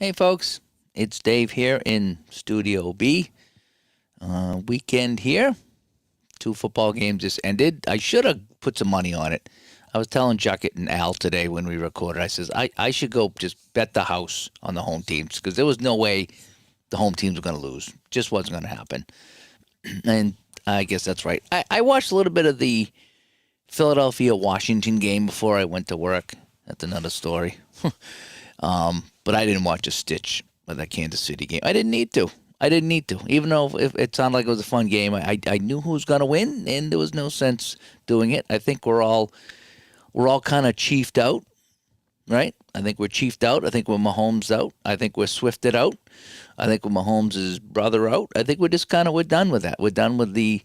Hey, folks, it's Dave here in Studio B. Weekend here. Two football games just ended. I should have put some money on it. I was telling Juckett and Al today when we recorded, I says, I should go just bet the house on the home teams because there was no way the home teams were going to lose. Just wasn't going to happen. And I guess that's right. I watched a little bit of the Philadelphia-Washington game before I went to work. That's another story. But I didn't watch a stitch of that Kansas City game. I didn't need to. I didn't need to. Even though if it sounded like it was a fun game, I knew who was going to win, and there was no sense doing it. I think we're all kind of chiefed out, right? I think we're chiefed out. I think we're Mahomes out. I think we're Swifted out. I think we're Mahomes' brother out. I think we're done with that. We're done with the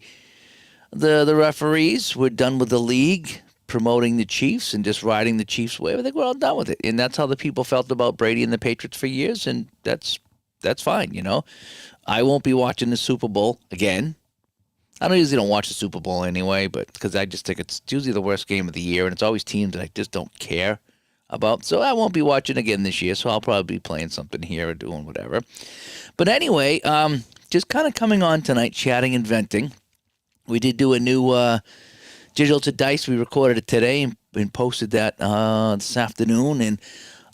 referees. We're done with the league promoting the Chiefs and just riding the Chiefs' wave. I think we're all done with it, and that's how the people felt about Brady and the Patriots for years, and that's fine. I won't be watching the Super Bowl again. I don't watch the Super Bowl anyway, but because I just think it's usually the worst game of the year, and it's always teams that I just don't care about. So I won't be watching again this year. So I'll probably be playing something here or doing whatever. But anyway, just kind of coming on tonight, chatting and venting. We did do a new Digital to Dice. We recorded it today and posted that this afternoon, and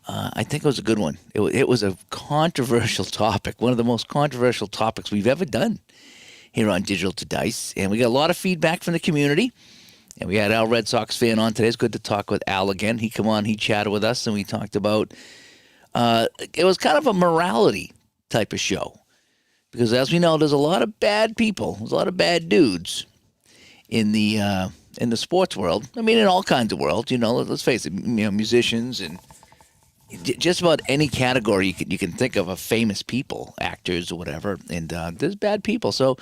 I think it was a good one. It was a controversial topic, one of the most controversial topics we've ever done here on Digital to Dice, and we got a lot of feedback from the community. And we had Al Red Sox fan on today. It's good to talk with Al again. He come on, he chatted with us, and we talked about. It was kind of a morality type of show because, as we know, there's a lot of bad people, there's a lot of bad dudes in the sports world. I mean, in all kinds of worlds. Let's face it. Musicians and just about any category you can think of famous people, actors or whatever. And there's bad people. So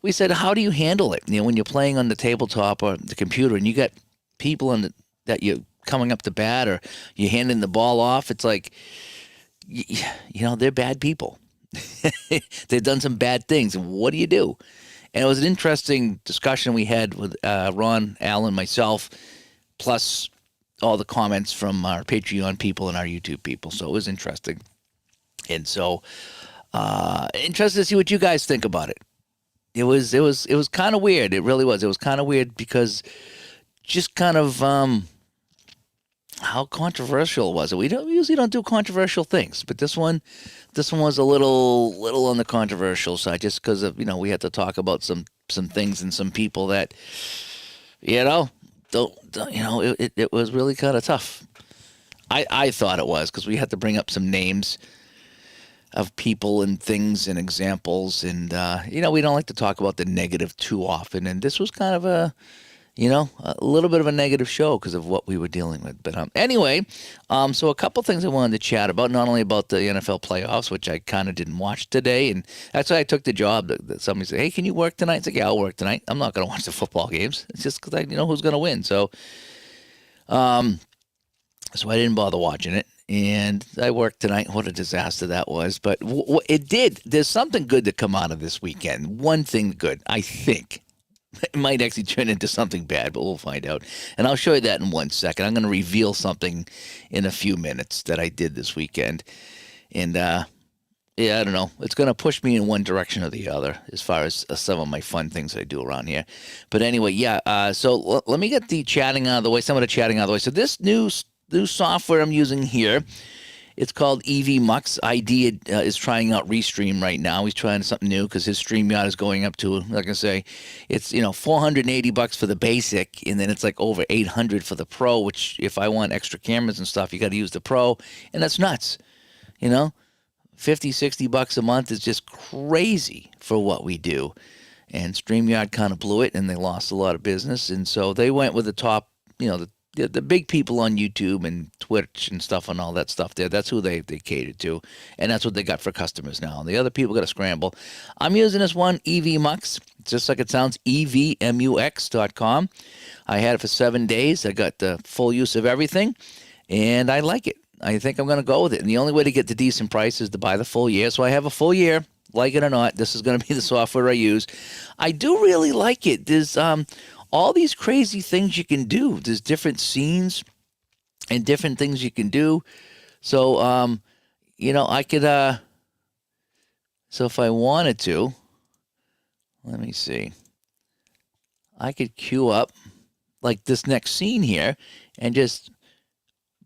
we said, how do you handle it? When you're playing on the tabletop or the computer, and you got people that you're coming up to bat or you're handing the ball off. It's like, they're bad people. They've done some bad things. And what do you do? And it was an interesting discussion we had with Ron, Al, and myself, plus all the comments from our Patreon people and our YouTube people. So it was interesting. And so interested to see what you guys think about it. It was kind of weird. It really was. It was kind of weird because just kind of how controversial was it? We usually don't do controversial things, but this one was a little on the controversial side, just because of we had to talk about some things and some people that don't it was really kind of tough. I thought it was because we had to bring up some names of people and things and examples, and we don't like to talk about the negative too often, and this was kind of a little bit of a negative show because of what we were dealing with. But anyway, so a couple things I wanted to chat about, not only about the NFL playoffs, which I kind of didn't watch today, and that's why I took the job. That somebody said, hey, can you work tonight? It's like, yeah, I'll work tonight. I'm not going to watch the football games. It's just because I know who's going to win. So I didn't bother watching it. And I worked tonight. What a disaster that was. But it did. There's something good to come out of this weekend. One thing good, I think. It might actually turn into something bad, but we'll find out. And I'll show you that in 1 second. I'm going to reveal something in a few minutes that I did this weekend. And, I don't know. It's going to push me in one direction or the other as far as some of my fun things I do around here. But anyway, so let me get the chatting out of the way, some of the chatting out of the way. So this new software I'm using here, it's called EV Mux. ID is trying out Restream right now. He's trying something new because his StreamYard is going up to, like I say, it's $480 for the basic, and then it's like over $800 for the Pro. Which, if I want extra cameras and stuff, you got to use the Pro, and that's nuts. $50-$60 a month is just crazy for what we do. And StreamYard kind of blew it, and they lost a lot of business, and so they went with the top, the big people on YouTube and Twitch and stuff and all that stuff there. That's who they catered to, and that's what they got for customers now. And the other people got to scramble. I'm using this one, EV Mux, just like it sounds, evmux.com. I had it for 7 days. I got the full use of everything, and I like it. I think I'm going to go with it. And the only way to get the decent price is to buy the full year. So I have a full year. Like it or not, this is going to be the software I use. I do really like it. There's all these crazy things you can do. There's different scenes and different things you can do. So I could, so if I wanted to, let me see, I could queue up like this next scene here and just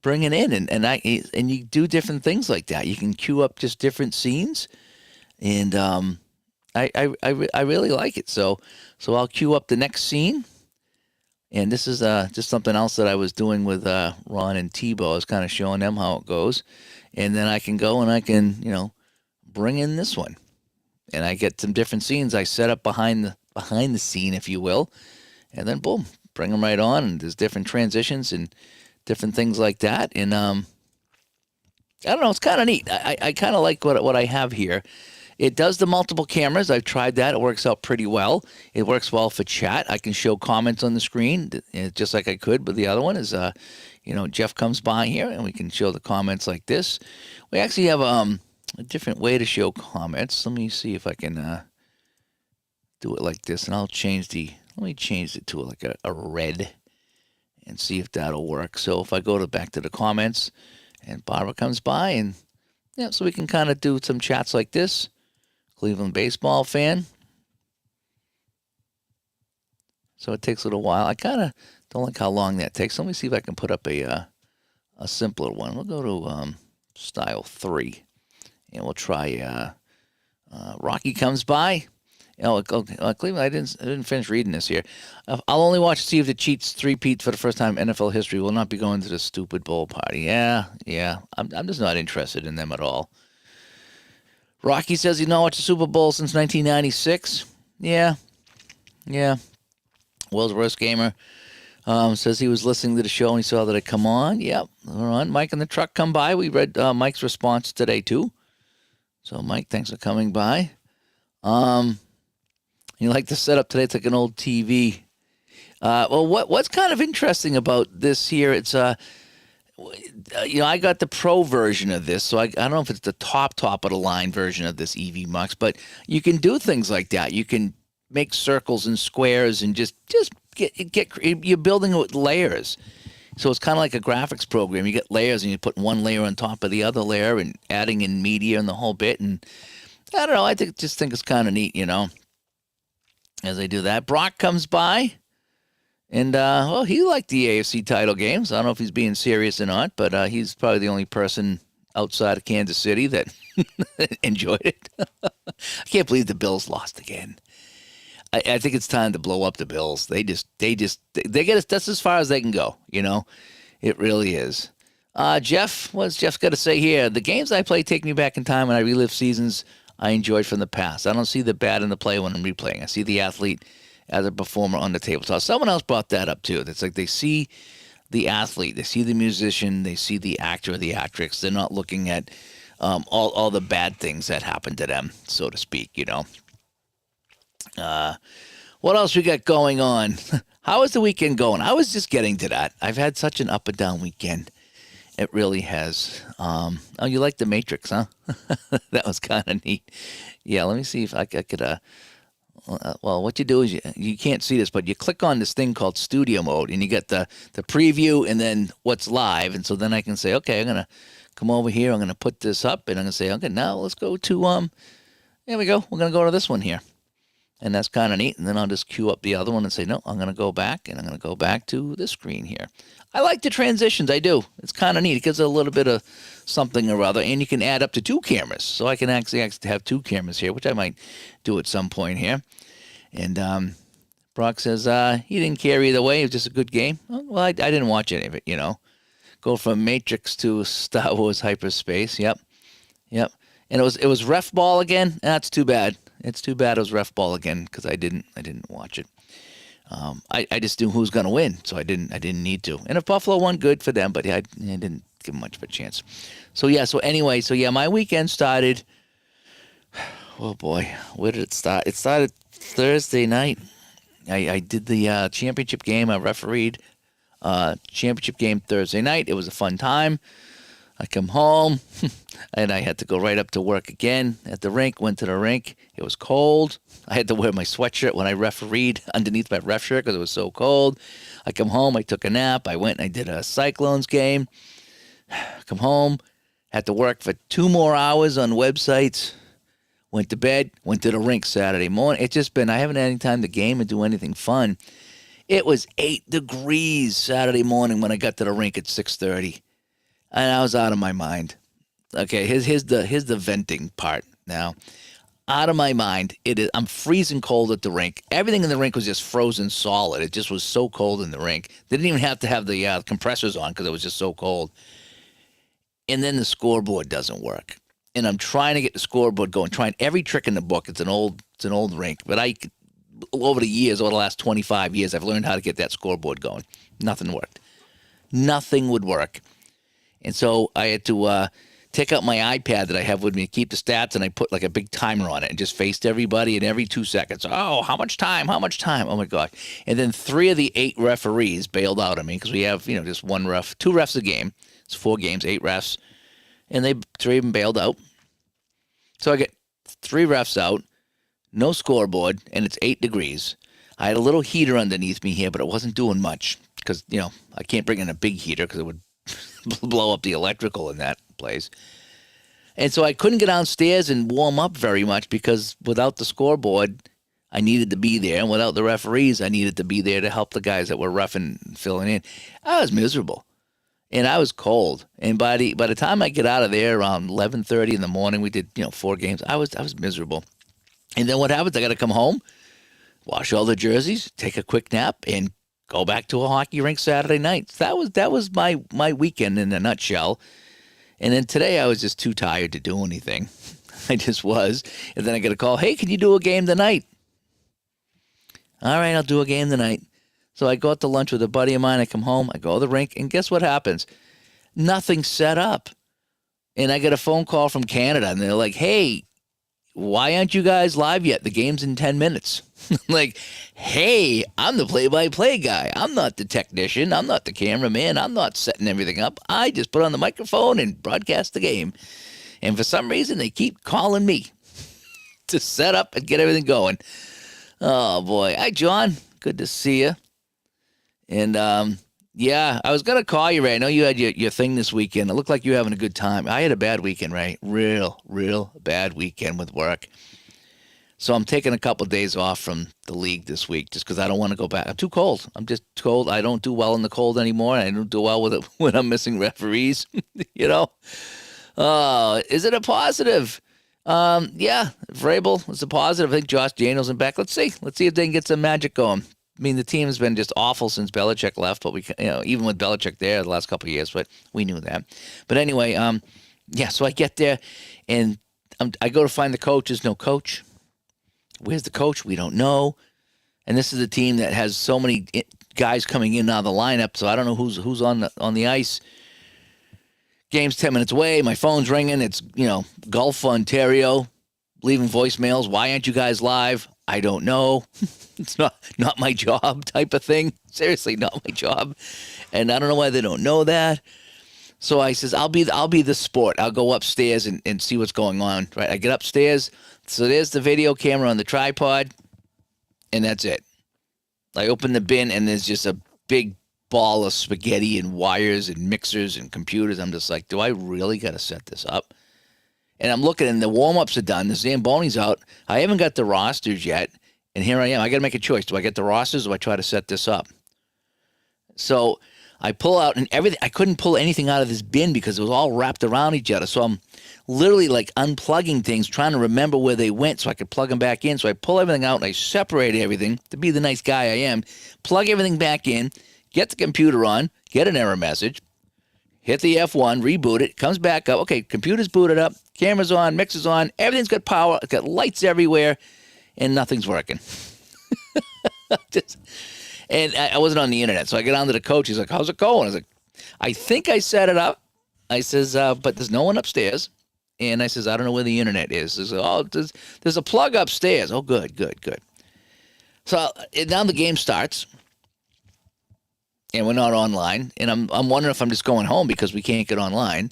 bring it in. And you do different things like that. You can queue up just different scenes. And I really like it. So I'll queue up the next scene. And this is just something else that I was doing with Ron and Tebow. I was kind of showing them how it goes. And then I can go and I can, bring in this one. And I get some different scenes I set up behind the scene, if you will. And then, boom, bring them right on. And there's different transitions and different things like that. And I don't know, it's kind of neat. I kind of like what I have here. It does the multiple cameras. I've tried that. It works out pretty well. It works well for chat. I can show comments on the screen just like I could, but the other one is, Jeff comes by here and we can show the comments like this. We actually have a different way to show comments. Let me see if I can do it like this, and let me change it to like a red and see if that'll work. So if I go back to the comments and Barbara comes by, and so we can kind of do some chats like this. Cleveland baseball fan. So it takes a little while. I kind of don't like how long that takes. Let me see if I can put up a simpler one. We'll go to style 3, and we'll try Rocky comes by. Cleveland, I didn't finish reading this here. I'll only watch to see if the Chiefs three-peat for the first time in NFL history. Will not be going to the stupid bowl party. Yeah. I'm just not interested in them at all. Rocky says he's not watched the Super Bowl since 1996. Yeah. World's worst gamer. Says he was listening to the show and he saw that it come on. Yep. All right. Mike in the truck come by. We read Mike's response today too. So Mike, thanks for coming by. You like the setup today? It's like an old TV. Well, what's kind of interesting about this here? It's I got the pro version of this, so I don't know if it's the top of the line version of this EV Mux, but you can do things like that. You can make circles and squares and just get you're building it with layers. So it's kind of like a graphics program. You get layers and you put one layer on top of the other layer and adding in media and the whole bit. And I don't know. I just think it's kind of neat, as they do that. Brock comes by. And, he liked the AFC title games. I don't know if he's being serious or not, but he's probably the only person outside of Kansas City that enjoyed it. I can't believe the Bills lost again. I think it's time to blow up the Bills. They get us. That's as far as they can go, It really is. Jeff, what's Jeff's got to say here? The games I play take me back in time and I relive seasons I enjoyed from the past. I don't see the bad in the play when I'm replaying. I see the athlete as a performer on the tabletop. Someone else brought that up too. It's like they see the athlete, they see the musician, they see the actor or the actress. They're not looking at all the bad things that happened to them, so to speak, What else we got going on? How is the weekend going? I was just getting to that. I've had such an up and down weekend. It really has. Oh, you like The Matrix, huh? That was kind of neat. Yeah, let me see if I could... well, what you do is you can't see this, but you click on this thing called studio mode, and you get the preview and then what's live. And so then I can say, okay, I'm going to come over here. I'm going to put this up, and I'm going to say, okay, now let's go to, there we go. We're going to go to this one here. And that's kind of neat. And then I'll just queue up the other one and say, no, I'm going to go back, and I'm going to go back to this screen here. I like the transitions. I do. It's kind of neat. It gives it a little bit of something or other. And you can add up to 2 cameras. So I can actually have 2 cameras here, which I might do at some point here. And Brock says he didn't care either way. It was just a good game. Well, I didn't watch any of it, Go from Matrix to Star Wars Hyperspace. Yep. And it was ref ball again. That's too bad. It's too bad it was ref ball again because I didn't watch it. I just knew who was going to win, so I didn't need to. And if Buffalo won, good for them, but I didn't give them much of a chance. So my weekend started. Oh boy, where did it start? It started Thursday night. I did the championship game. I refereed championship game Thursday night. It was a fun time. I come home, and I had to go right up to work again at the rink. Went to the rink. It was cold. I had to wear my sweatshirt when I refereed underneath my ref shirt because it was so cold. I come home. I took a nap. I went and I did a Cyclones game. Come home, Had to work for 2 more hours on websites. Went to bed, went to the rink Saturday morning. It's just been, I haven't had any time to game and do anything fun. It was 8 degrees Saturday morning when I got to the rink at 6:30. And I was out of my mind. Okay, here's the venting part now. Out of my mind. I'm freezing cold at the rink. Everything in the rink was just frozen solid. It just was so cold in the rink. They didn't even have to have the compressors on because it was just so cold. And then the scoreboard doesn't work. And I'm trying to get the scoreboard going, trying every trick in the book. It's an old rink, but over the last 25 years, I've learned how to get that scoreboard going. Nothing worked. Nothing would work. And so I had to take out my iPad that I have with me, keep the stats, and I put like a big timer on it and just faced everybody, and every 2 seconds, oh, how much time? Oh my God. And then 3 of the 8 referees bailed out on me because we have, just 1 ref, 2 refs a game. It's 4 games, 8 refs. And 3 of them bailed out. So I get 3 refs out, no scoreboard, and it's 8 degrees. I had a little heater underneath me here, but it wasn't doing much because, I can't bring in a big heater because it would blow up the electrical in that place. And so I couldn't get downstairs and warm up very much because without the scoreboard, I needed to be there. And without the referees, I needed to be there to help the guys that were roughing and filling in. I was miserable. And I was cold. And by the time I get out of there around 11:30 in the morning, we did 4 games. I was miserable. And then what happens? I got to come home, wash all the jerseys, take a quick nap, and go back to a hockey rink Saturday night. So that was my weekend in a nutshell. And then today I was just too tired to do anything. I just was. And then I get a call, hey, can you do a game tonight? All right, I'll do a game tonight. So I go out to lunch with a buddy of mine. I come home. I go to the rink. And guess what happens? Nothing's set up. And I get a phone call from Canada. And they're like, hey, why aren't you guys live yet? The game's in 10 minutes. Like, hey, I'm the play-by-play guy. I'm not the technician. I'm not the cameraman. I'm not setting everything up. I just put on the microphone and broadcast the game. And for some reason, they keep calling me to set up and get everything going. Oh, boy. Hi, John. Good to see you. And, yeah, I was going to call you, Ray. I know you had your thing this weekend. It looked like you were having a good time. I had a bad weekend, Ray. Real bad weekend with work. So I'm taking a couple of days off from the league this week just because I don't want to go back. I'm too cold. I'm just cold. I don't do well in the cold anymore. I don't do well with it when I'm missing referees, Is it a positive? Yeah, Vrabel is a positive. I think Josh Daniels is back. Let's see if they can get some magic going. I mean, the team has been just awful since Belichick left, but even with Belichick there the last couple of years, but we knew that. But anyway, yeah, so I get there, and I go to find the coach. There's no coach. Where's the coach? We don't know. And this is a team that has so many guys coming in and out of the lineup, so I don't know who's on the ice. Game's 10 minutes away. My phone's ringing. It's, Gulf, Ontario, leaving voicemails. Why aren't you guys live? I don't know. It's not my job type of thing. Seriously, not my job. And I don't know why they don't know that. So I says, I'll be the sport. I'll go upstairs and see what's going on. Right. I get upstairs. So there's the video camera on the tripod, and that's it. I open the bin, and there's just a big ball of spaghetti and wires and mixers and computers. I'm just like, do I really got to set this up? And I'm looking, and the warm-ups are done. The Zamboni's out. I haven't got the rosters yet, and here I am. I got to make a choice. Do I get the rosters, or do I try to set this up? So I pull out, and everything. I couldn't pull anything out of this bin because it was all wrapped around each other. So I'm literally like unplugging things, trying to remember where they went so I could plug them back in. So I pull everything out, and I separate everything to be the nice guy I am, plug everything back in, get the computer on, get an error message, hit the F1, reboot it, comes back up. Okay, computer's booted up, camera's on, mixer's on, everything's got power, it's got lights everywhere, and nothing's working. And I wasn't on the internet, so I get on to the coach. He's like, how's it going? I was like, I think I set it up. I says, but there's no one upstairs. And I says, I don't know where the internet is. He says, oh, there's a plug upstairs. Oh, good. So now the game starts. And we're not online, and I'm wondering if I'm just going home because we can't get online.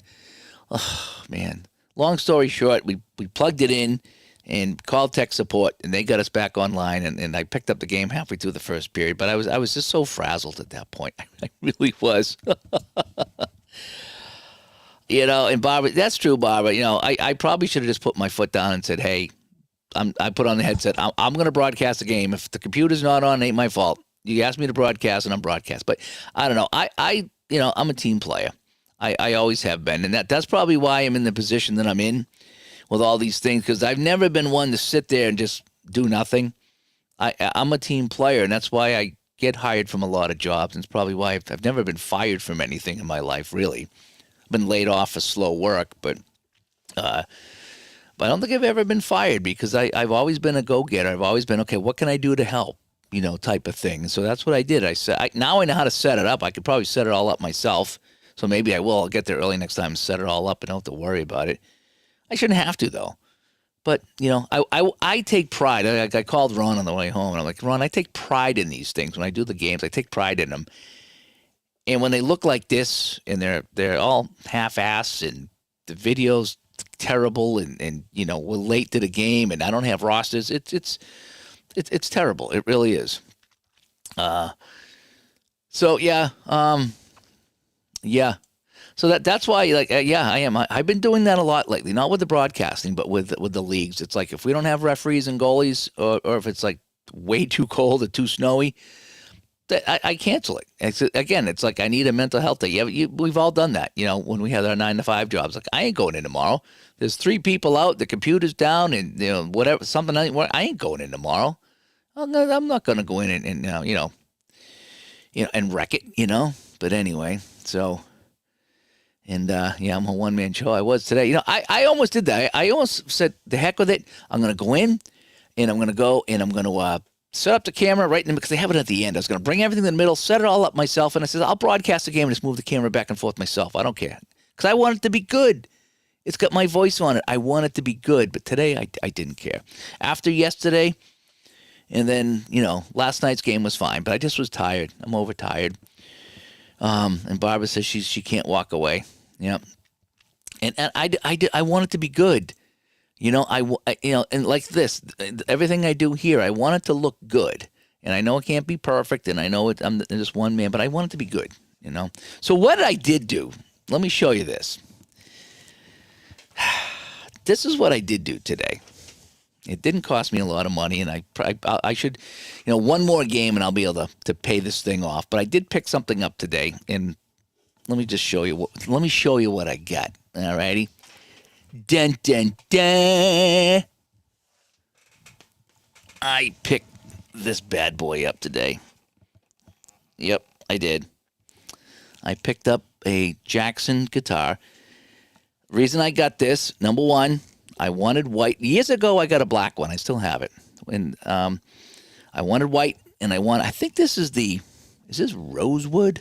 Oh, man. Long story short, we plugged it in and called tech support, and they got us back online, and I picked up the game halfway through the first period, but I was just so frazzled at that point. I really was. And Barbara, that's true, Barbara. I probably should have just put my foot down and said, hey, I put on the headset. I'm going to broadcast the game. If the computer's not on, it ain't my fault. You asked me to broadcast, and I'm broadcast. But I don't know. I'm a team player. I always have been, and that's probably why I'm in the position that I'm in with all these things, because I've never been one to sit there and just do nothing. I'm a team player, and that's why I get hired from a lot of jobs, and it's probably why I've never been fired from anything in my life, really. I've been laid off for slow work, but I don't think I've ever been fired, because I've always been a go-getter. I've always been, okay, what can I do to help, type of thing. So that's what I did. Now I know how to set it up. I could probably set it all up myself, so maybe I will. I'll get there early next time and set it all up and don't have to worry about it. I shouldn't have to, though. But, I take pride. I called Ron on the way home, and I'm like, Ron, I take pride in these things. When I do the games, I take pride in them. And when they look like this, and they're all half-assed, and the video's terrible, and we're late to the game, and I don't have rosters, it's terrible. It really is. So, yeah. Yeah. So that's why, I am. I've been doing that a lot lately, not with the broadcasting, but with the leagues. It's like if we don't have referees and goalies, or if it's like way too cold or too snowy, I cancel it. It's like I need a mental health day. We've all done that, when we had our 9-to-5 jobs. Like, I ain't going in tomorrow. There's 3 people out, the computer's down, and whatever, something. I ain't going in tomorrow. I'm not going to go in and and wreck it, But anyway, so. And, I'm a one-man show. I was today. I almost did that. I almost said, the heck with it. I'm going to go in, and I'm going to go, and I'm going to set up the camera right in, because they have it at the end. I was going to bring everything in the middle, set it all up myself, and I said, I'll broadcast the game and just move the camera back and forth myself. I don't care. Because I want it to be good. It's got my voice on it. I want it to be good. But today, I didn't care. After yesterday, and then, last night's game was fine. But I just was tired. I'm overtired. And Barbara says she can't walk away. Yep. And I want it to be good. And like this, everything I do here, I want it to look good. And I know it can't be perfect, and I know I'm just one man, but I want it to be good, So what I did do, let me show you this. This is what I did do today. It didn't cost me a lot of money, and I should, one more game, and I'll be able to pay this thing off. But I did pick something up today, and let me just show you. Let me show you what I got. All righty. Dun, dun, dun. I picked this bad boy up today. Yep, I did. I picked up a Jackson guitar. Reason I got this, number one, I wanted white. Years ago, I got a black one. I still have it. And I wanted white, and I think this is is this rosewood?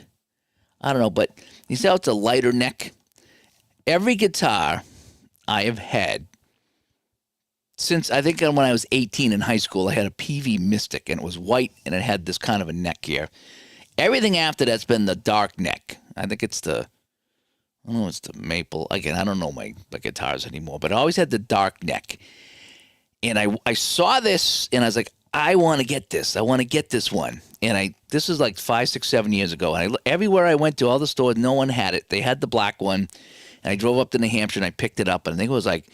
I don't know, but you see how it's a lighter neck? Every guitar I have had since, I think when I was 18 in high school, I had a PV Mystic, and it was white, and it had this kind of a neck here. Everything after that's been the dark neck. I think it's the maple. Again, I don't know my guitars anymore, but I always had the dark neck. And I saw this, and I was like, I want to get this. I want to get this one. And this is like 5, 6, 7 years ago. And everywhere I went to, all the stores, no one had it. They had the black one. And I drove up to New Hampshire, and I picked it up. And I think it was like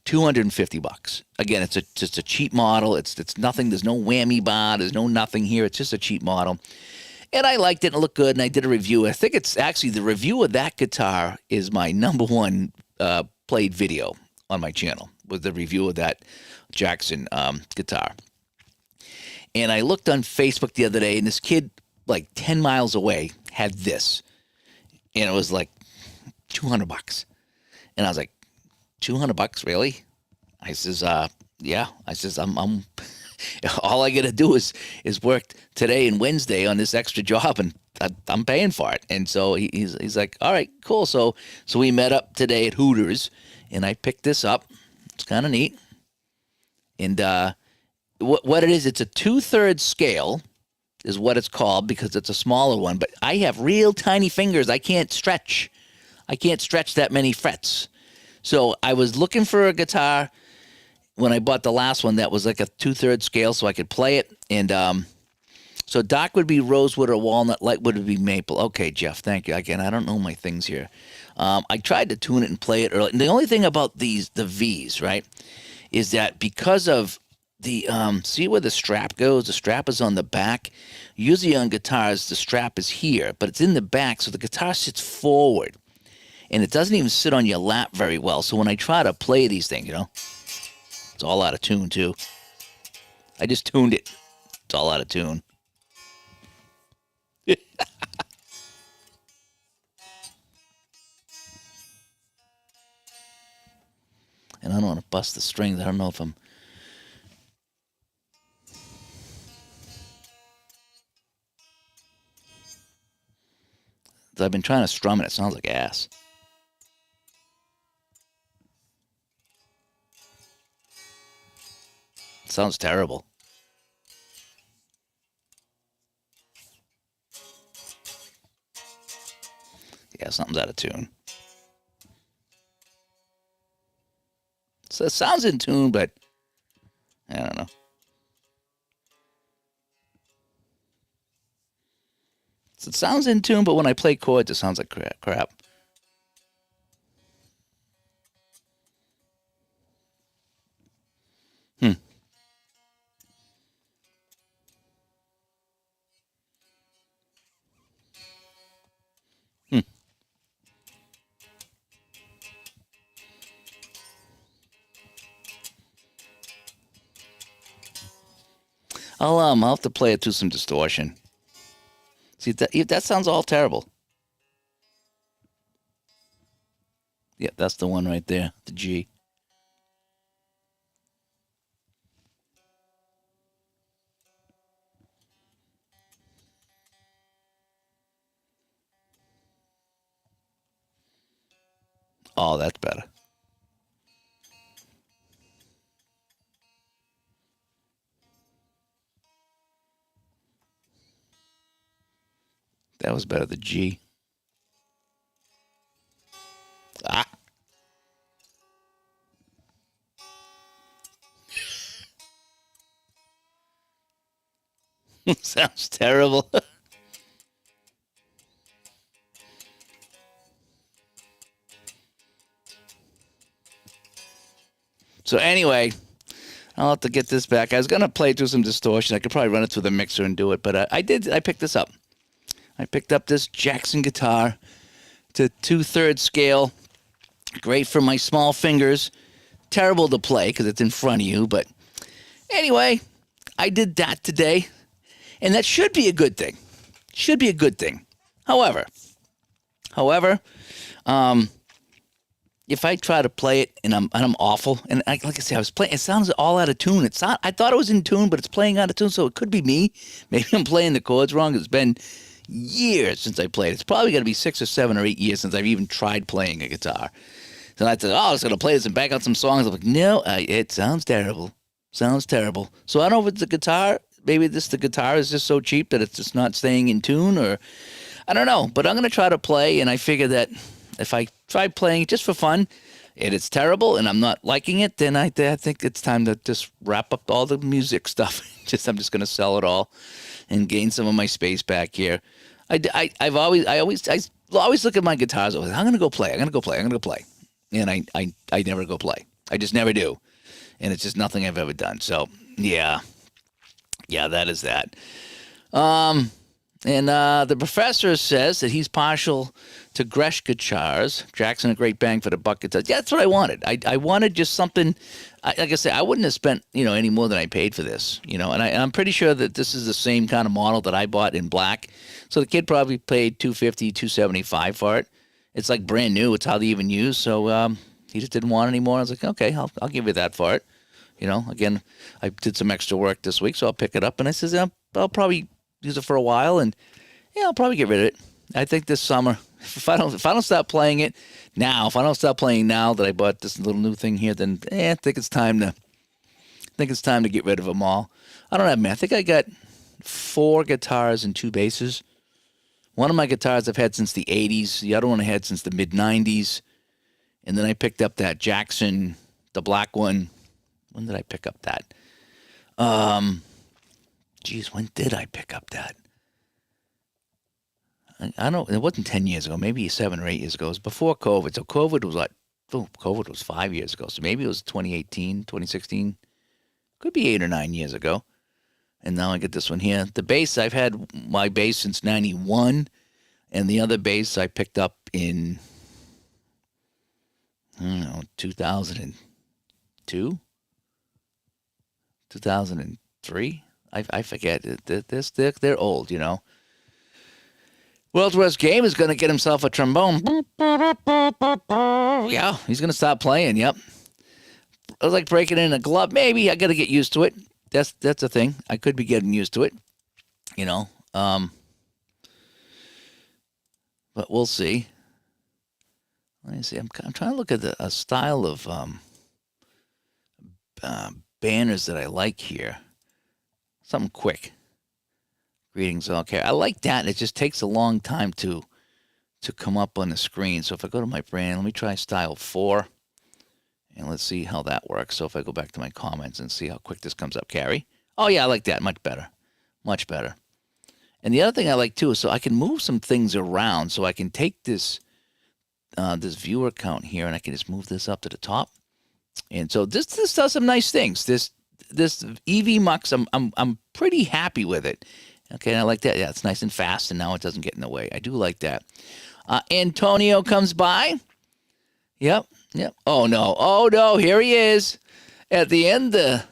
$250. Again, it's just a cheap model. It's nothing. There's no whammy bar. There's no nothing here. It's just a cheap model. And I liked it, and it looked good, and I did a review. I think it's actually the review of that guitar is my number one played video on my channel, with the review of that Jackson guitar. And I looked on Facebook the other day, and this kid, like 10 miles away, had this. And it was like $200. And I was like, $200, really? I says, yeah. I says, I'm all I got to do is work today and Wednesday on this extra job, and I'm paying for it. And so he's like, all right, cool. So we met up today at Hooters, and I picked this up. It's kind of neat. And what it is, it's a 2/3 scale is what it's called, because it's a smaller one. But I have real tiny fingers. I can't stretch that many frets. So I was looking for a guitar when I bought the last one that was like a 2/3 scale, so I could play it. And so dark would be rosewood or walnut, light would be maple. Okay, Jeff, thank you. Again, I don't know my things here. I tried to tune it and play it early. And the only thing about the V's, right, is that because of the see where the strap goes? The strap is on the back. Usually on guitars, the strap is here, but it's in the back, so the guitar sits forward, and it doesn't even sit on your lap very well. So when I try to play these things, it's all out of tune too. I just tuned it. It's all out of tune. And I don't want to bust the strings. I don't know if I'm. I've been trying to strum it. It sounds like ass. It sounds terrible. Yeah, something's out of tune. So it sounds in tune, but I don't know. So it sounds in tune, but when I play chords, it sounds like crap. Hmm. Hmm. I'll have to play it to some distortion. See that sounds all terrible. Yeah, that's the one right there, the G. Oh, that's better. That was better. The G. Ah, sounds terrible. So anyway, I'll have to get this back. I was gonna play through some distortion. I could probably run it through the mixer and do it, but I did. I picked this up. I picked up this Jackson guitar. It's a 2/3 scale. Great for my small fingers. Terrible to play because it's in front of you. But anyway, I did that today, and that should be a good thing. Should be a good thing. However, um, if I try to play it and I'm awful, and like I said, I was playing. It sounds all out of tune. It's not. I thought it was in tune, but it's playing out of tune. So it could be me. Maybe I'm playing the chords wrong. It's been years since I played. It's probably going to be 6 or 7 or 8 years since I've even tried playing a guitar. So I said, I was going to play this and back out some songs. I'm like, no, it sounds terrible. Sounds terrible. So I don't know if it's the guitar. Maybe the guitar is just so cheap that it's just not staying in tune, or I don't know. But I'm going to try to play, and I figure that if I try playing it just for fun and it's terrible and I'm not liking it, then I think it's time to just wrap up all the music stuff. I'm just going to sell it all and gain some of my space back here. I always look at my guitars. I'm going to go play. I'm going to go play. I'm going to go play. And I never go play. I just never do. And it's just nothing I've ever done. So, yeah, that is that. And the professor says that he's partial to Gresh guitars. Jackson, a great bang for the buck guitars. Yeah, that's what I wanted. I wanted just something. Like I said, I wouldn't have spent any more than I paid for this. And I'm pretty sure that this is the same kind of model that I bought in black. So the kid probably paid $250, $275 for it. It's like brand new. It's how they even use. So he just didn't want it anymore. I was like, okay, I'll give you that for it. Again, I did some extra work this week, so I'll pick it up. And I says, I'll probably use it for a while, and I'll probably get rid of it. I think this summer, if I don't stop playing it now, that I bought this little new thing here, then I think it's time to get rid of them all. I don't have many. I think I got 4 guitars and 2 basses. One of my guitars I've had since the 80s. The other one I had since the mid-90s. And then I picked up that Jackson, the black one. When did I pick up that? When did I pick up that? I don't. It wasn't 10 years ago. Maybe 7 or 8 years ago. It was before COVID. So COVID was like, oh, COVID was 5 years ago. So maybe it was 2018, 2016. Could be 8 or 9 years ago. And now I get this one here. The bass, I've had my bass since 91. And the other bass I picked up in, I don't know, 2002, 2003. I forget. They're old, you know. World's Worst Game is going to get himself a trombone. Yeah, he's going to stop playing. Yep. I was like breaking in a glove. Maybe I got to get used to it. That's a thing. I could be getting used to it, you know. But we'll see. Let me see. I'm trying to look at a style of banners that I like here. Something quick. Greetings, okay. I like that. It just takes a long time to come up on the screen. So if I go to my brand, let me try style 4. And let's see how that works. So if I go back to my comments and see how quick this comes up, Carrie. Oh, yeah, I like that. Much better. Much better. And the other thing I like, too, is so I can move some things around. So I can take this this viewer count here, and I can just move this up to the top. And so this does some nice things. This EV Mux, I'm pretty happy with it. Okay, and I like that. Yeah, it's nice and fast, and now it doesn't get in the way. I do like that. Antonio comes by. Yep. Oh no, here he is. At the end of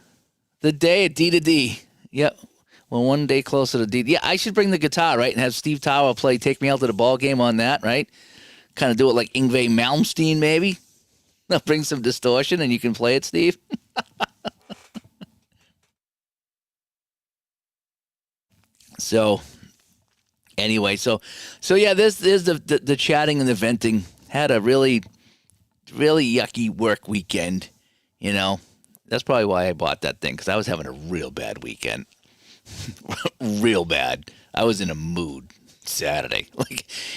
the day at D to D. Yep. Well, one day closer to D. Yeah, I should bring the guitar, right, and have Steve Tower play Take Me Out to the Ball Game on that, right? Kind of do it like Yngwie Malmsteen, maybe. I'll bring some distortion, and you can play it, Steve. So, anyway, so yeah, this is the chatting and the venting. Had a really yucky work weekend, you know. That's probably why I bought that thing, because I was having a real bad weekend. Real bad. I was in a mood Saturday.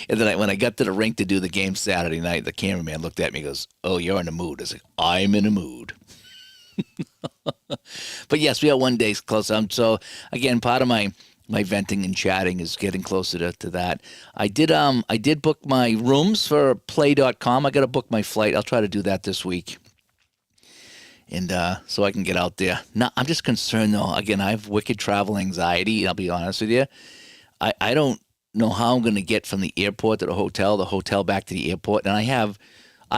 And then when I got to the rink to do the game Saturday night, the cameraman looked at me and goes, "Oh, you're in a mood." I was like, "I'm in a mood." But yes, we are one day close. So again, part of my venting and chatting is getting closer to that. I did book my rooms for play.com. I got to book my flight. I'll try to do that this week. And so I can get out there. Now, I'm just concerned, though. Again, I have wicked travel anxiety. I'll be honest with you. I don't know how I'm going to get from the airport to the hotel back to the airport. And I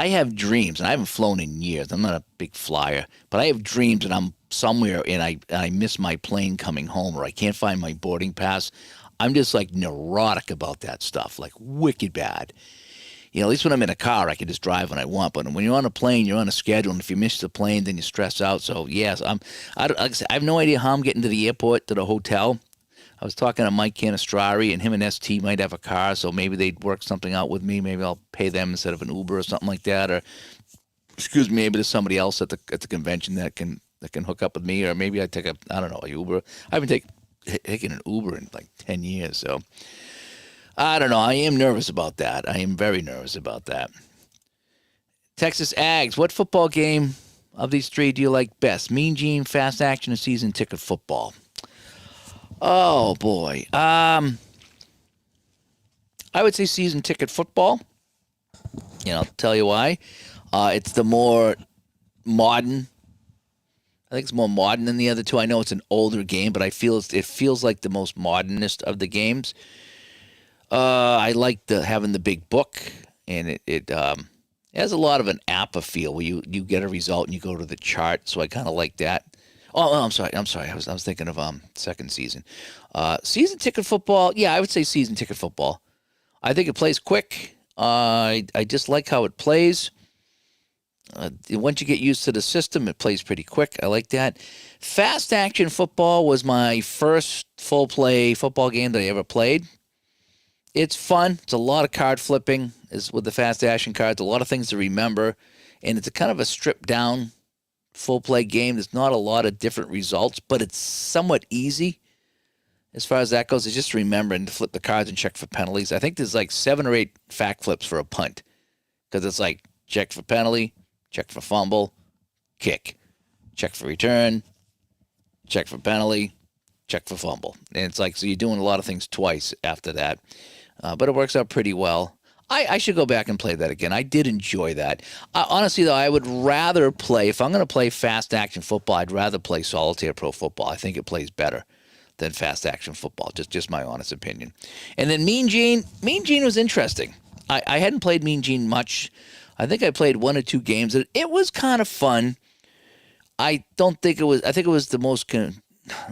have dreams, and I haven't flown in years. I'm not a big flyer, but I have dreams, and I'm somewhere, and I miss my plane coming home, or I can't find my boarding pass. I'm just like neurotic about that stuff, like wicked bad. You know, at least when I'm in a car, I can just drive when I want. But when you're on a plane, you're on a schedule, and if you miss the plane, then you stress out. So yes, like I said, I have no idea how I'm getting to the airport to the hotel. I was talking to Mike Canistrari, and him and ST might have a car, so maybe they'd work something out with me. Maybe I'll pay them instead of an Uber or something like that. Or, excuse me, maybe there's somebody else at the convention that can hook up with me. Or maybe I take I don't know, a Uber. I haven't taken an Uber in like 10 years, so I don't know. I am nervous about that. I am very nervous about that. Texas Ags, what football game of these three do you like best? Mean Gene, Fast Action, or Season Ticket Football? Oh, boy. I would say Season Ticket Football. And I'll tell you why. It's the more modern. I think it's more modern than the other two. I know it's an older game, but it feels like the most modernist of the games. I like having the big book, and it has a lot of an APBA feel where you get a result and you go to the chart. So I kind of like that. Oh, I'm sorry. I was thinking of second season. Season Ticket Football. Yeah, I would say Season Ticket Football. I think it plays quick. I just like how it plays. Once you get used to the system, it plays pretty quick. I like that. Fast Action Football was my first full play football game that I ever played. It's fun. It's a lot of card flipping with the Fast Action cards. A lot of things to remember, and it's a kind of a stripped down full play game. There's not a lot of different results, but it's somewhat easy as far as that goes. It's just remembering to flip the cards and check for penalties. I think there's like 7 or 8 fact flips for a punt, because it's like check for penalty, check for fumble, kick, check for return, check for penalty, check for fumble. And it's like, so you're doing a lot of things twice after that. but it works out pretty well. I should go back and play that again. I did enjoy that. Honestly, though, I would rather play, if I'm going to play fast action football, I'd rather play Solitaire Pro Football. I think it plays better than fast action football, just my honest opinion. And then Mean Gene was interesting. I hadn't played Mean Gene much. I think I played 1 or 2 games. It was kind of fun. I think it was the most, I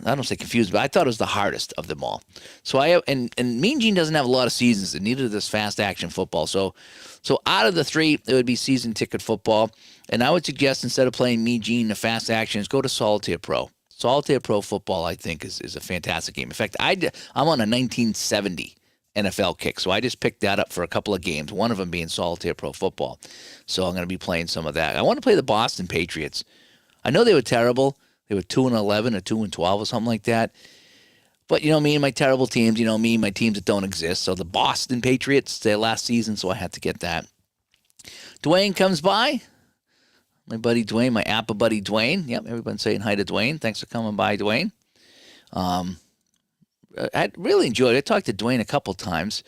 don't say confused, but I thought it was the hardest of them all. So and Mean Gene doesn't have a lot of seasons, and neither does fast action football. So out of the 3, it would be season ticket football. And I would suggest instead of playing Mean Gene the fast actions, go to Solitaire Pro. Solitaire Pro Football, I think, is a fantastic game. In fact, I'm on a 1970 NFL kick, so I just picked that up for a couple of games, one of them being Solitaire Pro Football. So I'm going to be playing some of that. I want to play the Boston Patriots. I know they were terrible. They were 2-11 or 2-12 or something like that. But, me and my terrible teams, me and my teams that don't exist. So the Boston Patriots, their last season, so I had to get that. Dwayne comes by. My buddy Dwayne, my APBA buddy Dwayne. Yep, everyone's saying hi to Dwayne. Thanks for coming by, Dwayne. I really enjoyed it. I talked to Dwayne a couple times.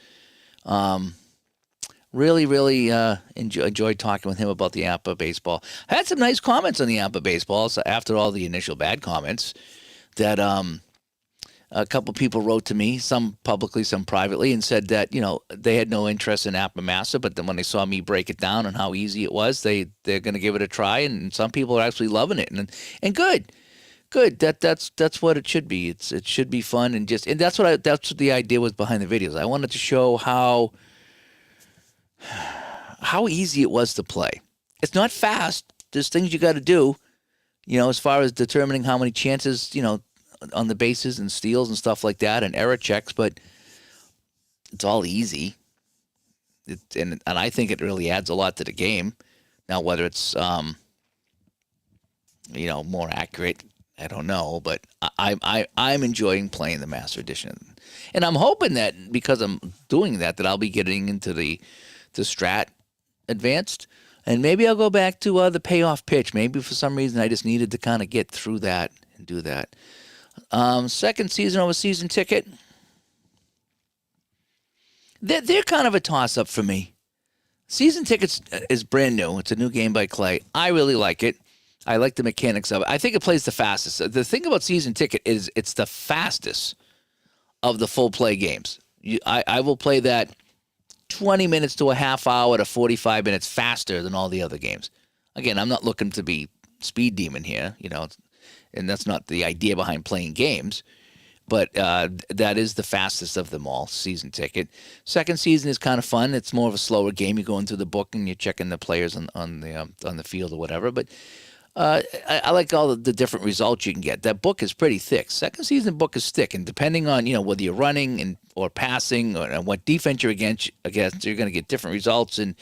Really enjoyed talking with him about the APBA baseball. I had some nice comments on the APBA baseball so after all the initial bad comments that a couple people wrote to me, some publicly, some privately, and said that, they had no interest in APBA Master, but then when they saw me break it down and how easy it was, they're going to give it a try, and some people are actually loving it, and good. That's what it should be. It should be fun, and that's what the idea was behind the videos. I wanted to show how easy it was to play. It's not fast. There's things you got to do, as far as determining how many chances, on the bases and steals and stuff like that and error checks, but it's all easy. And I think it really adds a lot to the game. Now, whether it's, more accurate, I don't know, but I'm enjoying playing the Master Edition. And I'm hoping that because I'm doing that I'll be getting into the Strat Advanced, and maybe I'll go back to the payoff pitch. Maybe for some reason I just needed to kind of get through that and do that. Second season over season ticket. They're kind of a toss-up for me. Season tickets is brand new. It's a new game by Clay. I really like it. I like the mechanics of it. I think it plays the fastest. The thing about season ticket is it's the fastest of the full play games. I will play that 20 minutes to a half hour to 45 minutes faster than all the other games. Again, I'm not looking to be speed demon here, and that's not the idea behind playing games. But that is the fastest of them all, season ticket. Second season is kind of fun. It's more of a slower game. You're going through the book and you're checking the players on the field or whatever. But I like all the different results you can get. That book is pretty thick. Second season book is thick, and depending on whether you're running or passing or what defense you're against, you're going to get different results. And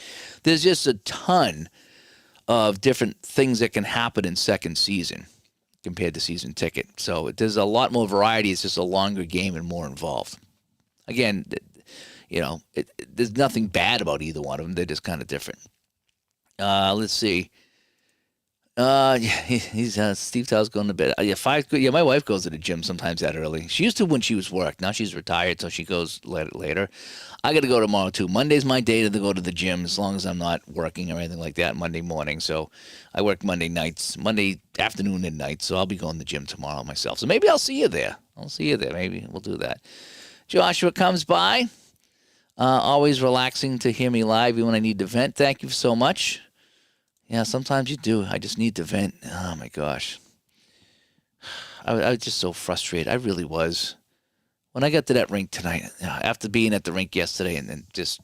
there's just a ton of different things that can happen in second season compared to season ticket. So there's a lot more variety. It's just a longer game and more involved. Again, there's nothing bad about either one of them. They're just kind of different. Let's see. He's Steve Tow's going to bed. My wife goes to the gym sometimes that early. She used to when she was work. Now she's retired, so she goes later. I got to go tomorrow too. Monday's my day to go to the gym, as long as I'm not working or anything like that Monday morning. So I work Monday nights, Monday afternoon and night. So I'll be going to the gym tomorrow myself. So maybe I'll see you there. Maybe we'll do that. Joshua comes by. Always relaxing to hear me live even when I need to vent. Thank you so much. Yeah, sometimes you do. I just need to vent. Oh, my gosh. I was just so frustrated. I really was. When I got to that rink tonight, after being at the rink yesterday and then just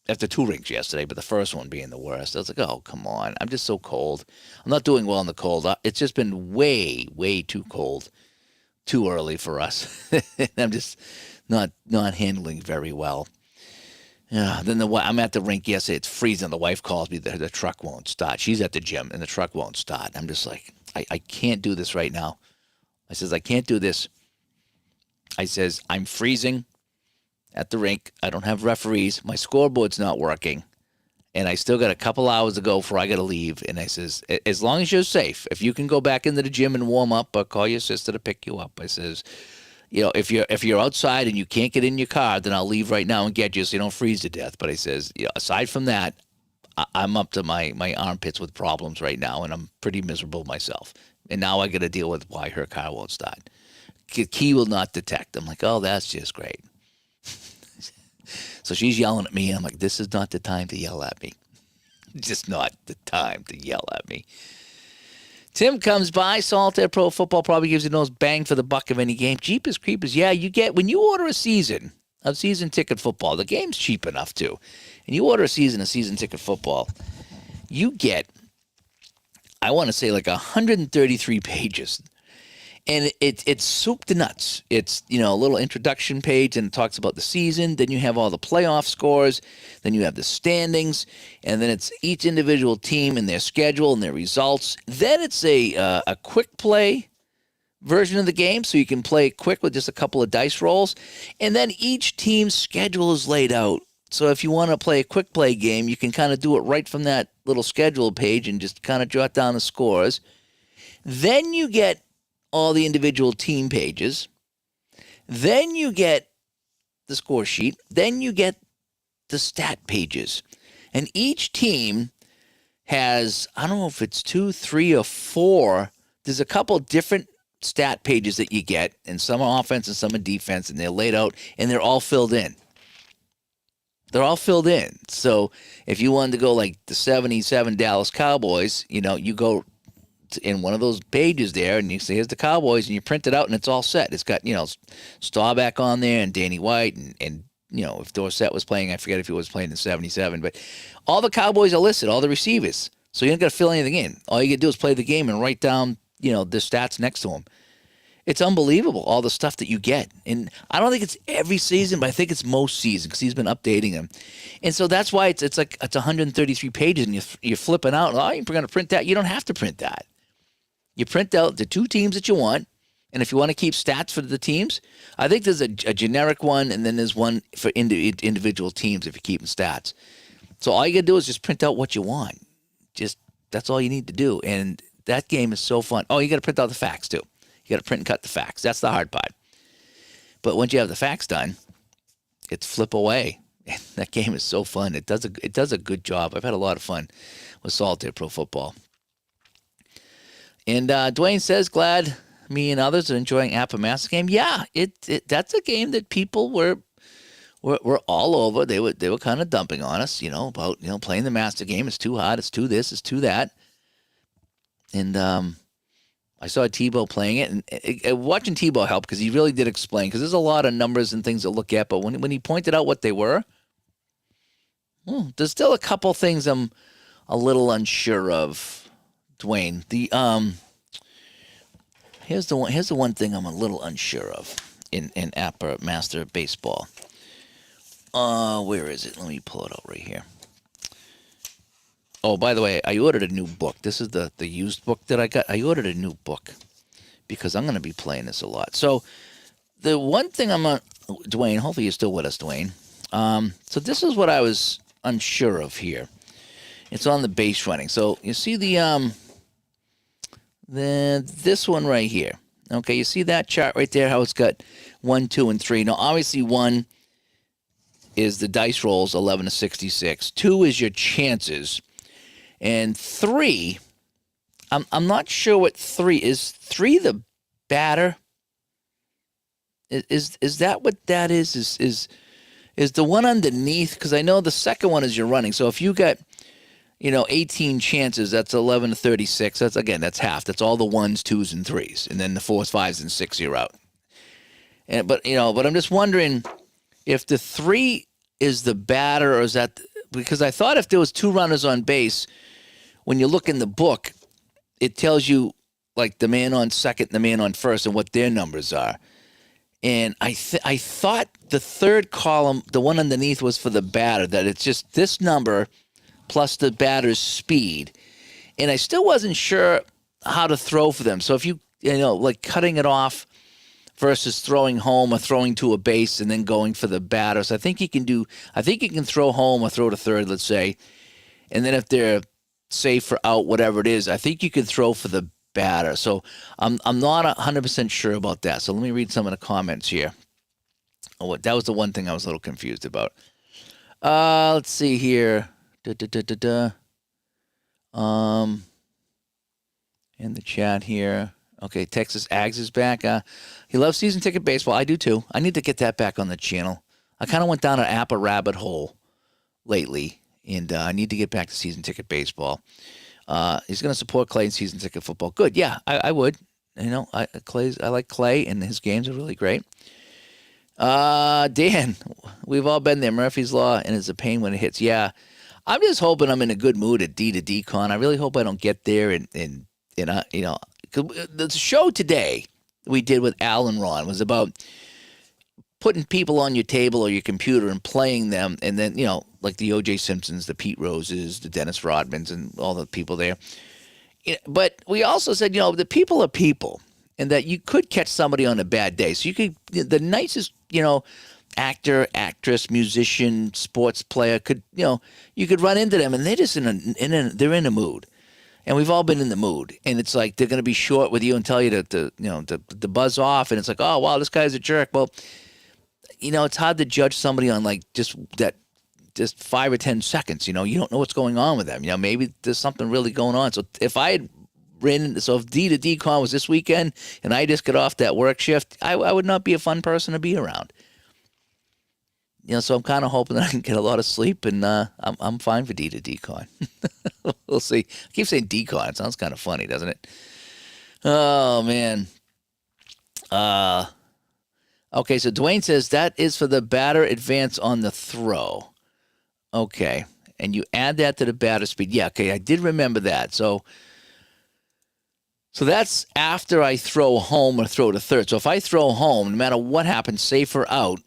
after 2 rinks yesterday, but the first one being the worst, I was like, oh, come on. I'm just so cold. I'm not doing well in the cold. It's just been way, way too cold, too early for us. I'm just not handling very well. Yeah, then I'm at the rink yesterday. It's freezing. The wife calls me. The truck won't start. She's at the gym, and the truck won't start. I'm just like, I can't do this right now. I says, I can't do this. I says, I'm freezing at the rink. I don't have referees. My scoreboard's not working. And I still got a couple hours to go before I got to leave. And I says, as long as you're safe, if you can go back into the gym and warm up or call your sister to pick you up. I says, if you're outside and you can't get in your car, then I'll leave right now and get you so you don't freeze to death. But he says, aside from that, I'm up to my armpits with problems right now, and I'm pretty miserable myself. And now I got to deal with why her car won't start. Key will not detect. I'm like, oh, that's just great. So she's yelling at me, and I'm like, this is not the time to yell at me. Just not the time to yell at me. Tim comes by. Solitaire Pro Football probably gives you the most bang for the buck of any game. Jeepers Creepers. Yeah, you get, when you order a season ticket football, the game's cheap enough too. And you order a season ticket football, you get, I want to say like 133 pages. And it's soup to nuts. It's, a little introduction page, and it talks about the season. Then you have all the playoff scores. Then you have the standings. And then it's each individual team and their schedule and their results. Then it's a quick play version of the game, so you can play quick with just a couple of dice rolls. And then each team's schedule is laid out. So if you want to play a quick play game, you can kind of do it right from that little schedule page and just kind of jot down the scores. Then you get all the individual team pages. Then you get the score sheet. Then you get the stat pages. And each team has, I don't know if it's 2, 3, or 4. There's a couple different stat pages that you get, and some are offense and some are defense, and they're laid out, and they're all filled in. They're all filled in. So if you wanted to go like the 77 Dallas Cowboys, you go in one of those pages there, and you say, here's the Cowboys, and you print it out, and it's all set. It's got, Staubach on there, and Danny White, and if Dorsett was playing, I forget if he was playing in 77, but all the Cowboys are listed, all the receivers. So you don't got to fill anything in. All you got to do is play the game and write down, the stats next to them. It's unbelievable, all the stuff that you get. And I don't think it's every season, but I think it's most seasons because he's been updating them. And so that's why it's 133 pages, and you're flipping out. Oh, you're going to print that. You don't have to print that. You print out the 2 teams that you want, and if you want to keep stats for the teams, I think there's a generic one, and then there's one for individual teams if you're keeping stats. So all you got to do is just print out what you want. That's all you need to do, and that game is so fun. Oh, you got to print out the facts too. You got to print and cut the facts. That's the hard part. But once you have the facts done, it's flip away. And that game is so fun. It does a good job. I've had a lot of fun with Solitaire Pro Football. And Dwayne says, glad me and others are enjoying APBA Master Game. Yeah, that's a game that people were all over. They were kind of dumping on us, about playing the Master Game. It's too hard. It's too this. It's too that. And I saw Tebow playing it, and watching Tebow helped because he really did explain. Because there's a lot of numbers and things to look at, but when he pointed out what they were, there's still a couple things I'm a little unsure of. Dwayne, here's the one thing I'm a little unsure of in APBA Master Baseball. Where is it? Let me pull it out right here. Oh, by the way, I ordered a new book. This is the used book that I got. I ordered a new book because I'm going to be playing this a lot. So the one thing Dwayne, hopefully you're still with us, Dwayne. So this is what I was unsure of here. It's on the base running. So you see this one right here. Okay, you see that chart right there, how it's got 1, 2, and 3. Now, obviously, 1 is the dice rolls, 11 to 66. 2 is your chances. And 3, I'm not sure what 3 is. 3 the batter? Is that what that is? Is the one underneath? Because I know the second one is your running. So if you got 18 chances, that's 11 to 36. That's half. That's all the 1s, 2s, and 3s. And then the 4s, 5s, and 6, you're out. But I'm just wondering if the 3 is the batter, or is that, because I thought if there was 2 runners on base, when you look in the book, it tells you like the man on second, the man on first, and what their numbers are. And I thought the third column, the one underneath, was for the batter, that it's just this number plus the batter's speed. And I still wasn't sure how to throw for them. So if like cutting it off versus throwing home or throwing to a base and then going for the batter. So I think you can throw home or throw to third, let's say. And then if they're safe or out, whatever it is, I think you can throw for the batter. So I'm not 100% sure about that. So let me read some of the comments here. Oh, that was the one thing I was a little confused about. Let's see here. Da, da, da, da, da. In the chat here. Okay, Texas Ags is back. He loves season ticket baseball. I do too. I need to get that back on the channel. I kind of went down an APBA rabbit hole lately, and I need to get back to season ticket baseball. He's going to support Clay in season ticket football. Good, yeah, I would. You know, I like Clay, and his games are really great. Dan, we've all been there. Murphy's Law, and it's a pain when it hits. Yeah, I'm just hoping I'm in a good mood at D2D-Con. I really hope I don't get there and you know, 'cause the show today we did with Al and Ron was about putting people on your table or your computer and playing them, and then, you know, like the O.J. Simpsons, the Pete Roses, the Dennis Rodmans, and all the people there. But we also said, you know, the people are people, and that you could catch somebody on a bad day. So you could, the nicest, you know, actor, actress, musician, sports player could, you know, you could run into them, and they're just they're in a mood. And we've all been in the mood, and it's like they're going to be short with you and tell you to you know, to buzz off, and it's like, oh wow, this guy's a jerk. Well, you know, it's hard to judge somebody on like just 5 or 10 seconds. You know, you don't know what's going on with them. You know, maybe there's something really going on. So if if D2D-Con was this weekend and I just got off that work shift, I would not be a fun person to be around. You know, so I'm kind of hoping that I can get a lot of sleep, and I'm fine for D2D-Con. We'll see. I keep saying D-Con. It sounds kind of funny, doesn't it? Oh, man. Okay, so Dwayne says that is for the batter advance on the throw. Okay, and you add that to the batter speed. Yeah, okay, I did remember that. So that's after I throw home or throw to third. So if I throw home, no matter what happens, safe or out,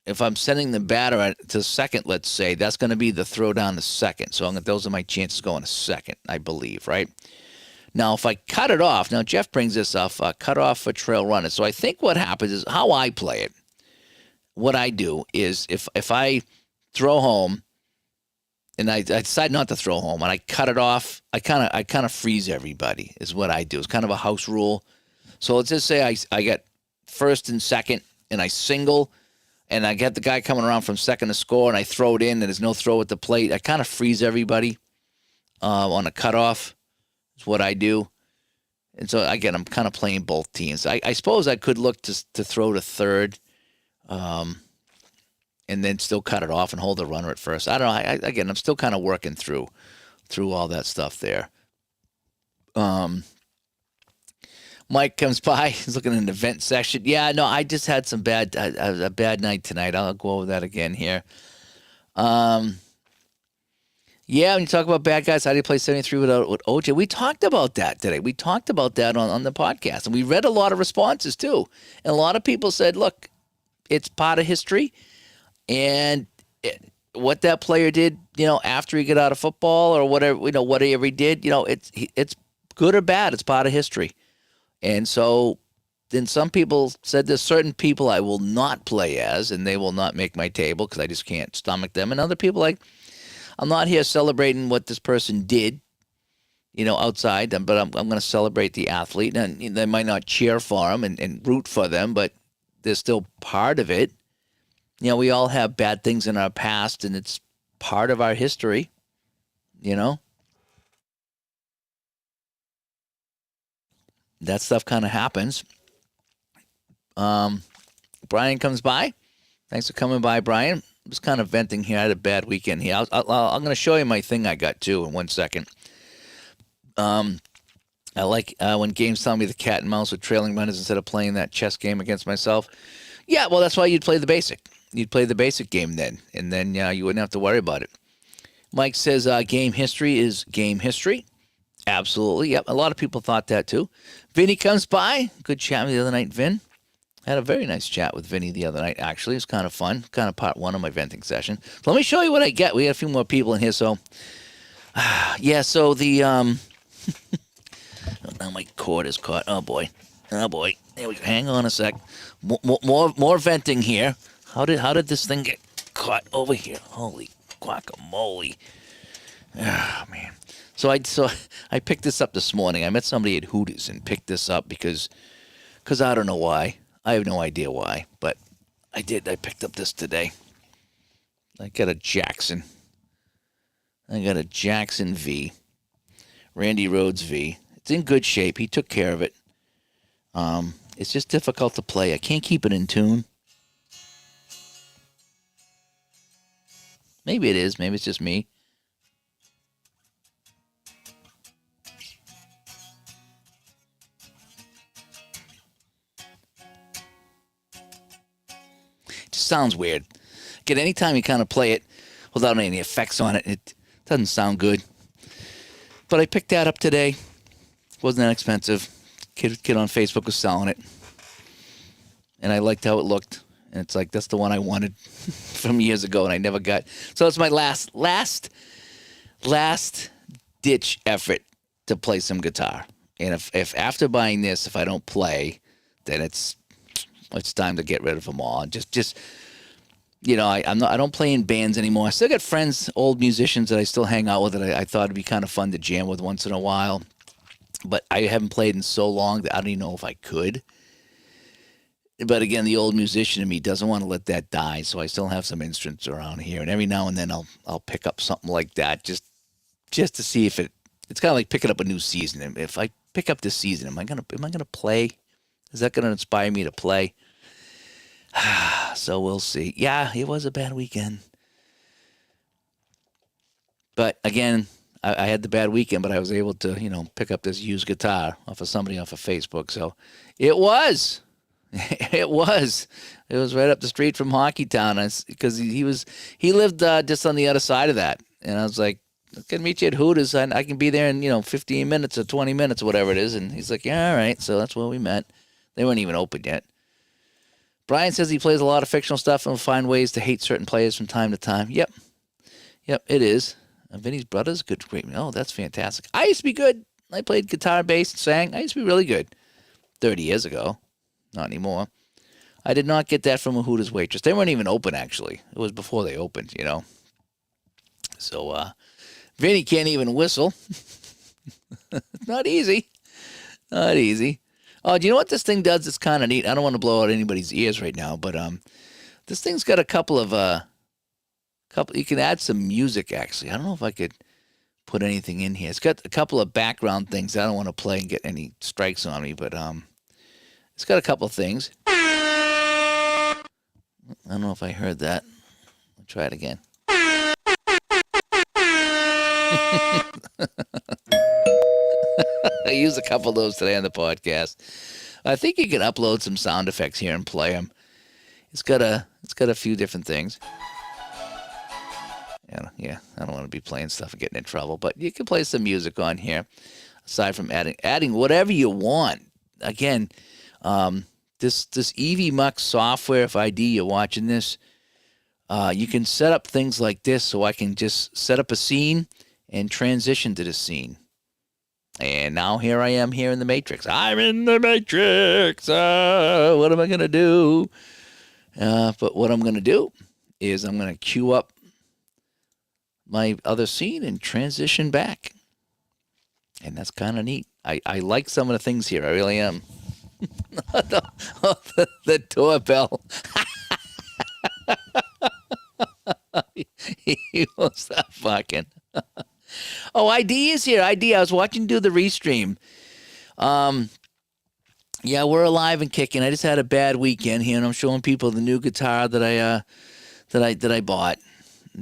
if I'm sending the batter to second, let's say, that's going to be the throw down to second. So those are my chances going to second, I believe, right? Now, if I cut it off, now Jeff brings this up, cut off for trail runners. So I think what happens is how I play it. What I do is if I throw home and I decide not to throw home and I cut it off, I kind of freeze everybody is what I do. It's kind of a house rule. So let's just say I get first and second and I single, and I get the guy coming around from second to score, and I throw it in, and there's no throw at the plate. I kind of freeze everybody on a cutoff is what I do. And so, again, I'm kind of playing both teams. I suppose I could look to throw to third and then still cut it off and hold the runner at first. I don't know. Again, I'm still kind of working through all that stuff there. Mike comes by. He's looking in the vent section. Yeah, no, I just had a bad night tonight. I'll go over that again here. Yeah, when you talk about bad guys, how do you play 73 with OJ? We talked about that today. We talked about that on the podcast, and we read a lot of responses too. And a lot of people said, look, it's part of history, and what that player did, you know, after he got out of football or whatever, you know, whatever he did, you know, it's good or bad. It's part of history. And so then some people said there's certain people I will not play as, and they will not make my table because I just can't stomach them. And other people like, I'm not here celebrating what this person did, you know, outside, but I'm going to celebrate the athlete. And they might not cheer for them and root for them, but they're still part of it. You know, we all have bad things in our past, and it's part of our history, you know. That stuff kind of happens. Brian comes by. Thanks for coming by, Brian. I'm just kind of venting here. I had a bad weekend here. I'm going to show you my thing I got, too, in 1 second. I like when games tell me the cat and mouse with trailing runners instead of playing that chess game against myself. Yeah, well, that's why you'd play the basic. You'd play the basic game then, and then you wouldn't have to worry about it. Mike says game history is game history. Absolutely. Yep. A lot of people thought that too. Vinny comes by. Good chat the other night, Vin. I had a very nice chat with Vinny the other night, actually. It was kind of fun. Kind of part one of my venting session. So let me show you what I get. We got a few more people in here. So, yeah, so the, now my cord is caught. Oh, boy. There we go. Hang on a sec. More venting here. How did this thing get caught over here? Holy guacamole. Oh, man. So I picked this up this morning. I met somebody at Hooters and picked this up because I don't know why. I have no idea why, but I did. I picked up this today. I got a Jackson. V. Randy Rhoads V. It's in good shape. He took care of it. It's just difficult to play. I can't keep it in tune. Maybe it is. Maybe it's just me. It just sounds weird. Again, anytime you kind of play it without any effects on it, it doesn't sound good. But I picked that up today. Wasn't that expensive. Kid on Facebook was selling it. And I liked how it looked. And it's like, that's the one I wanted from years ago, and I never got. So it's my last ditch effort to play some guitar. And if after buying this, if I don't play, then it's time to get rid of them all. Just I don't play in bands anymore. I still got friends, old musicians that I still hang out with that I thought it'd be kind of fun to jam with once in a while. But I haven't played in so long that I don't even know if I could. But again, the old musician in me doesn't want to let that die, so I still have some instruments around here, and every now and then I'll pick up something like that just to see if it's kind of like picking up a new season. If I pick up this season, am I gonna play? Is that gonna inspire me to play? So we'll see. Yeah, it was a bad weekend, but again, I had the bad weekend, but I was able to pick up this used guitar off of somebody off of Facebook. So it was. It was right up the street from Hockey Town, because he lived just on the other side of that, and I was like, I can meet you at Hooters, and I can be there in 15 minutes or 20 minutes or whatever it is. And he's like, yeah, all right. So that's where we met. They weren't even open yet. Brian says he plays a lot of fictional stuff and will find ways to hate certain players from time to time. Yep, it is. Vinny's Brothers, great. Oh, that's fantastic. I used to be good. I played guitar, bass, and sang. I used to be really good 30 years ago. Not anymore. I did not get that from a Hooters waitress. They weren't even open, actually. It was before they opened, So, Vinny can't even whistle. Not easy. Not easy. Oh, do you know what this thing does? It's kind of neat. I don't want to blow out anybody's ears right now, but this thing's got a couple of you can add some music, actually. I don't know if I could put anything in here. It's got a couple of background things. I don't want to play and get any strikes on me, but it's got a couple of things. I don't know if I heard that. I'll try it again. I used a couple of those today on the podcast. I think you can upload some sound effects here and play them. It's got a few different things. Yeah, I don't want to be playing stuff and getting in trouble, but you can play some music on here. Aside from adding whatever you want. Again, this EV Mux software, if ID you're watching this, you can set up things like this, so I can just set up a scene and transition to the scene. And now here I am here in the Matrix. I'm in the Matrix. What am I going to do? But what I'm going to do is I'm going to queue up my other scene and transition back. And that's kind of neat. I like some of the things here. I really am. the doorbell. He won't stop fucking. Oh, ID is here. ID. I was watching you do the restream. Yeah, we're alive and kicking. I just had a bad weekend here, and I'm showing people the new guitar that I bought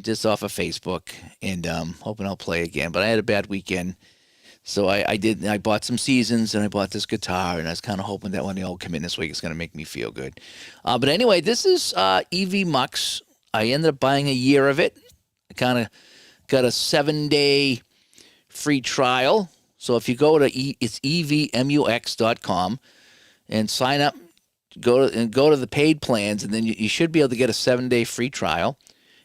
just off of Facebook, and hoping I'll play again. But I had a bad weekend. So I bought some seasons, and I bought this guitar, and I was kind of hoping that when they all come in this week, it's going to make me feel good. But anyway, this is EV Mux. I ended up buying a year of it. I kind of got a 7-day free trial. So if you go to it's evmux.com and sign up, go to the paid plans, and then you should be able to get a 7-day free trial.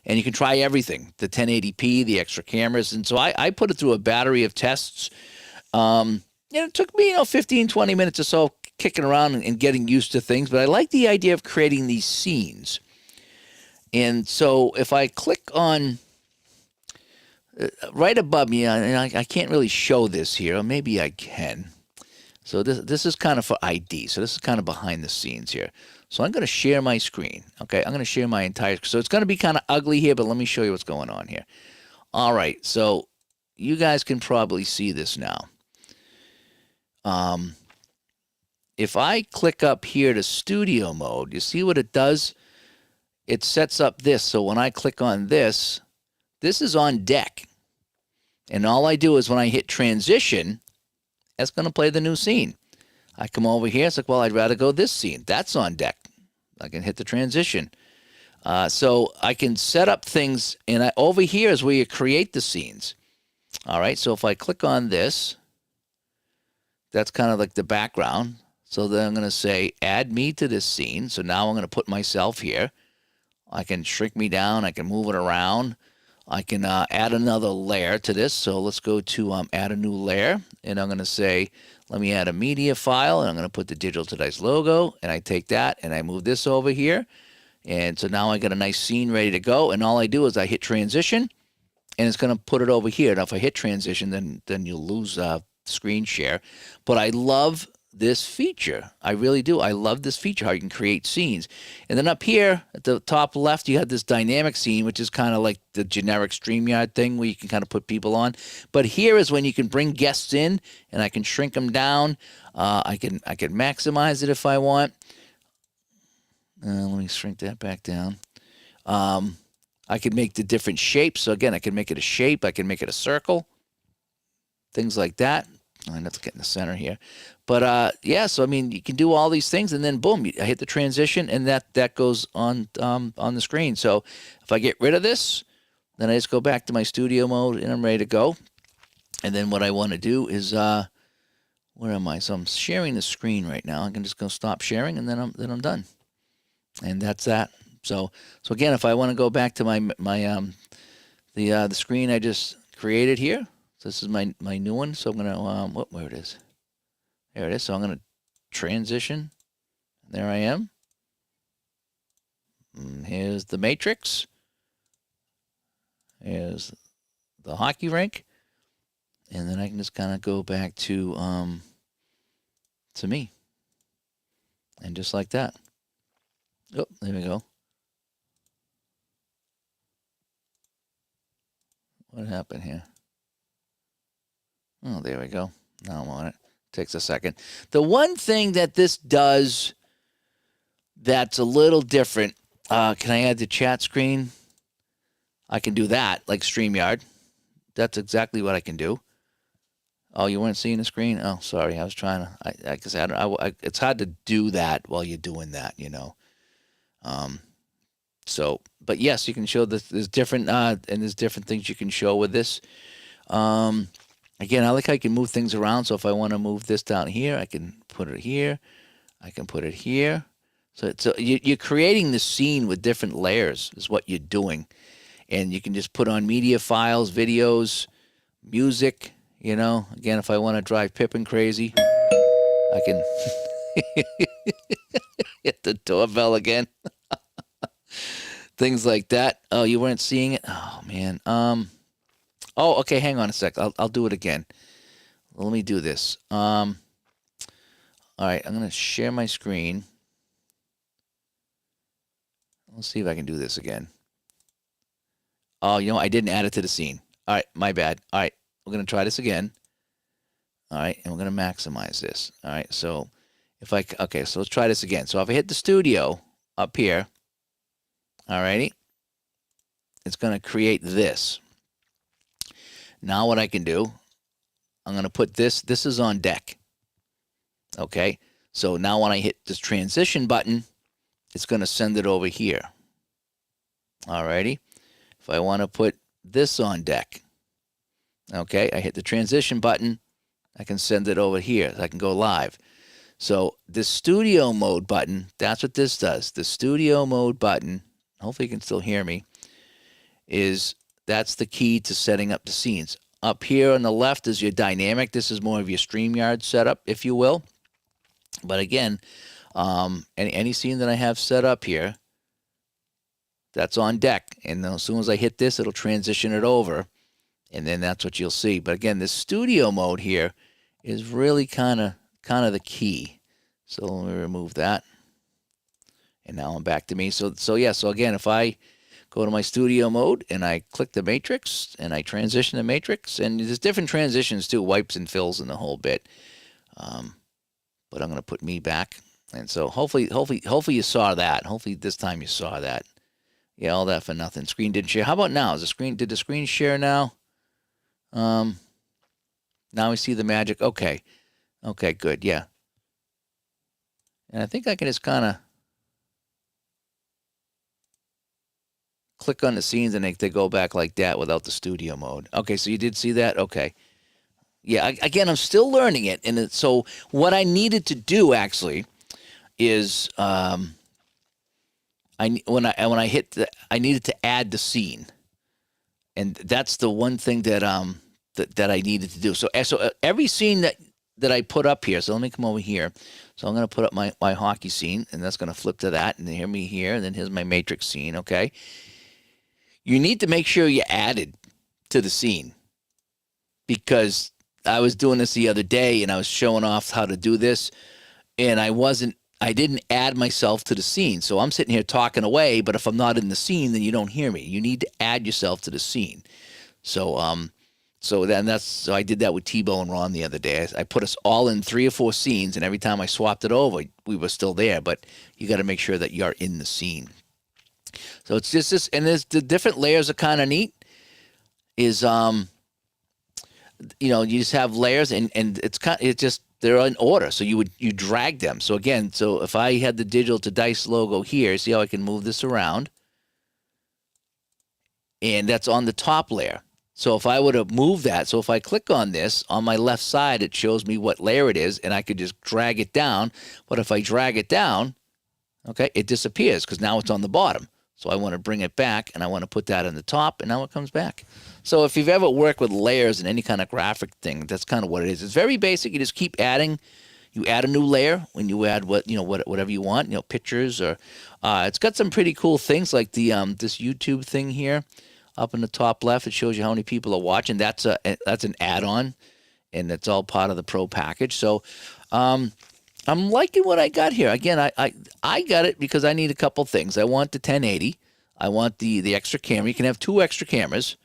And you can try everything, the 1080p, the extra cameras. And so I put it through a battery of tests. It took me 15, 20 minutes or so kicking around and getting used to things. But I like the idea of creating these scenes. And so if I click on right above me, and I can't really show this here, or maybe I can. So this is kind of for ID. So this is kind of behind the scenes here. So I'm going to share my screen. Okay, I'm going to share my entire. So it's going to be kind of ugly here, but let me show you what's going on here. All right, so you guys can probably see this now. If I click up here to studio mode, you see what it does? It sets up this. So when I click on this, this is on deck. And all I do is when I hit transition, that's going to play the new scene. I come over here. It's like, well, I'd rather go this scene. That's on deck. I can hit the transition. So I can set up things. And over here is where you create the scenes. All right. So if I click on this, that's kind of like the background. So then I'm going to say, add me to this scene. So now I'm going to put myself here. I can shrink me down. I can move it around. I can add another layer to this. So let's go to add a new layer. And I'm going to say, let me add a media file. And I'm going to put the Digital to Dice logo. And I take that and I move this over here. And so now I got a nice scene ready to go. And all I do is I hit transition. And it's going to put it over here. Now, if I hit transition, then you'll lose screen share. But I love this feature. I really do. I love this feature, how you can create scenes. And then up here at the top left, you have this dynamic scene, which is kind of like the generic StreamYard thing where you can kind of put people on. But here is when you can bring guests in, and I can shrink them down. I can maximize it if I want. Let me shrink that back down. I can make the different shapes. So again, I can make it a shape. I can make it a circle. Things like that. I have to get in the center here. But yeah, so I mean, you can do all these things, and then boom, I hit the transition, and that goes on the screen. So if I get rid of this, then I just go back to my studio mode, and I'm ready to go. And then what I want to do is, where am I? So I'm sharing the screen right now. I can just go stop sharing, and then I'm done. And that's that. So again, if I want to go back to the screen I just created here. So this is my new one. So I'm gonna where it is. There it is. So I'm going to transition. There I am. And here's the Matrix. Here's the hockey rink. And then I can just kind of go back to me. And just like that. Oh, there we go. What happened here? Oh, there we go. Now I'm on it. Takes a second. The one thing that this does that's a little different, can I add the chat screen? I can do that, like StreamYard. That's exactly what I can do. Oh, you weren't seeing the screen? Oh, sorry. I was trying to, because it's hard to do that while you're doing that, you know. So, but yes, you can show this. There's different, and there's different things you can show with this. Again, I like how I can move things around. So if I want to move this down here, I can put it here. I can put it here. So you're creating the scene with different layers is what you're doing. And you can just put on media files, videos, music, you know. Again, if I want to drive Pippin crazy, I can hit the doorbell again. Things like that. Oh, you weren't seeing it? Oh, man. Oh, okay, hang on a sec. I'll do it again. Let me do this. All right, I'm going to share my screen. Let's see if I can do this again. Oh, you know, I didn't add it to the scene. All right, my bad. All right, we're going to try this again. All right, and we're going to maximize this. All right, so okay, so let's try this again. So if I hit the studio up here, all righty, it's going to create this. Now what I can do, I'm going to put this is on deck. Okay, so now when I hit this transition button, it's going to send it over here. All righty. If I want to put this on deck, okay, I hit the transition button, I can send it over here. I can go live. So this studio mode button, that's what this does. The studio mode button, hopefully you can still hear me, that's the key to setting up the scenes. Up here on the left is your dynamic. This is more of your StreamYard setup, if you will. But again, any scene that I have set up here, that's on deck. And as soon as I hit this, it'll transition it over. and then that's what you'll see. But again, this studio mode here is really kind of the key. So let me remove that, and now I'm back to me. So yeah. So again, if I go to my studio mode and I click the matrix and I transition the matrix, and there's different transitions too, wipes and fills and the whole bit. But I'm going to put me back, and so hopefully you saw that. Hopefully this time you saw that. Yeah, all that for nothing. Screen didn't share. How about now? Did the screen share now? Now we see the magic. Okay, good. Yeah, and I think I can just kind of click on the scenes and they go back like that without the studio mode. Okay, so you did see that? Okay. Yeah, again, I'm still learning it. And so what I needed to do actually is when I hit I needed to add the scene. And that's the one thing that that I needed to do. So every scene that I put up here. So let me come over here. So I'm going to put up my hockey scene, and that's going to flip to that, and then hear me here, and then here's my matrix scene, okay? You need to make sure you added to the scene, because I was doing this the other day and I was showing off how to do this, and I didn't add myself to the scene. So I'm sitting here talking away, but if I'm not in the scene, then you don't hear me. You need to add yourself to the scene. So so I did that with Tebow and Ron the other day. I put us all in 3 or 4 scenes, and every time I swapped it over, we were still there, but you got to make sure that you're in the scene. So it's just this, and there's the different layers are kind of neat. Is you just have layers, and it's just they're in order. So you drag them. So again, so if I had the Digital to Dice logo here, see how I can move this around, and that's on the top layer. So if I were to move that, so if I click on this on my left side, it shows me what layer it is, and I could just drag it down. But if I drag it down, okay, it disappears because now it's on the bottom. So I want to bring it back, and I want to put that on the top, and now it comes back. So if you've ever worked with layers in any kind of graphic thing, that's kind of what it is. It's very basic. You just keep adding. You add a new layer when you add whatever you want, pictures, or it's got some pretty cool things like the this YouTube thing here up in the top left. It shows you how many people are watching. That's an add-on, and it's all part of the Pro package. So I'm liking what I got here. Again, I got it because I need a couple things. I want the 1080. I want the extra camera. You can have 2 extra cameras.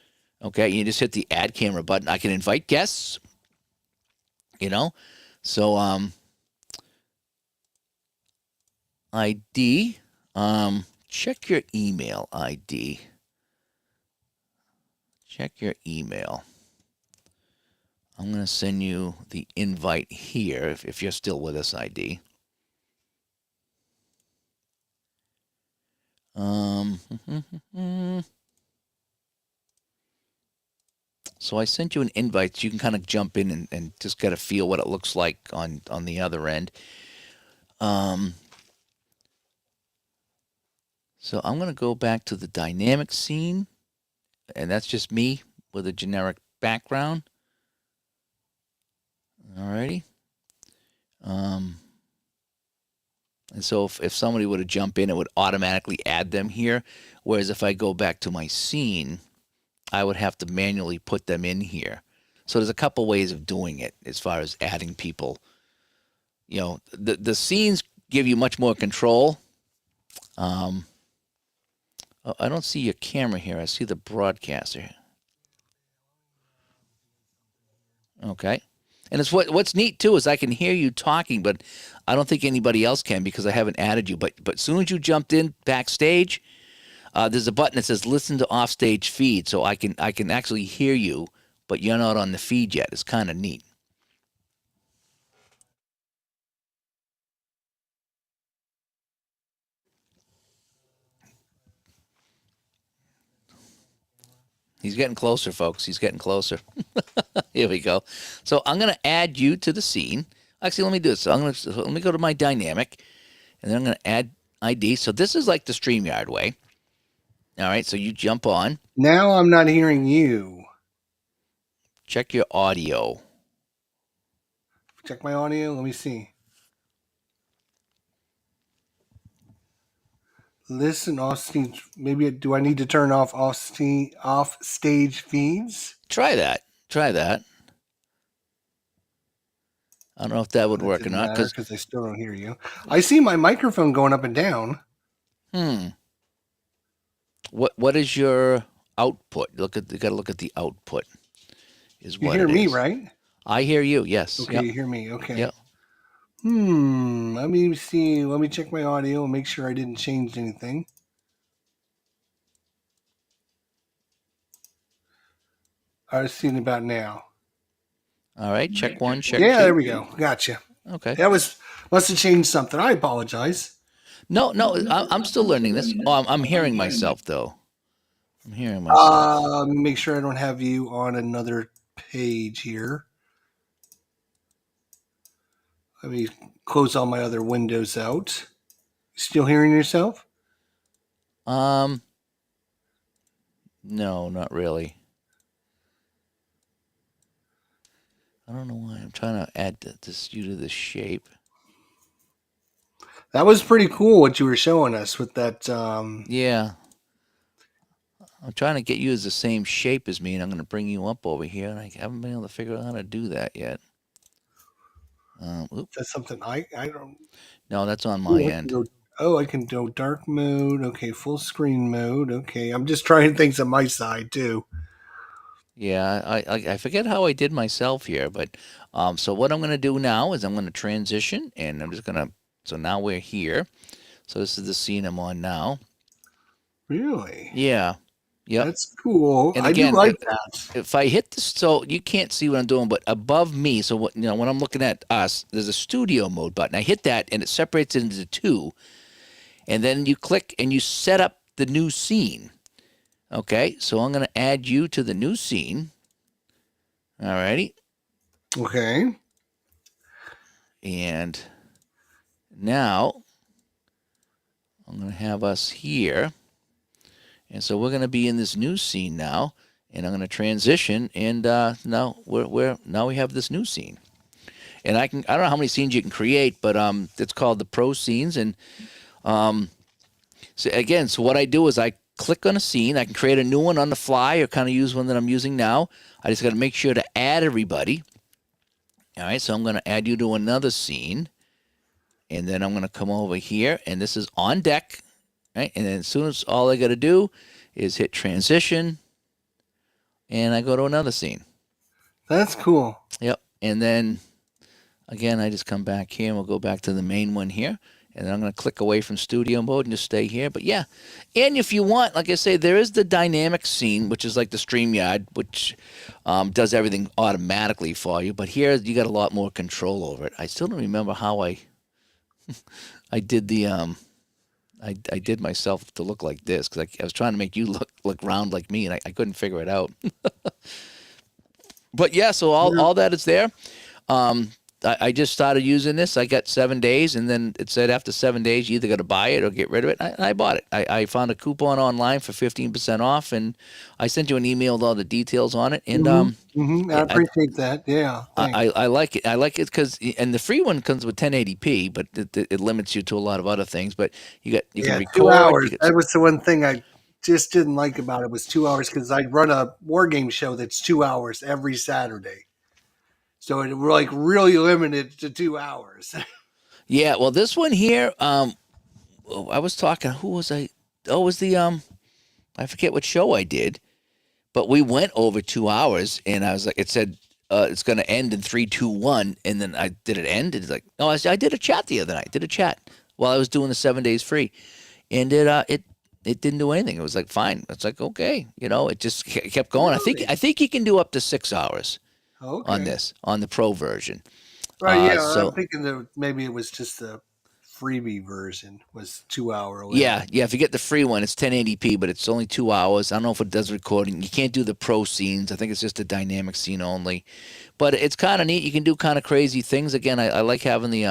Okay, you just hit the add camera button. I can invite guests. So ID. Check your email ID. Check your email. I'm going to send you the invite here if you're still with us, ID. So I sent you an invite so you can kind of jump in and just get a feel what it looks like on the other end. So I'm going to go back to the dynamic scene, and that's just me with a generic background. Alrighty. And so if somebody were to jump in, it would automatically add them here. Whereas if I go back to my scene, I would have to manually put them in here. So there's a couple ways of doing it as far as adding people. The scenes give you much more control. I don't see your camera here. I see the broadcaster. Okay. And it's what's neat too is I can hear you talking, but I don't think anybody else can because I haven't added you. But as soon as you jumped in backstage, there's a button that says "Listen to offstage feed," so I can actually hear you, but you're not on the feed yet. It's kind of neat. He's getting closer, folks. He's getting closer. Here we go. So I'm going to add you to the scene. Actually, let me do this. So let me go to my dynamic, and then I'm going to add ID. So this is like the StreamYard way. All right, so you jump on. Now I'm not hearing you. Check your audio. Check my audio. Let me see. Listen off stage. Maybe do I need to turn off off stage feeds? Try that. Try that. I don't know if that would That work or didn't not. matter Cause because I still don't hear you. I see my microphone going up and down. hmm, what is your output? You got to look at the output. Is You what hear it me, is. right? I hear you. Yes. Okay, Yep. you hear me. Okay. Yep. Let me see. Let me check my audio and make sure I didn't change anything. I was seeing about now. All right. Check one. Check Yeah, there two. we go. Gotcha. Okay. That must have changed something. I apologize. No, no. I'm still learning this. Oh, I'm hearing myself though. I'm hearing myself. Make sure I don't have you on another page here. Let me close all my other windows out. Still hearing yourself? Um. No, not really. I don't know why I'm trying to add this you to the shape. That was pretty cool what you were showing us with that. Yeah. I'm trying to get you as the same shape as me, and I'm going to bring you up over here, and I haven't been able to figure out how to do that yet. Oop. That's something I don't. No, that's on my Ooh, I can end. go. Oh, I can go dark mode. Okay, full screen mode. Okay, I'm just trying things on my side too. Yeah, I forget how I did myself here, but so what I'm going to do now is I'm going to transition, and I'm just going to. So now we're here. So this is the scene I'm on now. Really? Yeah. Yep. That's cool. And I do again, like that. if I hit this, so you can't see what I'm doing, but above me, so what when I'm looking at us, there's a studio mode button. I hit that, and it separates it into two, and then you click and you set up the new scene. Okay, so I'm going to add you to the new scene. All righty, Okay. and now I'm going to have us here, and so we're going to be in this new scene now, and I'm going to transition, and now now we have this new scene. And I don't know how many scenes you can create, but it's called the pro scenes. And so again, so what I do is I click on a scene. I can create a new one on the fly or kind of use one that I'm using now. I just got to make sure to add everybody. All right, so I'm going to add you to another scene, and then I'm going to come over here, and this is on deck. Right, and then as soon as all I got to do is hit transition, and I go to another scene. That's cool. Yep, and then again, I just come back here and we'll go back to the main one here. And then I'm going to click away from studio mode and just stay here. But yeah, and if you want, like I say, there is the dynamic scene, which is like the StreamYard, which does everything automatically for you. But here you got a lot more control over it. I still don't remember how I did the I did myself to look like this because I was trying to make you look round like me, and I couldn't figure it out. But yeah, so all that is there. I just started using this. I got 7 days, and then it said after 7 days, you either got to buy it or get rid of it. I bought it. I found a coupon online for 15% off, and I sent you an email with all the details on it. And I appreciate that. Yeah. I like it. I like it because, and the free one comes with 1080p, but it limits you to a lot of other things. But you can record. 2 hours. That was the one thing I just didn't like about it was 2 hours because I run a war game show that's 2 hours every Saturday. So it like really limited to 2 hours. Yeah, well, this one here, I was talking. Who was I? Oh, it was the I forget what show I did, but we went over 2 hours, and I was like, it said it's going to end in 3, 2, 1, and then I did it end. And it's like, no, I did a chat the other night. I did a chat while I was doing the 7 days free, and it didn't do anything. It was like fine. It's like okay, it just kept going. Really? I think you can do up to 6 hours on Okay. this on the pro version. Right. Yeah. So I'm thinking that maybe it was just the freebie version was 2 hour limit. yeah, if you get the free one, it's 1080p, but it's only 2 hours. I don't know if it does recording. You can't do the pro scenes. I think it's just a dynamic scene only. But it's kind of neat. You can do kind of crazy things. Again, I like having the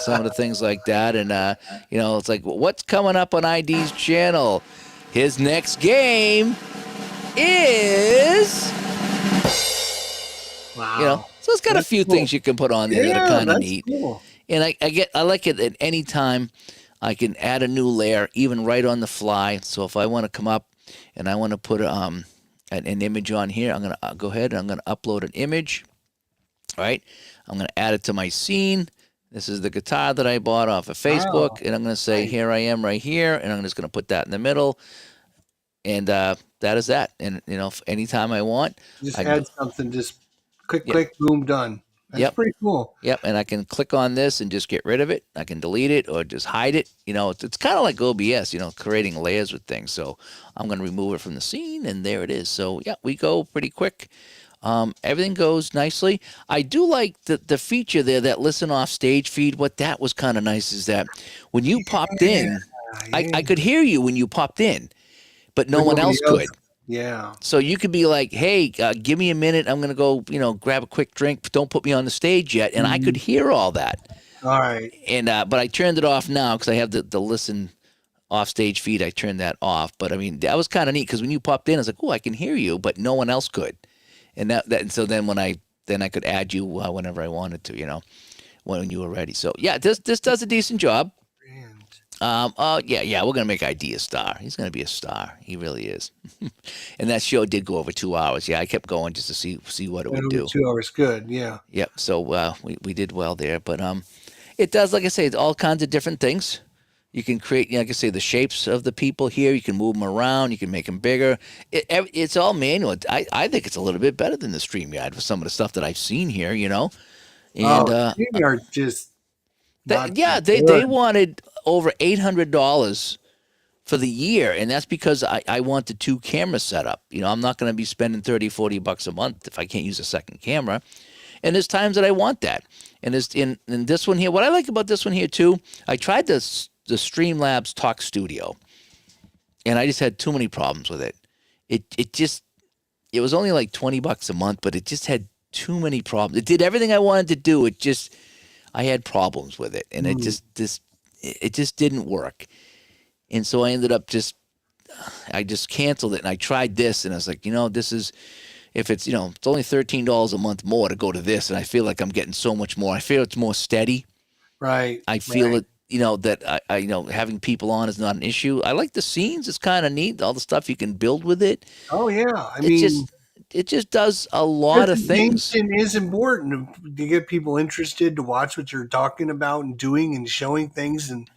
some of the things like that, and it's like what's coming up on ID's channel. His next game is Wow. So it's got That's a few cool. things you can put on there that are kind of that's neat. cool. And I like it at any time. I can add a new layer even right on the fly. So if I want to come up and I want to put an image on here, I'm going to go ahead and I'm going to upload an image. All right. I'm going to add it to my scene. This is the guitar that I bought off of Facebook. Oh, And I'm going to say, nice. here I am right here. And I'm just going to put that in the middle. And that is that. And, anytime I want, Just I can go, add something. Just click, yep, click, boom, done. That's yep. pretty cool. Yep, and I can click on this and just get rid of it. I can delete it or just hide it. It's kind of like OBS, creating layers with things. So I'm going to remove it from the scene, and there it is. So yeah, we go pretty quick. Everything goes nicely. I do like the feature there, that listen off stage feed. What that was kind of nice is that when you popped Yeah, in, I yeah. could hear you when you popped in, but no But one nobody else else. could. Yeah. So you could be like, "Hey, give me a minute. I'm gonna go, grab a quick drink. But don't put me on the stage yet." And I could Mhm. hear all that. All right. And but I turned it off now because I have the listen off stage feed. I turned that off. But I mean, that was kind of neat because when you popped in, I was like, "Oh, I can hear you," but no one else could. And and so then I could add you whenever I wanted to, when you were ready. So yeah, this does a decent job. Grand. Yeah, we're gonna make ID a star. He's gonna be a star. He really is. And that show did go over 2 hours. Yeah, I kept going just to see what it And would over do. 2 hours. Good. Yeah. Yep. So we did well there, but it does, like I say, it's all kinds of different things. You can create, like I say, the shapes of the people here. You can move them around. You can make them bigger. It's all manual. I think it's a little bit better than the StreamYard for some of the stuff that I've seen here. And Oh, they are just not yeah, that they good. wanted over $800 for the year, and that's because I want the two camera setup. I'm not going to be spending 30, $40 a month if I can't use a second camera. And there's times that I want that. And there's in this one here. What I like about this one here too, I tried the Streamlabs Talk Studio, and I just had too many problems with it. It was only like $20 a month, but it just had too many problems. It did everything I wanted to do. I had problems with it, and Mm, it just didn't work. And so I ended up I just canceled it, and I tried this, and I was like, this is, if it's it's only $13 a month more to go to this, and I feel like I'm getting so much more. I feel it's more steady. right. I feel Right. it, that I having people on is not an issue. I like the scenes; it's kind of neat. All the stuff you can build with it. Oh yeah. I It mean, just it just does a lot of things. presentation is important to get people interested to watch what you're talking about and doing and showing things. And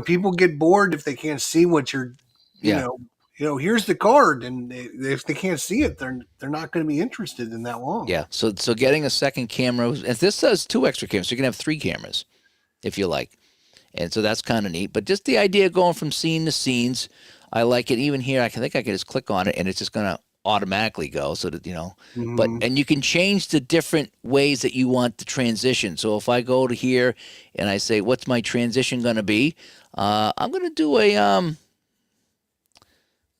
people get bored if they can't see what you're. You Yeah, know. Here's the card, and if they can't see it, they're not going to be interested in that long. yeah. So getting a second camera, and this says two extra cameras, so you can have three cameras if you like. And so that's kind of neat. But just the idea of going from scene to scenes, I like it. Even here, I think I can just click on it and it's just going to automatically go so that, Hmm. and you can change the different ways that you want the transition. So if I go to here and I say, what's my transition going to be? I'm going to do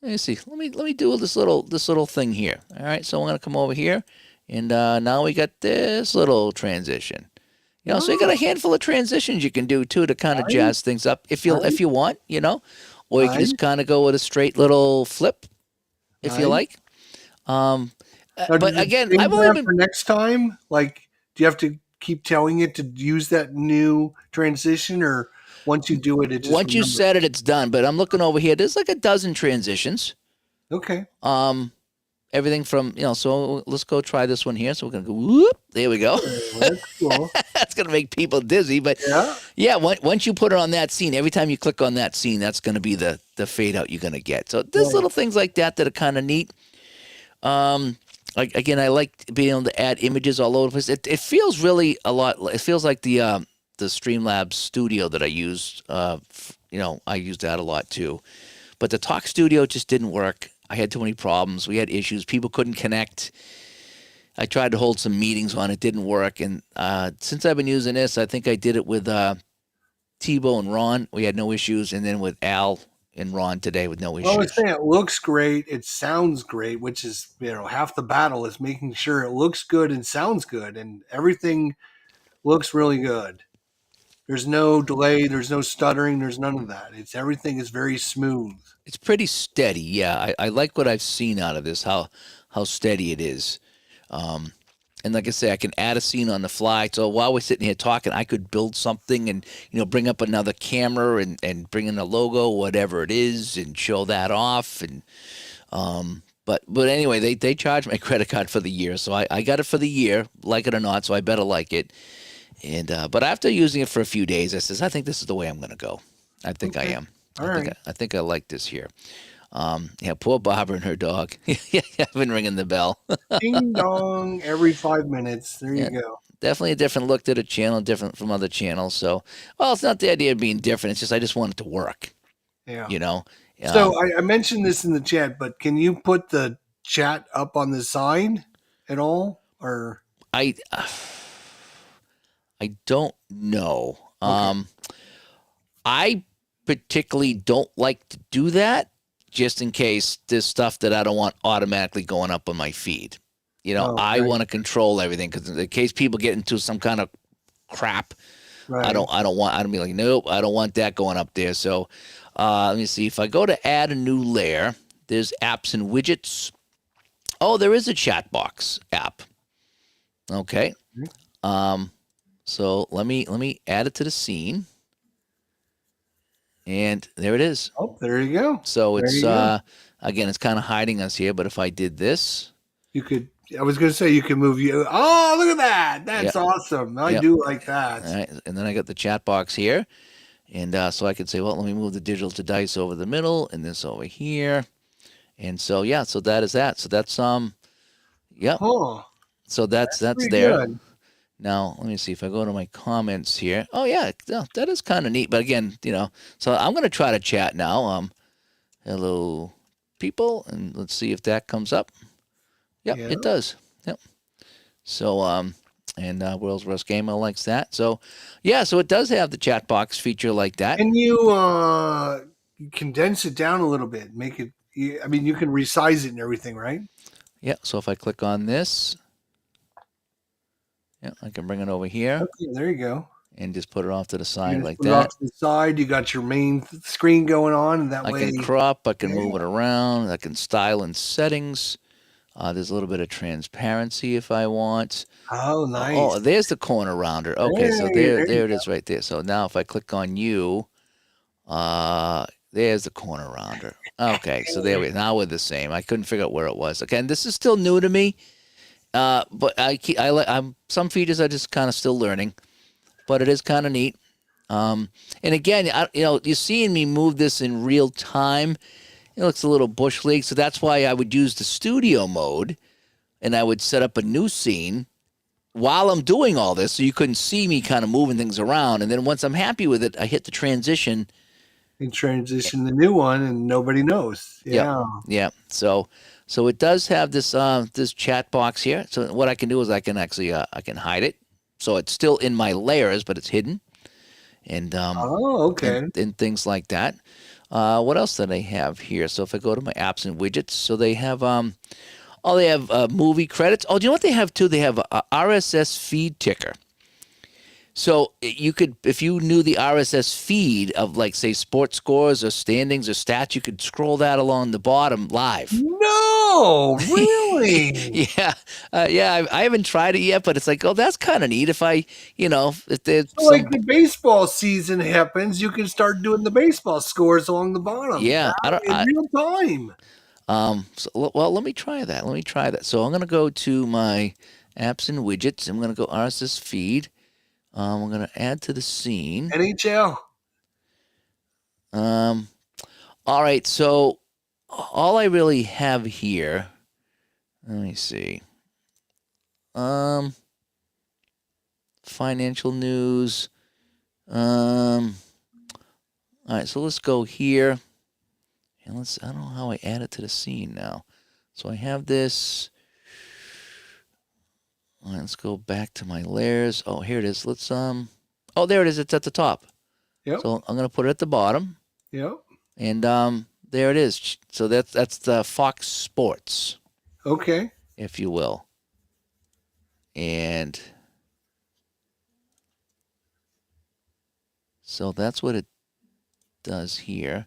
let me see. Let me do this little thing here. All right. So I'm going to come over here and now we got this little transition. So you got a Oh, handful of transitions you can do too to kind of nice, jazz things up nice, if you want, or you can nice, just kind of go with a straight little flip if you nice. like. Um, Now, but does it again, save I've only that been for next time? Like, do you have to keep telling it to use that new transition, or once you do it, it just once you remembers? set it, it's done. But I'm looking over here. There's like a dozen transitions. Okay, Um, everything from So let's go try this one here. So we're gonna go. Whoop, there we go. oh, that's cool. That's gonna make people dizzy, but Yeah, yeah, once you put it on that scene, every time you click on that scene, that's gonna be the fade out you're gonna get. So there's right. little things like that that are kind of neat. Like again, I like being able to add images all over the place. It feels really a lot. It feels like the Streamlabs Studio that I used. I used that a lot too. But the Talk Studio just didn't work. I had too many problems. We had issues. People couldn't connect. I tried to hold some meetings on it, didn't work. And since I've been using this, I think I did it with Tebow and Ron. We had no issues, and then with Al and Ron today with no Well, I was issues. saying it looks great. It sounds great, which is half the battle is making sure it looks good and sounds good, and everything looks really good. There's no delay. There's no stuttering. There's none of that. Everything is very smooth. It's pretty steady. Yeah, I like what I've seen out of this. How steady it is. Um, And like I say, I can add a scene on the fly. So while we're sitting here talking, I could build something and bring up another camera and bring in a logo, whatever it is, and show that off. And but anyway, they charge my credit card for the year, so I got it for the year, like it or not. So I better like it. And but after using it for a few days, I says, I think this is the way I'm going to go. I think I Okay. am. All right. I think I like this here. Yeah, poor Barbara and her dog. Yeah, I've been ringing the bell. Ding dong every 5 minutes. There Yeah, you go. definitely a different look to the channel, different from other channels. So, well, it's not the idea of being different. It's just I just want it to work. Yeah. You know, So um, I mentioned this in the chat, but can you put the chat up on the side at all? Or I I don't know. okay. I particularly don't like to do that, just in case there's stuff that I don't want automatically going up on my feed. Oh, I right. want to control everything because in case people get into some kind of crap, Right. I don't want. I don't be like, nope, I don't want that going up there. So, let me see. If I go to add a new layer, there's apps and widgets. Oh, there is a chat box app. Okay. So let me add it to the scene, and there it is. Oh, there you go. So There it's you go. again, it's kind of hiding us here. But if I did this, You could. I was going to say you can move you. Oh, look at that! That's yep, awesome. I yep. do like that. All right, and then I got the chat box here, and so I could say, well, let me move the digital to dice over the middle, and this over here, and so yeah, so that is that. So that's yep. Huh. So That's that's pretty there. good. Now let me see if I go to my comments here. Oh yeah, no, that is kind of neat. But again, so I'm gonna try to chat now. Hello, people, and let's see if that comes up. Yep, Yeah. it does. Yep. So, and World's Worst Gamer likes that. So, yeah, so it does have the chat box feature like that. Can you condense it down a little bit? Make it. I mean, you can resize it and everything, right? Yeah, so if I click on this, yeah, I can bring it over here Okay, there you go. and just put it off to the You side just like put it off that. to the side. You got your main screen going on, and that I way, can crop, I can yeah. move it around, I can style in settings. There's a little bit of transparency if I want. Oh, Oh, nice. there's the corner rounder. Okay, so Hey, there you there it go. is right there. So now if I click on you, there's the corner rounder. Okay, so there we now we're the same. I couldn't figure out where it was. Again, this is still new to me. But I'm some features are just kind of still learning, but it is kind of neat. And again, you're seeing me move this in real time. It looks a little bush league, so that's why I would use the studio mode, and I would set up a new scene while I'm doing all this, so you couldn't see me kind of moving things around. And then once I'm happy with it, I hit the transition. And transition the new one, and nobody knows. Yep. Yeah. Yeah. So it does have this chat box here. So what I can do is I can actually I can hide it. So it's still in my layers, but it's hidden. And Oh, okay. and things like that. What else do they have here? So if I go to my apps and widgets, so they have they have movie credits. Oh, do you know what they have too? They have a RSS feed ticker. So you could, if you knew the RSS feed of like say sports scores or standings or stats, you could scroll that along the bottom live. No, really. Yeah, yeah. I haven't tried it yet, but it's like, oh, that's kind of neat. If if there's So, like the baseball season happens, you can start doing the baseball scores along the bottom yeah, I don't, in real time. well, let me try that. Let me try that. So I'm gonna go to my apps and widgets. I'm gonna go RSS feed. I'm gonna add to the scene. NHL. Um, all right. So all I really have here. Let me see. Um, financial news. All right. So let's go here, and let's. I don't know how I add it to the scene now. So I have this. All right, let's go back to my layers. Oh, here it is. Let's Oh, there it is. It's at the top. Yep. So I'm gonna put it at the bottom, Yep. and there it is. So that's the Fox Sports, Okay. if you will, and so that's what it does here.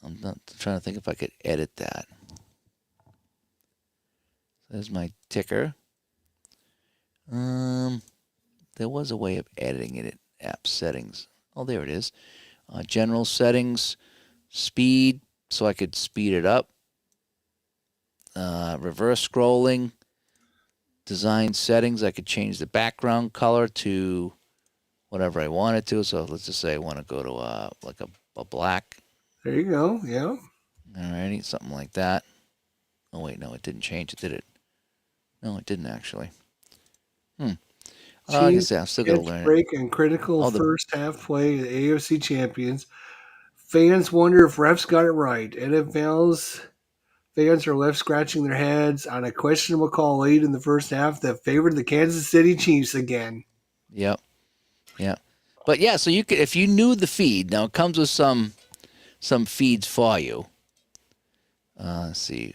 I'm not trying to think if I could edit that. There's my ticker. Um, there was a way of editing it in app settings. Oh, there it is. General settings, speed, so I could speed it up. Reverse scrolling, design settings. I could change the background color to whatever I wanted to. So let's just say I want to go to like a black. There you go. Yeah. Alrighty, something like that. Oh wait, no, it didn't change it, did it? No, it didn't actually. Like I Chiefs say, I'm still gonna catch learn it. break and critical Oh, the first half play of the AFC champions. Fans wonder if refs got it right. NFL's fans are left scratching their heads on a questionable call late in the first half that favored the Kansas City Chiefs again. yep, yep. But yeah, so you could if you knew the feed. Now it comes with some feeds for you. Let's see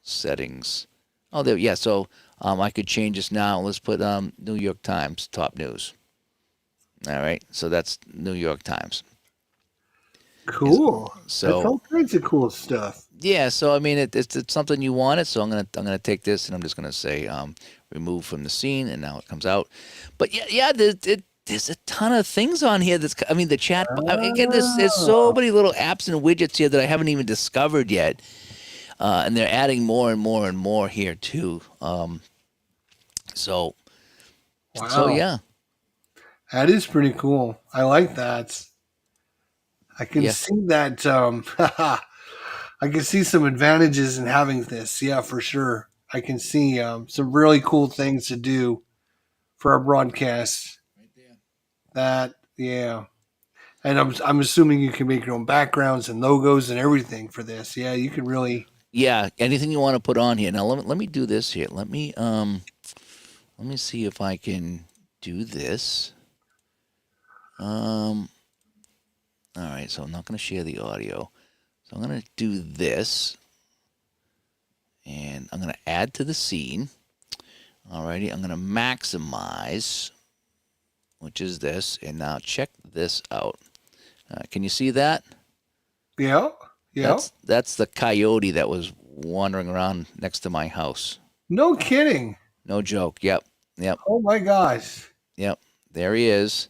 settings. Oh, there. Yeah. So I could change this now. Let's put New York Times top news. All right. So that's New York Times. Cool. That's So all kinds of cool stuff. yeah. So I mean, it's something you wanted. So I'm gonna take this and I'm just gonna say remove from the scene, and now it comes out. But yeah. There's a ton of things on here. I mean, the chat. I mean, again, there's so Oh, many little apps and widgets here that I haven't even discovered yet. And they're adding more and more and more here too. So so wow. yeah, That is pretty cool. I like that. I can yeah, see that. I can see some advantages in having this. Yeah, for sure. I can see some really cool things to do for our broadcast. That, yeah. And I'm assuming you can make your own backgrounds and logos and everything for this. Yeah, you can really. yeah. Anything you want to put on here. Now let me do this here. Let me see if I can do this. Um, all right. So I'm not going to share the audio. So I'm going to do this, and I'm going to add to the scene. Alrighty. I'm going to maximize, which is this, and now check this out. Can you see that? Yeah, yeah. That's the coyote that was wandering around next to my house. No kidding. No joke. Yep. Yep. Oh my gosh. Yep. There he is.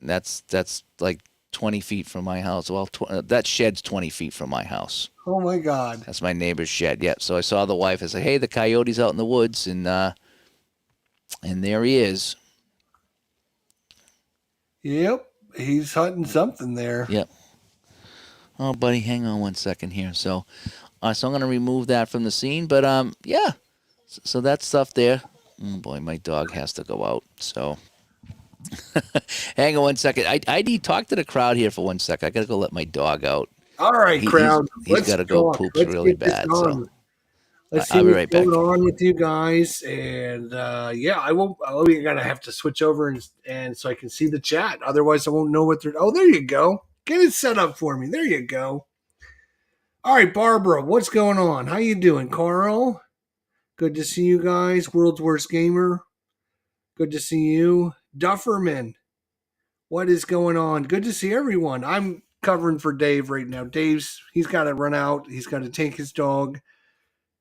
That's like 20 feet from my house. Well, that shed's 20 feet from my house. Oh my God. That's my neighbor's shed. Yep. So I saw the wife. I said, "Hey, the coyote's out in the woods," and there he is. Yep. He's hunting something there. Yep. Oh, buddy, hang on one second here. So I'm gonna remove that from the scene. But yeah. So that stuff there. Oh boy, my dog has to go out. So hang on one second. I need to talk to the crowd here for one second. I gotta go let my dog out. All right, He, he's crowd. he's Let's got to go talk. poops Let's really get this bad. So on. Let's see I'll be what's right going back. on with you guys. And yeah, I won't. We're gonna have to switch over and so I can see the chat. Otherwise, I won't know what they're. Oh, there you go. Get it set up for me. There you go. All right, Barbara, what's going on? How you doing, Carl? Good to see you guys. World's Worst Gamer. Good to see you, Dufferman. What is going on? Good to see everyone. I'm covering for Dave right now. He's got to run out. He's got to take his dog.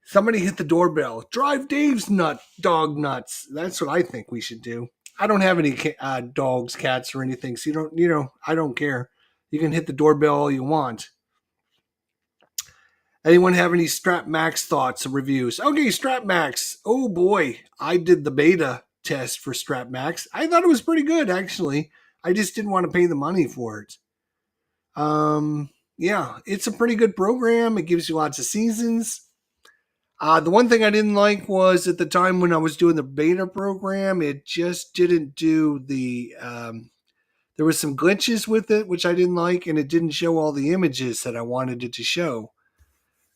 Somebody hit the doorbell. Drive Dave's dog nuts. That's what I think we should do. I don't have any dogs, cats, or anything, so I don't care. You can hit the doorbell all you want. Anyone have any Strap Max thoughts or reviews? Okay, Strap Max. Oh boy, I did the beta test for Strap Max. I thought it was pretty good, actually. I just didn't want to pay the money for it. Yeah, it's a pretty good program. It gives you lots of seasons. The one thing I didn't like was at the time when I was doing the beta program, it just didn't do the. There was some glitches with it, which I didn't like, and it didn't show all the images that I wanted it to show.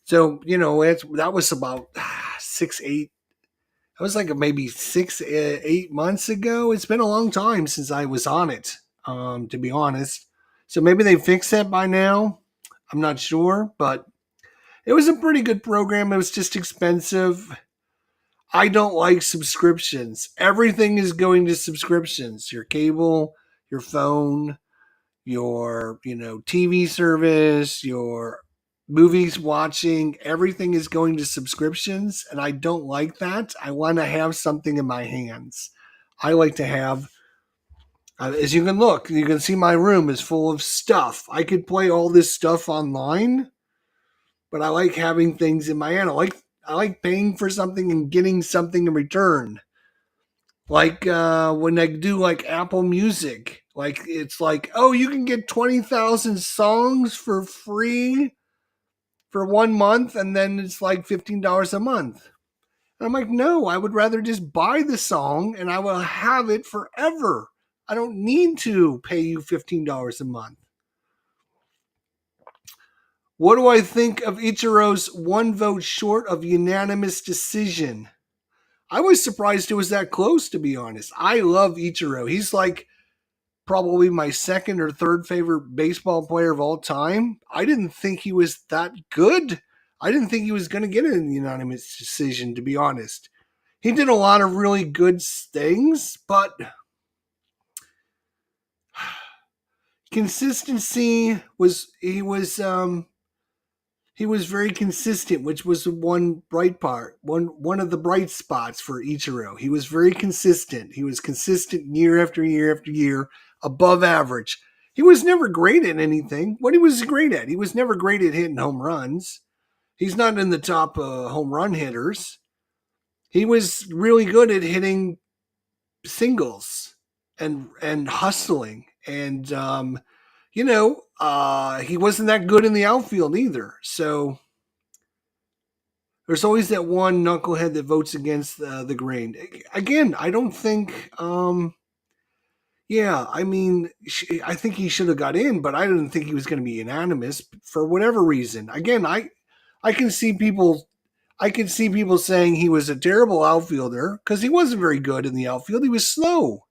So that was about 6, 8. That was like maybe 6, 8 months ago. It's been a long time since I was on it, to be honest. So maybe they fixed that by now. I'm not sure, but it was a pretty good program. It was just expensive. I don't like subscriptions. Everything is going to subscriptions. Your cable, your phone, your TV service, your movies watching, everything is going to subscriptions, and I don't like that. I want to have something in my hands. I like to have, as you can look, you can see my room is full of stuff. I could play all this stuff online, but I like having things in my hand. I like paying for something and getting something in return. Like when I do like Apple Music, like it's like, oh, you can get 20,000 songs for free for 1 month, and then it's like $15 a month. And I'm like, no, I would rather just buy the song and I will have it forever. I don't need to pay you $15 a month. What do I think of Ichiro's one vote short of unanimous decision? I was surprised it was that close, to be honest. I love Ichiro. He's like probably my second or third favorite baseball player of all time. I didn't think he was that good. I didn't think he was going to get a unanimous decision, to be honest. He did a lot of really good things, but consistency was he was very consistent, which was one bright part, one of the bright spots for Ichiro. He was very consistent. He was consistent year after year after year, above average. He was never great at anything. What he was great at, he was never great at hitting home runs. He's not in the top home run hitters. He was really good at hitting singles and hustling, and he wasn't that good in the outfield either. So there's always that one knucklehead that votes against the grain. Again, I don't think. Yeah, I mean, I think he should have got in, but I didn't think he was going to be unanimous for whatever reason. Again, I can see people. I can see people saying he was a terrible outfielder because he wasn't very good in the outfield. He was slow.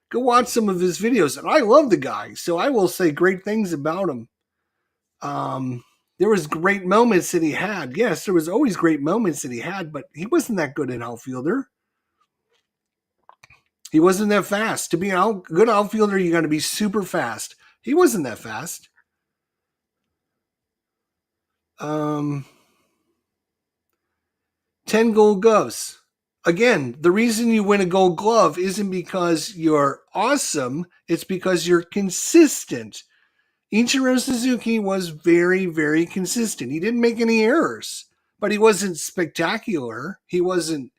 Go watch some of his videos, and I love the guy, so I will say great things about him. There was great moments that he had. Yes, there was always great moments that he had, but he wasn't that good an outfielder. He wasn't that fast. To be a good outfielder, you got to be super fast. He wasn't that fast. Um, 10 gold gloves. Again, the reason you win a gold glove isn't because you're awesome, it's because you're consistent. Ichiro Suzuki was very, very consistent. He didn't make any errors, but he wasn't spectacular. He wasn't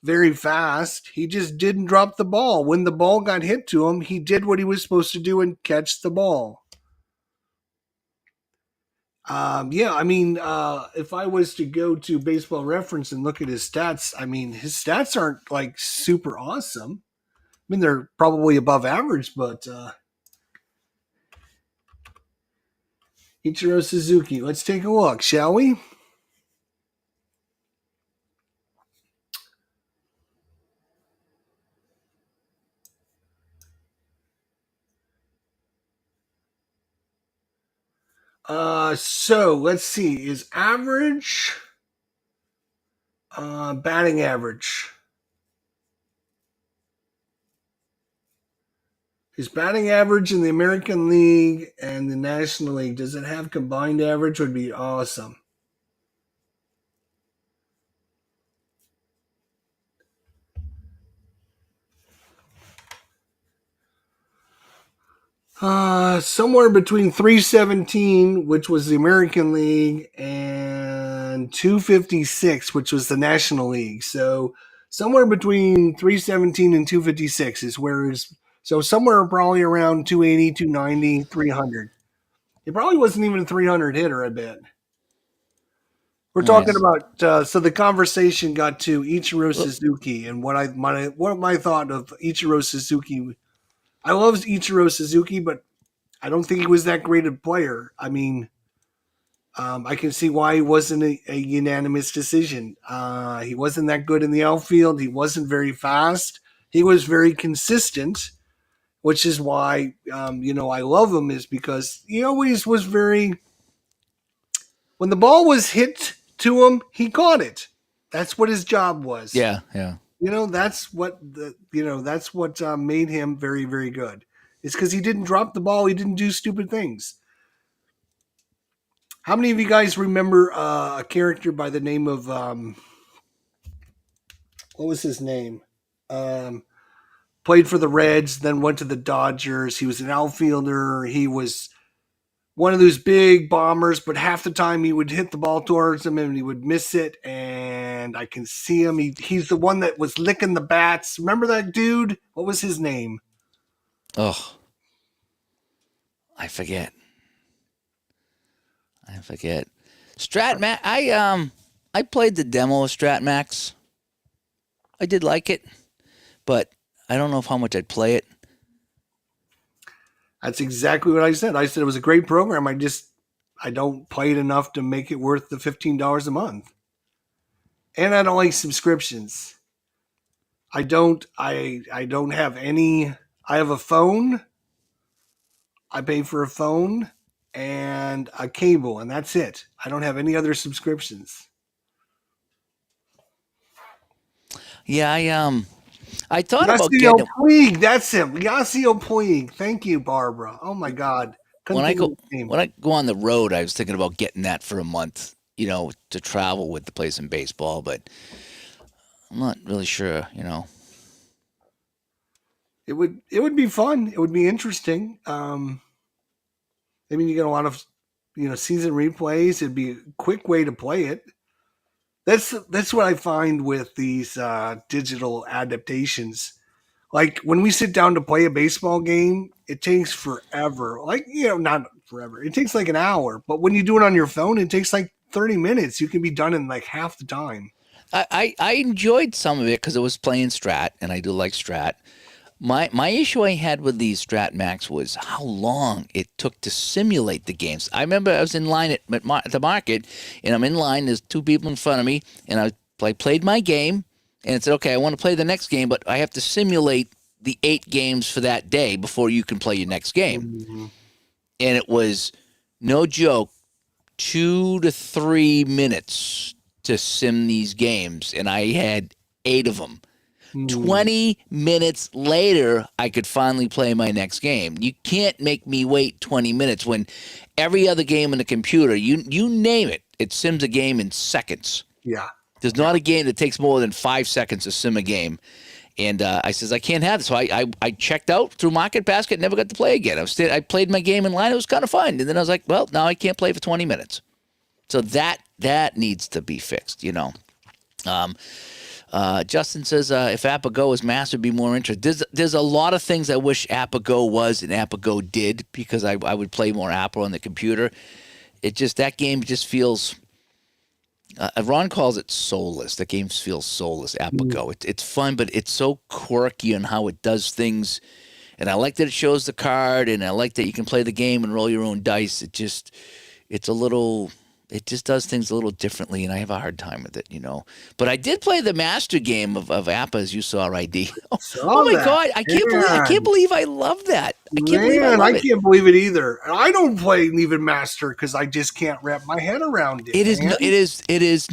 very fast. He just didn't drop the ball. When the ball got hit to him, he did what he was supposed to do and catch the ball. Yeah, I mean, if I was to go to Baseball Reference and look at his stats, I mean, his stats aren't like super awesome. I mean, they're probably above average, but Ichiro Suzuki, let's take a look, shall we? So let's see. Is average batting average? His batting average in the American League and the National League, does it have combined average? Would be awesome. Somewhere between 317, which was the American League, and 256, which was the National League. So somewhere between 317 and 256 is where is so somewhere probably around 280, 290, 300. He probably wasn't even a 300 hitter, I bet. We're talking Nice. about so the conversation got to Ichiro Well, Suzuki and what my thought of Ichiro Suzuki. I love Ichiro Suzuki, but I don't think he was that great a player. I mean, I can see why he wasn't a unanimous decision. He wasn't that good in the outfield. He wasn't very fast. He was very consistent, which is why I love him. Is because he always was very. When the ball was hit to him, he caught it. That's what his job was. yeah, yeah. That's what made him very, very good. It's because he didn't drop the ball. He didn't do stupid things. How many of you guys remember a character by the name of what was his name? Um, Played for the Reds, then went to the Dodgers. He was an outfielder. He was one of those big bombers, but half the time he would hit the ball towards him and he would miss it. And I can see him. He's the one that was licking the bats. Remember that dude? What was his name? Oh, I forget. I forget. Stratmax. I played the demo of Stratmax. I did like it, but I don't know how much I'd play it. That's exactly what I said. I said it was a great program. I don't play it enough to make it worth the $15 a month. And I don't like subscriptions. I don't have any. I have a phone. I pay for a phone and a cable, and that's it. I don't have any other subscriptions. Yeah, I thought about Yasiel getting it Puig, that's him. Yasiel Puig. Thank you, Barbara. Oh my God. when Couldn't I think of go his name. when I go on the road. I was thinking about getting that for a month, to travel with to play some baseball, but I'm not really sure. It would be fun. It would be interesting. I mean, you get a lot of season replays. It'd be a quick way to play it. That's what I find with these digital adaptations. Like when we sit down to play a baseball game, it takes forever. Like not forever. It takes like an hour. But when you do it on your phone, it takes like 30 minutes. You can be done in like half the time. I enjoyed some of it because it was playing Strat, and I do like Strat. My issue I had with these Strat Max was how long it took to simulate the games. I remember I was in line at the market, and I'm in line. There's two people in front of me, and I played my game, and it said, okay, I want to play the next game, but I have to simulate the 8 games for that day before you can play your next game. Mm-hmm. And it was, no joke, 2 to 3 minutes to sim these games, and I had 8 of them. 20 minutes later, I could finally play my next game. You can't make me wait 20 minutes when every other game on the computer, you name it, it sims a game in seconds. Yeah. There's not a game that takes more than 5 seconds to sim a game. And I says, I can't have this. So I checked out through Market Basket, never got to play again. I played my game in line. It was kind of fun. And then I was like, well, now I can't play for 20 minutes. So that needs to be fixed, Justin says, if APBA Go was master, would be more interesting. There's a lot of things I wish APBA Go was and APBA Go did because I would play more APBA on the computer. That game just feels. Ron calls it soulless. The game feels soulless. APBA Go. It's fun, but it's so quirky on how it does things. And I like that it shows the card, and I like that you can play the game and roll your own dice. It just does things a little differently, and I have a hard time with it, But I did play the master game of APBA, as you saw, ID. Oh my God, I can't believe I love that. I can't believe I love it. I can't believe it either. I don't play even master because I just can't wrap my head around it. It is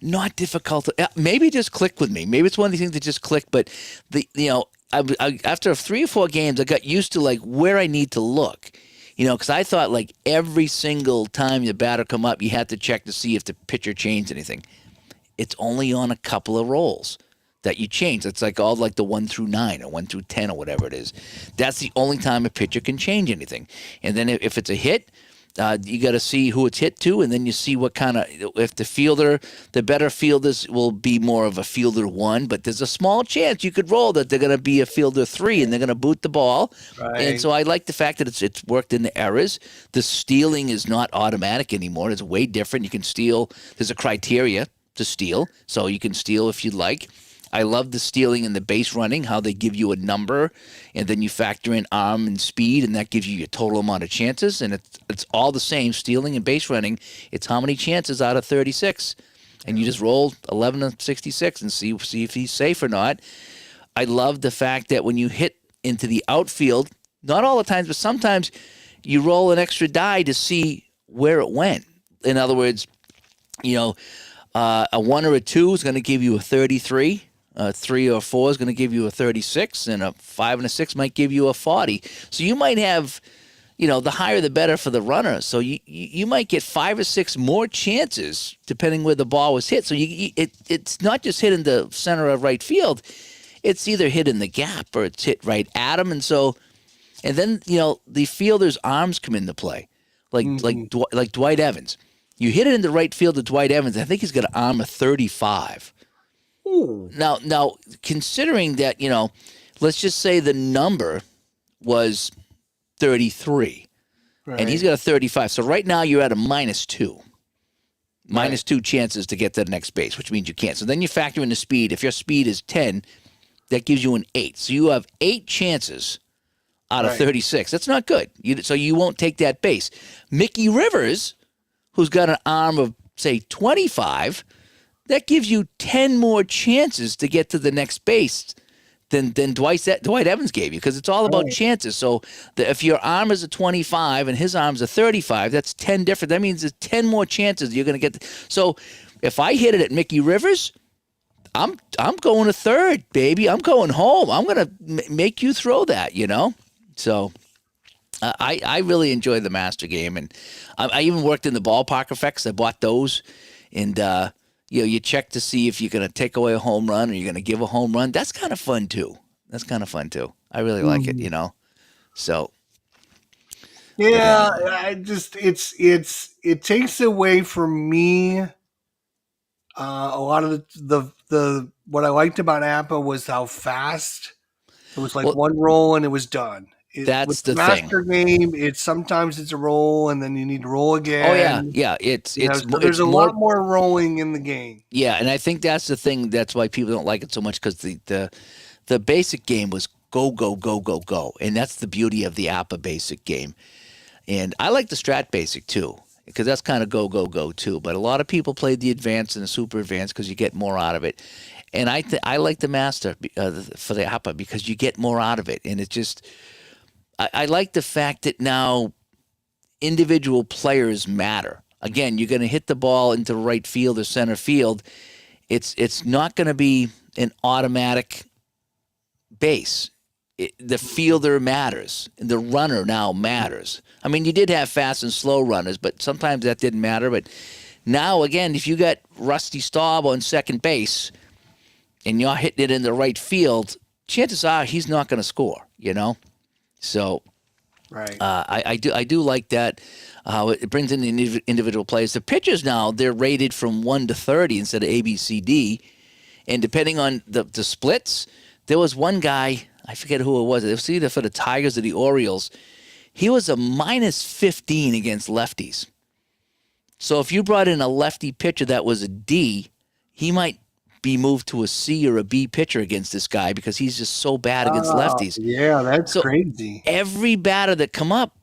not difficult. Maybe it just clicked with me. Maybe it's one of these things that just clicked. But after 3 or 4 games, I got used to like where I need to look. Because I thought like every single time the batter come up, you had to check to see if the pitcher changed anything. It's only on a couple of rolls that you change. It's like all like the 1 through 9 or 1 through 10 or whatever it is. That's the only time a pitcher can change anything. And then if it's a hit, you got to see who it's hit to, and then you see what kind of, if the better fielders will be more of a fielder 1, but there's a small chance you could roll that they're going to be a fielder 3 and they're going to boot the ball. Right. And so I like the fact that it's worked in the errors. The stealing is not automatic anymore. It's way different. You can steal. There's a criteria to steal, so you can steal if you'd like. I love the stealing and the base running, how they give you a number, and then you factor in arm and speed, and that gives you your total amount of chances. And it's all the same, stealing and base running. It's how many chances out of 36. And you just roll 11 to 66 and see if he's safe or not. I love the fact that when you hit into the outfield, not all the times, but sometimes you roll an extra die to see where it went. In other words, a 1 or a 2 is going to give you a 33. 3 or 4 is going to give you a 36, and a 5 and a 6 might give you a 40. So you might have, the higher the better for the runner. So you might get 5 or 6 more chances depending where the ball was hit. So it's not just hit in the center of right field. It's either hit in the gap or it's hit right at him. And then the fielder's arms come into play, like Dwight Evans. You hit it in the right field to Dwight Evans. I think he's got an arm of 35. Ooh. Now, considering that, let's just say the number was 33, Right. and he's got a 35. So right now you're at a -2. -2 chances to get to the next base, which means you can't. So then you factor in the speed. If your speed is 10, that gives you an 8. So you have 8 chances out of Right. 36. That's not good. So you won't take that base. Mickey Rivers, who's got an arm of, say, 25, that gives you 10 more chances to get to the next base than Dwight Evans gave you, because it's all about Right. chances. So if your arm is a 25 and his arm's a 35, that's 10 different. That means there's 10 more chances you're going to get. So if I hit it at Mickey Rivers, I'm going to third, baby. I'm going home. I'm going to make you throw that, So I really enjoy the Master game, and I even worked in the ballpark effects. I bought those, and you check to see if you're going to take away a home run or you're going to give a home run. That's kind of fun too. I really like it, So Yeah, I just it takes away from me a lot of the what I liked about APBA was how fast it was. Like Well, one roll and it was done. that's With the the thing. master game, it's sometimes it's a roll and then you need to roll again. Oh yeah. It's So there's a lot more rolling in the game. Yeah, and I think that's the thing. That's why people don't like it so much, because the basic game was go go go go go, and that's the beauty of the APBA basic game. And I like the Strat basic too, because that's kind of go go go too. But a lot of people played the advanced and the super advanced because you get more out of it. And I like the master for the APBA because you get more out of it, and it just I like the fact that now individual players matter. Again, you're going to hit the ball into right field or center field. It's not going to be an automatic base. The fielder matters. The runner now matters. I mean, you did have fast and slow runners, but sometimes that didn't matter. But now, again, if you got Rusty Staub on second base and you're hitting it in the right field, chances are he's not going to score, So Right. I do like that. It brings in the individual players. The pitchers now, they're rated from 1 to 30 instead of A, B, C, D. And depending on the splits, there was one guy, I forget who it was. It was either for the Tigers or the Orioles. He was a -15 against lefties. So if you brought in a lefty pitcher that was a D, he might be moved to a C or a B pitcher against this guy because he's just so bad against lefties. Yeah, that's So crazy. every batter that come up,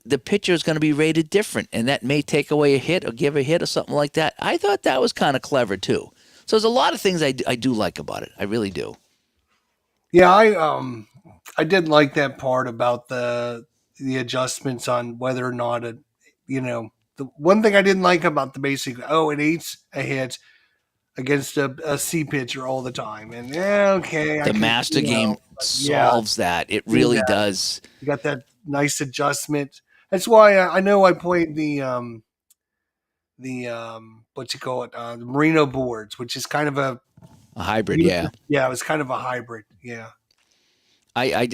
the pitcher is going to be rated different, and that may take away a hit or give a hit or something like that. I thought that was kind of clever too. So there's a lot of things I do like about it. I really do. Yeah, I did like that part about the adjustments on whether or not the one thing I didn't like about the basic it eats a hit against a C pitcher all the time, and okay, The master game yeah, solves that. It really that. does. You got that nice adjustment. That's why I know I played the what you call it, the Merino boards, which is kind of A hybrid, yeah. yeah, it was kind of a hybrid, yeah. I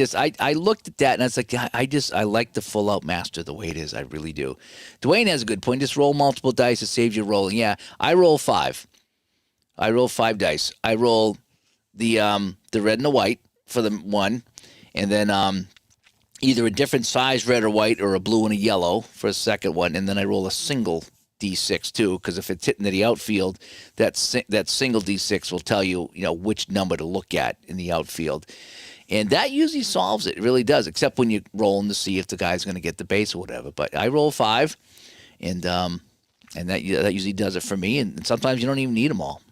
looked at that and I was like, I like the full out master the way it is. I really do. Dwayne has a good point. Just roll multiple dice. It saves you rolling. Yeah, I roll 5. I roll 5 dice. I roll the red and the white for the one, and then either a different size red or white or a blue and a yellow for a second one, and then I roll a single D6 too, because if it's hitting the outfield, that single D6 will tell you which number to look at in the outfield. And that usually solves it. It really does, except when you're rolling to see if the guy's going to get the base or whatever. But I roll 5, and that usually does it for me. And sometimes you don't even need them all,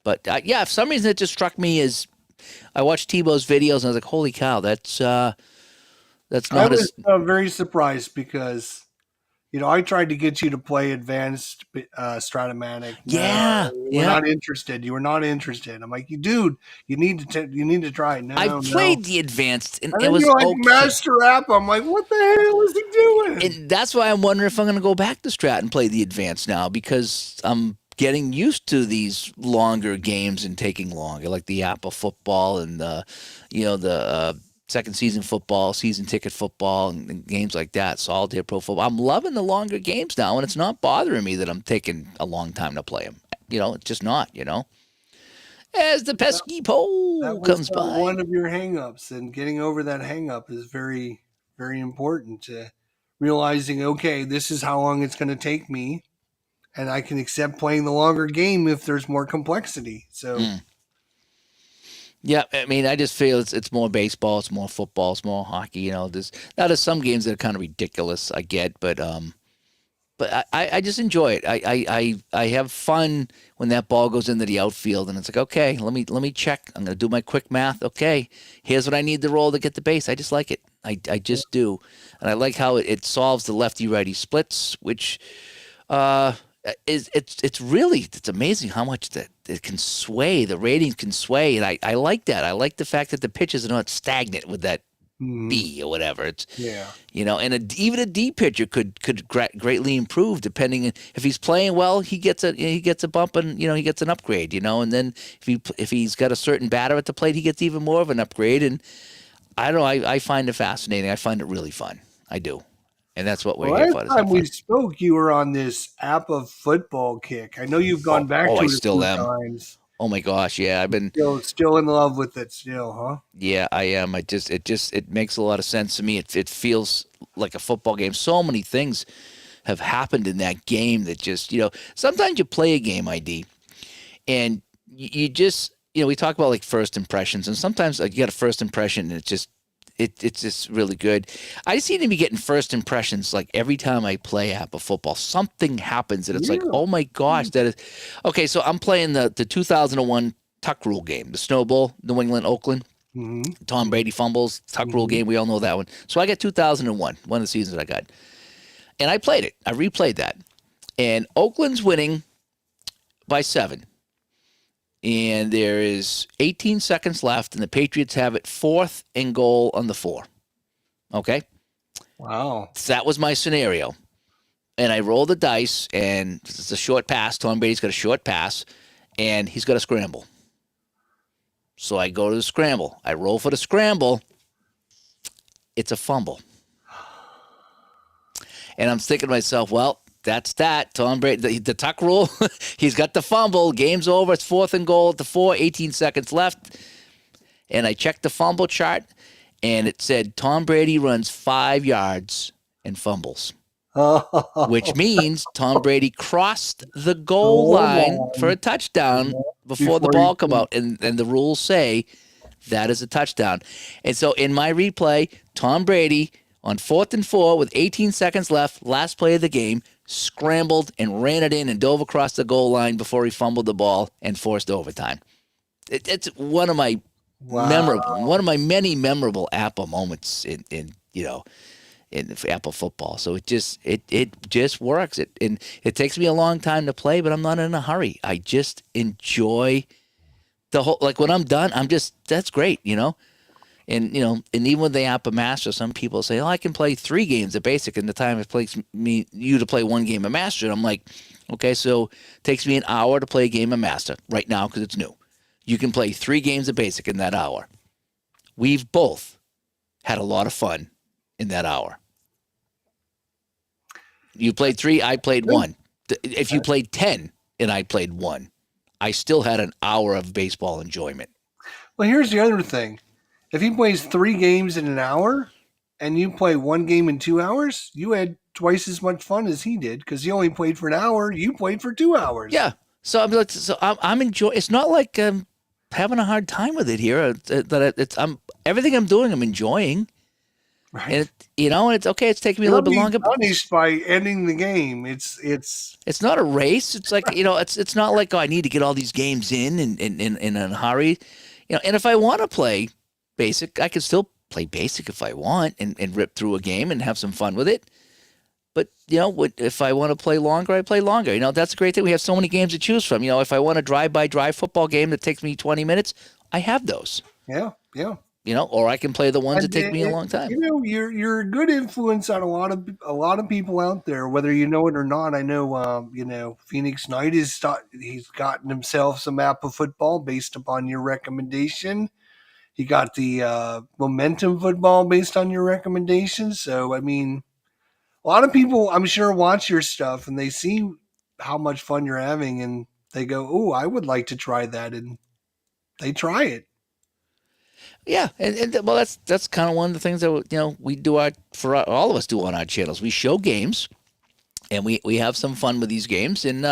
But yeah, for some reason it just struck me as I watched Tebow's videos and I was like, holy cow, that's not I was very surprised because I tried to get you to play advanced Stratomatic. Yeah, No, we're yeah. not interested. You were not interested. I'm like, dude, you need to try it. I've No, no. played the advanced, and And it then was you're like, okay. Master App. I'm like, what the hell is he doing? And that's why I'm wondering if I'm going to go back to Strat and play the advanced now, because I'm getting used to these longer games and taking longer, like the APBA football and the second season football, season ticket football, and games like that. Solitaire Pro Football. I'm loving the longer games now, and it's not bothering me that I'm taking a long time to play them. It's just not. As the pesky That pole was comes by. one of your hangups, and getting over that hangup is very, very important to realizing, okay, this is how long it's going to take me, and I can accept playing the longer game if there's more complexity. So, Mm. Yeah, I mean, I just feel it's more baseball, it's more football, it's more hockey. There's some games that are kind of ridiculous. I get, but I just enjoy it. I have fun when that ball goes into the outfield, and it's like, okay, let me check. I'm gonna do my quick math. Okay, here's what I need to roll to get the base. I just like it. I just do, and I like how it solves the lefty righty splits, which uh, it's amazing how much that it can sway. The ratings can sway, and I like that. I like the fact that the pitches are not stagnant with that mm, B or whatever. It's yeah. and even a D pitcher could greatly improve depending if he's playing well. He gets a bump and he gets an upgrade. And then if he's got a certain batter at the plate, he gets even more of an upgrade. And I don't know. I find it fascinating. I find it really fun. I do. And that's what we're Well, here last for, to time have we fun. spoke, you were on this app of football kick. I know you've Oh, gone back oh, to I it a still few am. times. Oh my gosh, yeah, I've been. Still in love with it, still, huh? Yeah, I am. It makes a lot of sense to me. It feels like a football game. So many things have happened in that game that just sometimes you play a game ID and you just we talk about like first impressions, and sometimes like, you get a first impression and it's just really good. I seem to be getting first impressions like every time I play APBA football. Something happens and it's like, Really? oh my gosh, that is okay. So I'm playing the 2001 Tuck Rule game, the Snowball, New England, Oakland. Tom Mm-hmm. Brady fumbles, Tuck Rule Mm-hmm. game. We all know that one. So I got 2001, one of the seasons I got, and I played it. I replayed that, and Oakland's winning by 7. And there is 18 seconds left, and the Patriots have it 4th and goal on the 4. Okay? Wow. So that was my scenario. And I roll the dice, and it's a short pass. Tom Brady's got a short pass, and he's got a scramble. So I go to the scramble. I roll for the scramble. It's a fumble. And I'm thinking to myself, well, that's that. Tom Brady, the Tuck Rule, he's got the fumble. Game's over. It's 4th and goal at the 4, 18 seconds left. And I checked the fumble chart, and it said Tom Brady runs 5 yards and fumbles, which means Tom Brady crossed the goal Goal line for a line touchdown before the before you ball come out. And the rules say that is a touchdown. And so in my replay, Tom Brady on 4th and 4 with 18 seconds left, last play of the game, scrambled and ran it in and dove across the goal line before he fumbled the ball and forced overtime. It's one of my wow. many memorable Apple moments in Apple football. So it just works. It takes me a long time to play, but I'm not in a hurry. I just enjoy the whole, like when I'm done, that's great. And and even with the APBA Master, some people say, "Oh, I can play 3 games of Basic," and the time it takes you to play 1 game of Master. And I'm like, okay, so it takes me an hour to play a game of Master right now because it's new. You can play 3 games of Basic in that hour. We've both had a lot of fun in that hour. You played 3, I played 1. If you played 10 and I played 1, I still had an hour of baseball enjoyment. Well, here's the other thing. If he plays 3 games in an hour and you play 1 game in 2 hours, you had twice as much fun as he did because he only played for an hour. You played for 2 hours. Yeah. I'm enjoying. It's not like I'm having a hard time with it here. I'm everything I'm doing. I'm enjoying, Right. and it's okay. It's taking me a You're little bit being longer. punished by ending the game. It's It's not a race. It's like it's not like, oh, I need to get all these games in a hurry. And if I want to play basic, I can still play basic if I want and rip through a game and have some fun with it. But if I want to play longer, I play longer. That's a great thing. We have so many games to choose from. If I want a drive-by-drive football game that takes me 20 minutes, I have those. Yeah, yeah. Or I can play the ones that And take me a long time. you're a good influence on a lot of people out there, whether you know it or not. I know, Phoenix Knight he's gotten himself some APBA football based upon your recommendation. He got the momentum football based on your recommendation. So I mean, a lot of people, I'm sure, watch your stuff and they see how much fun you're having, and they go, "Oh, I would like to try that," and they try it. Yeah, and well, that's kind of one of the things that we do all of us do on our channels. We show games, and we have some fun with these games. And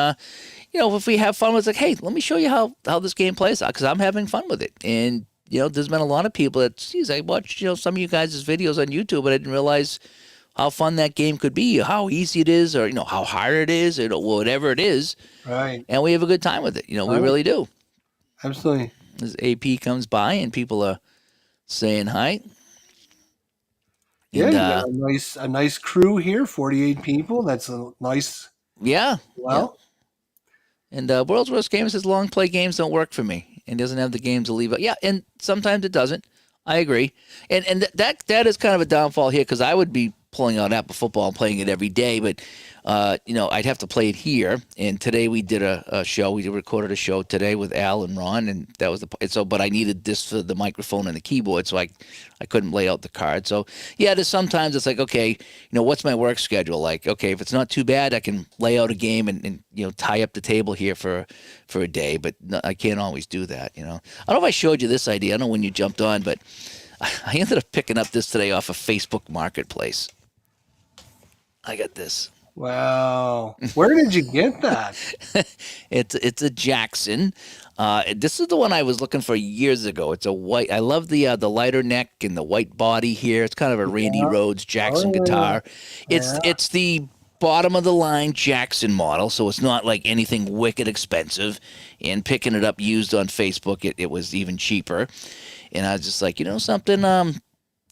if we have fun, it's like, hey, let me show you how this game plays out because I'm having fun with it. And there's been a lot of people that, geez, I watched some of you guys' videos on YouTube, but I didn't realize how fun that game could be, how easy it is, or how hard it is, or whatever it is. Right. And we have a good time with it. We Right. really do. Absolutely. As AP comes by and people are saying hi. Yeah, And you got a nice crew here, 48 people. That's a nice. yeah, yeah. Well, And World's Worst Games says long play games don't work for me and doesn't have the games to leave out. Yeah, and sometimes it doesn't. I agree. And that is kind of a downfall here because I would be pulling out APBA football and playing it every day, but I'd have to play it here. And today we did a show. We recorded a show today with Al and Ron, and that was but I needed this for the microphone and the keyboard, so I couldn't lay out the card. So yeah, there's sometimes it's like, okay, what's my work schedule like? Okay, if it's not too bad, I can lay out a game and tie up the table here for a day, but no, I can't always do that. I don't know if I showed you this idea. I don't know when you jumped on, but I ended up picking up this today off of Facebook Marketplace. I got this. wow. Where did you get that? It's a Jackson. This is the one I was looking for years ago. It's a white. I love the lighter neck and the white body here. It's kind of a Randy Yeah. Rhoads Jackson Oh, yeah. guitar. Yeah. It's the bottom of the line Jackson model, so it's not like anything wicked expensive. And picking it up used on Facebook, it was even cheaper. And I was just like, something.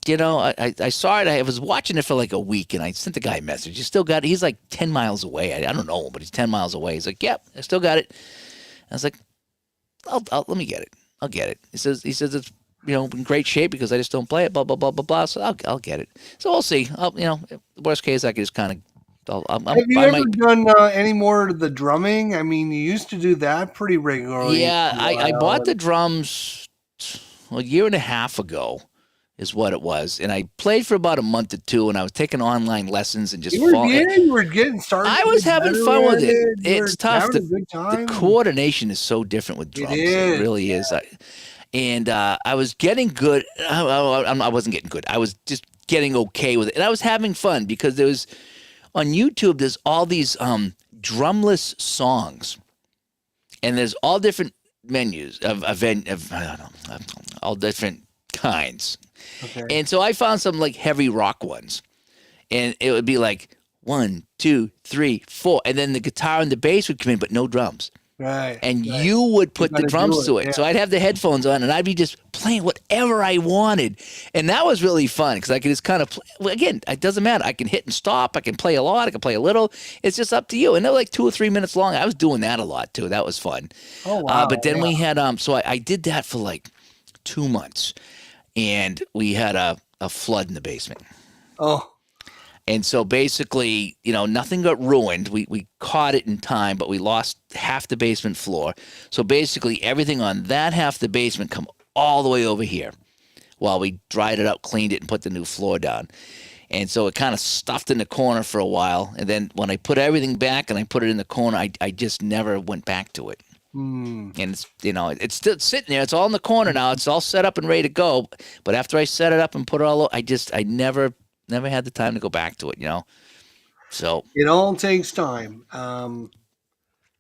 I saw it. I was watching it for like a week, and I sent the guy a message. You still got it? He's like 10 miles away. I don't know, but he's 10 miles away. He's like, yep, I still got it. I was like, let me get it. I'll get it. He says it's in great shape because I just don't play it. Blah blah blah blah blah. So I'll get it. So we'll see. Worst case, I could just kind of. Have you I ever might. done any more of the drumming? I mean, you used to do that pretty regularly Yeah, for a I while. bought the drums a year and a half ago. Is what it was, and I played for about a month or two, and I was taking online lessons and just falling. You were getting started. I to was get having better fun with at it. You were It's tough. having a good The time. coordination is so different with It drums. It is. really is. I was getting good. I wasn't getting good. I was just getting okay with it, and I was having fun because there was on YouTube. There's all these drumless songs, and there's all different menus of I don't know, all different kinds. Okay. And so I found some like heavy rock ones, and it would be like 1, 2, 3, 4, and then the guitar and the bass would come in, but no drums. Right. And Right. you would put the gotta drums do to it, it. yeah. So I'd have the headphones on, and I'd be just playing whatever I wanted, and that was really fun because I could just kind of play. Well, again, it doesn't matter. I can hit and stop. I can play a lot. I can play a little. It's just up to you. And they're like 2 or 3 minutes long. I was doing that a lot too. That was fun. Oh wow. But then Yeah. we had so I did that for like 2 months, and we had a flood in the basement. Oh. And so basically, nothing got ruined. We caught it in time, but we lost half the basement floor. So basically, everything on that half the basement come all the way over here while we dried it out, cleaned it, and put the new floor down. And so it kind of stuffed in the corner for a while. And then when I put everything back and I put it in the corner, I just never went back to it. Hmm. And it's still sitting there. It's all in the corner now. It's all set up and ready to go. But after I set it up and put it all, I never had the time to go back to it. So It all takes time.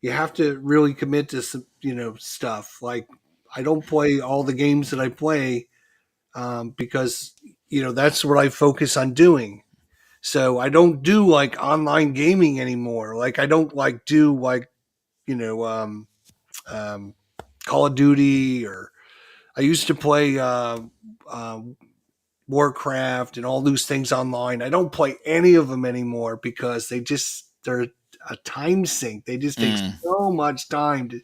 You have to really commit to some, stuff. Like I don't play all the games that I play because that's what I focus on doing. So I don't do like online gaming anymore. Like I don't like do like you know um, Call of Duty or I used to play Warcraft and all those things online. I don't play any of them anymore because they're a time sink. They just take Mm. so much time to,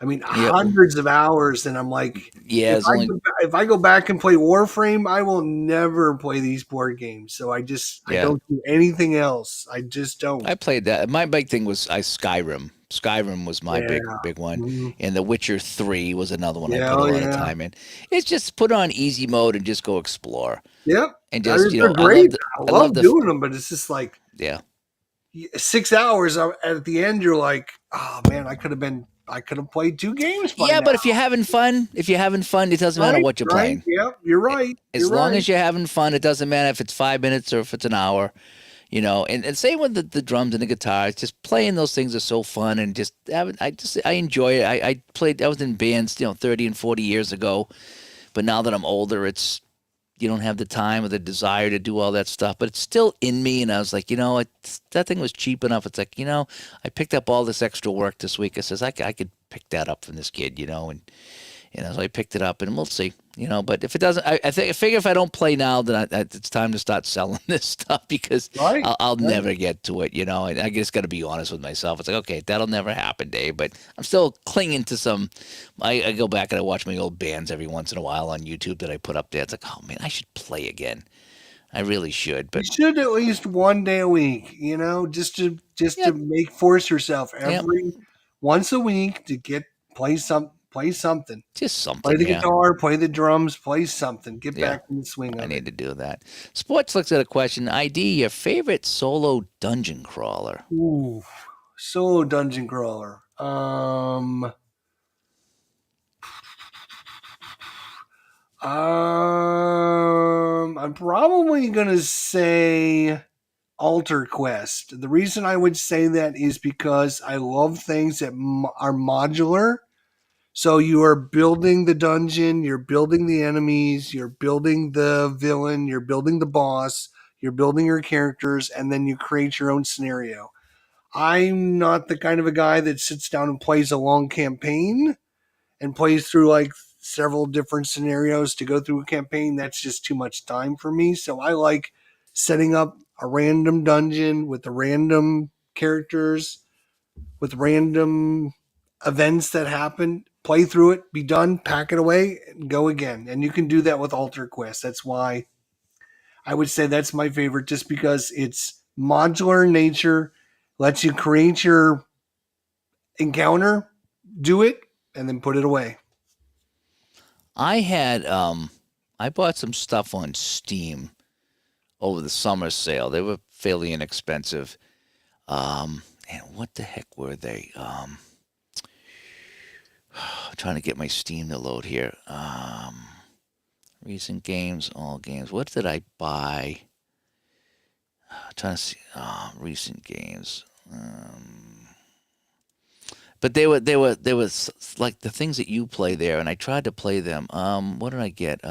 I mean, Yep. hundreds of hours, and I'm like, Yeah, it's only if I go back and play Warframe, I will never play these board games. So I yeah. don't do anything else. I just don't. I played that. My big thing was Skyrim. Skyrim was my Yeah. big one, Mhm. and The Witcher 3 was another one I Yeah. put a Oh lot of yeah. time in. It's just put on easy mode and just go explore, Yep. and They're, just they're I great. love the I I love love the doing them, but it's just like yeah. 6 hours at the end. You're like, oh man, I could have played 2 games by Yeah, now. but if you're having fun, it doesn't matter Right. what you're Right. playing. Yep. You're right. As You're long right. as you're having fun, it doesn't matter if it's 5 minutes or if it's an hour. And same with the drums and the guitars. Just playing those things are so fun, and just having, I enjoy it. I was in bands 30 and 40 years ago, but now that I'm older, it's you don't have the time or the desire to do all that stuff, but it's still in me. And I was like, that thing was cheap enough. It's like, I picked up all this extra work this week. I says I could pick that up from this kid, and so I picked it up, and we'll see. But if it doesn't, I figure if I don't play now, then it's time to start selling this stuff because Right. I'll Right. never get to it. And I just got to be honest with myself. It's like, okay, that'll never happen, Dave. But I'm still clinging to some. I go back and I watch my old bands every once in a while on YouTube that I put up there. It's like, oh man, I should play again. I really should. You But should at least one day a week, just to yeah, force yourself yeah, every once a week to play something. just Play something. the Yeah, guitar, play the drums, play something. Get yeah. back in the swing I of it. need to do that. Sports looks at a question. ID, your favorite solo dungeon crawler? Ooh, solo dungeon crawler. I'm probably gonna say Alter Quest. The reason I would say that is because I love things that are modular. So you are building the dungeon, you're building the enemies, you're building the villain, you're building the boss, you're building your characters, and then you create your own scenario. I'm not the kind of a guy that sits down and plays a long campaign and plays through like several different scenarios to go through a campaign. That's just too much time for me. So I like setting up a random dungeon with the random characters, with random events that happen, play through it, be done, pack it away, and go again. And you can do that with Alter Quest. That's why I would say that's my favorite, just because it's modular in nature, lets you create your encounter, do it, and then put it away. I bought some stuff on Steam over the summer sale. They were fairly inexpensive. And what the heck were they? I'm trying to get my Steam to load here. Recent games, all games. What did I buy? Trying to see recent games. But they were like the things that you play there, and I tried to play them. What did I get?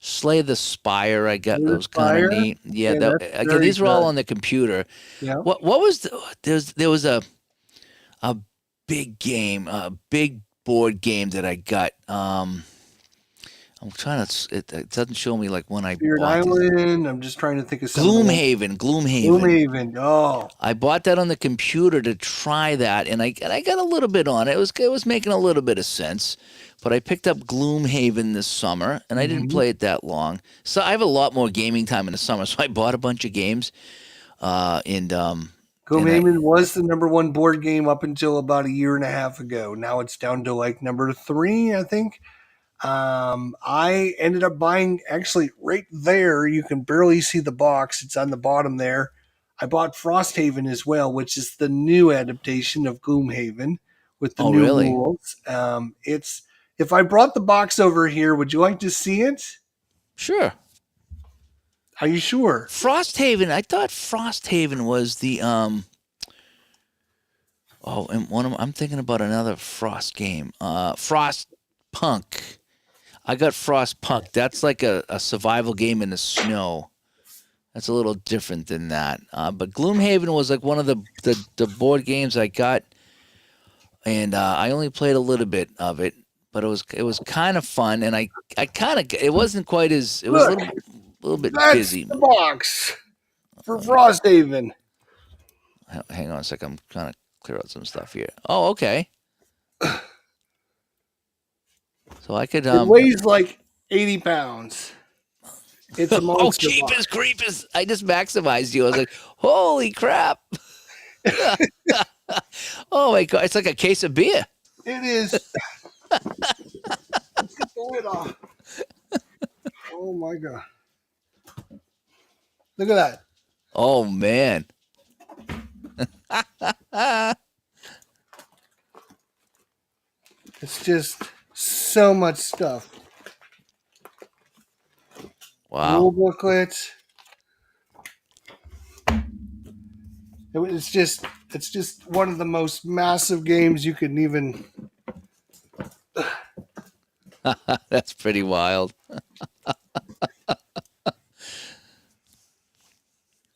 Slay the Spire. I got that was kind of Fire. neat. Yeah, Yeah, that's again, very these were all good. on the computer. Yeah. What was there was a big game, a big board game that I got. I'm trying to. It doesn't show me like when I Spirit bought these. Island. I'm just trying to think of some of the ones. Gloomhaven. Gloomhaven. Oh, I bought that on the computer to try that, and I got a little bit on it. It was making a little bit of sense, but I picked up Gloomhaven this summer, and I didn't hmm play it that long. So I have a lot more gaming time in the summer, so I bought a bunch of games, and I Gloomhaven was the number one board game up until about a year and a half ago. Now it's down to like number three, I think. I ended up buying actually right there. You can barely see the box; it's on the bottom there. I bought Frosthaven as well, which is the new adaptation of Gloomhaven with the oh new really? rules. It's if I brought the box over here, would you like to see it? Sure. Are you sure? Frosthaven. I thought Frosthaven was the Oh, and I'm thinking about another Frost game. Frost Punk. I got Frost Punk. That's like a survival game in the snow. That's a little different than that. But Gloomhaven was like one of the board games I got, and I only played a little bit of it. but it was kind of fun, and I kind of it wasn't quite as it was Look, a little bit that's busy. the box for Frosthaven. Hang on a second, I'm trying to clear out some stuff here. Oh, okay. So I could It weighs like 80 pounds. It's a oh, monster box. Jeepers Creepers! I just maximized you. I was like, holy crap! Oh my god, it's like a case of beer. It is. Let's get the lid off. Oh my god! Look at that. Oh man. It's just so much stuff. Wow. Rule booklet. It's just one of the most massive games you could even. That's pretty wild.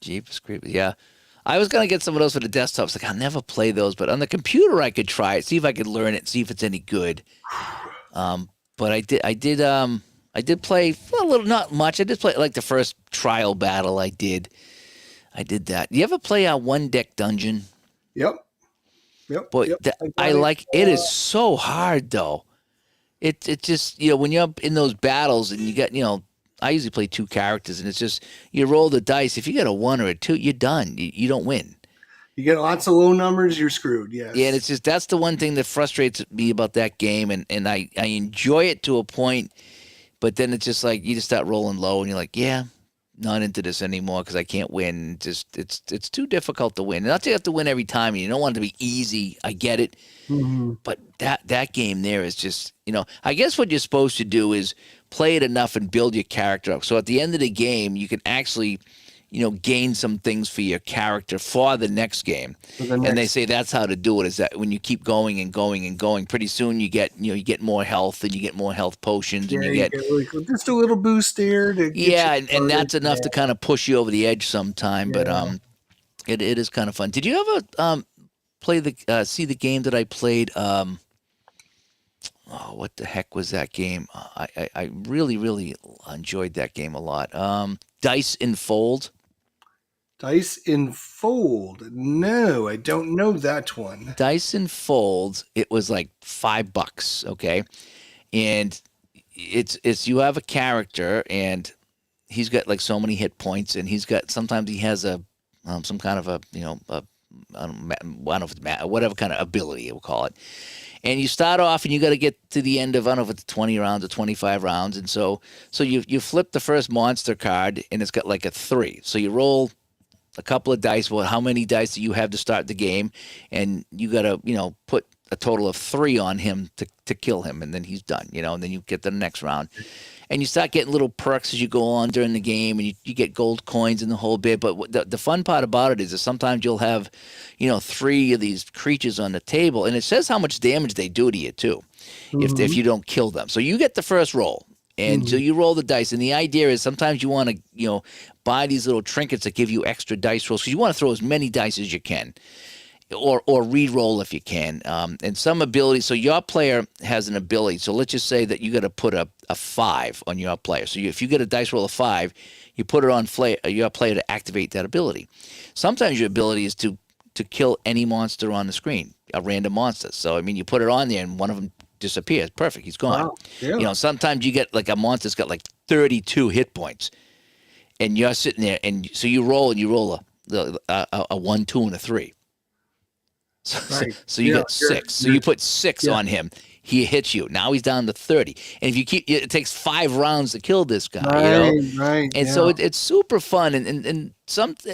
Jeepers Creepers. Yeah. I was gonna get some of those for the desktops. Like I'll never play those, but on the computer I could try it, see if I could learn it, see if it's any good. But I did play a little, not much. I did play like the first trial battle. I did that. You ever play a One Deck Dungeon? Yep. Yep. Boy, yep. I like it. Is so hard though. It just when you're up in those battles and you got I usually play two characters and it's just you roll the dice. If you get a 1 or a 2, you're done. You don't win. You get lots of low numbers, you're screwed. Yes. Yeah, and it's just that's the one thing that frustrates me about that game, and I enjoy it to a point, but then it's just like you just start rolling low and you're like, yeah, not into this anymore because I can't win. Just it's too difficult to win. Not that you have to win every time. And you don't want it to be easy. I get it, but that game there is just I guess what you're supposed to do is play it enough and build your character up. So at the end of the game, you can actually gain some things for your character for the next game. And they say that's how to do it, is that when you keep going and going and going, pretty soon you get more health and you get more health potions and you get really cool. Just a little boost there. And that's enough to kind of push you over the edge sometime. Yeah. But it is kind of fun. Did you ever play see the game that I played? What the heck was that game? I really, really enjoyed that game a lot. Dice in Fold. Dice in Fold. No, I don't know that one. Dice in Fold. It was like $5. Okay, and it's you have a character and he's got like so many hit points and sometimes he has a some kind of a I don't know if it's whatever kind of ability we'll call it. And you start off and you got to get to the end of, I don't know if it's 20 rounds or 25 rounds. And so you flip the first monster card and it's got like a 3. So you roll a couple of dice. Well, how many dice do you have to start the game? And you got to, put a total of 3 on him to kill him. And then he's done, and then you get to the next round. And you start getting little perks as you go on during the game, and you get gold coins and the whole bit. But the fun part about it is that sometimes you'll have, 3 of these creatures on the table, and it says how much damage they do to you too, if you don't kill them. So you get the first roll, and so you roll the dice. And the idea is sometimes you want to, buy these little trinkets that give you extra dice rolls because you want to throw as many dice as you can. Or re-roll if you can. And some abilities, so your player has an ability. So let's just say that you got to put a 5 on your player. So if you get a dice roll of 5, you put it on your player to activate that ability. Sometimes your ability is to kill any monster on the screen, a random monster. So, you put it on there and one of them disappears. Perfect, he's gone. Wow. Yeah. Sometimes you get like a monster's got like 32 hit points. And you're sitting there, and so you roll a 1, 2, and a 3. So you got 6. So you put 6 on him. He hits you. Now he's down to 30. And if you it takes 5 rounds to kill this guy. Right. And so it's super fun. And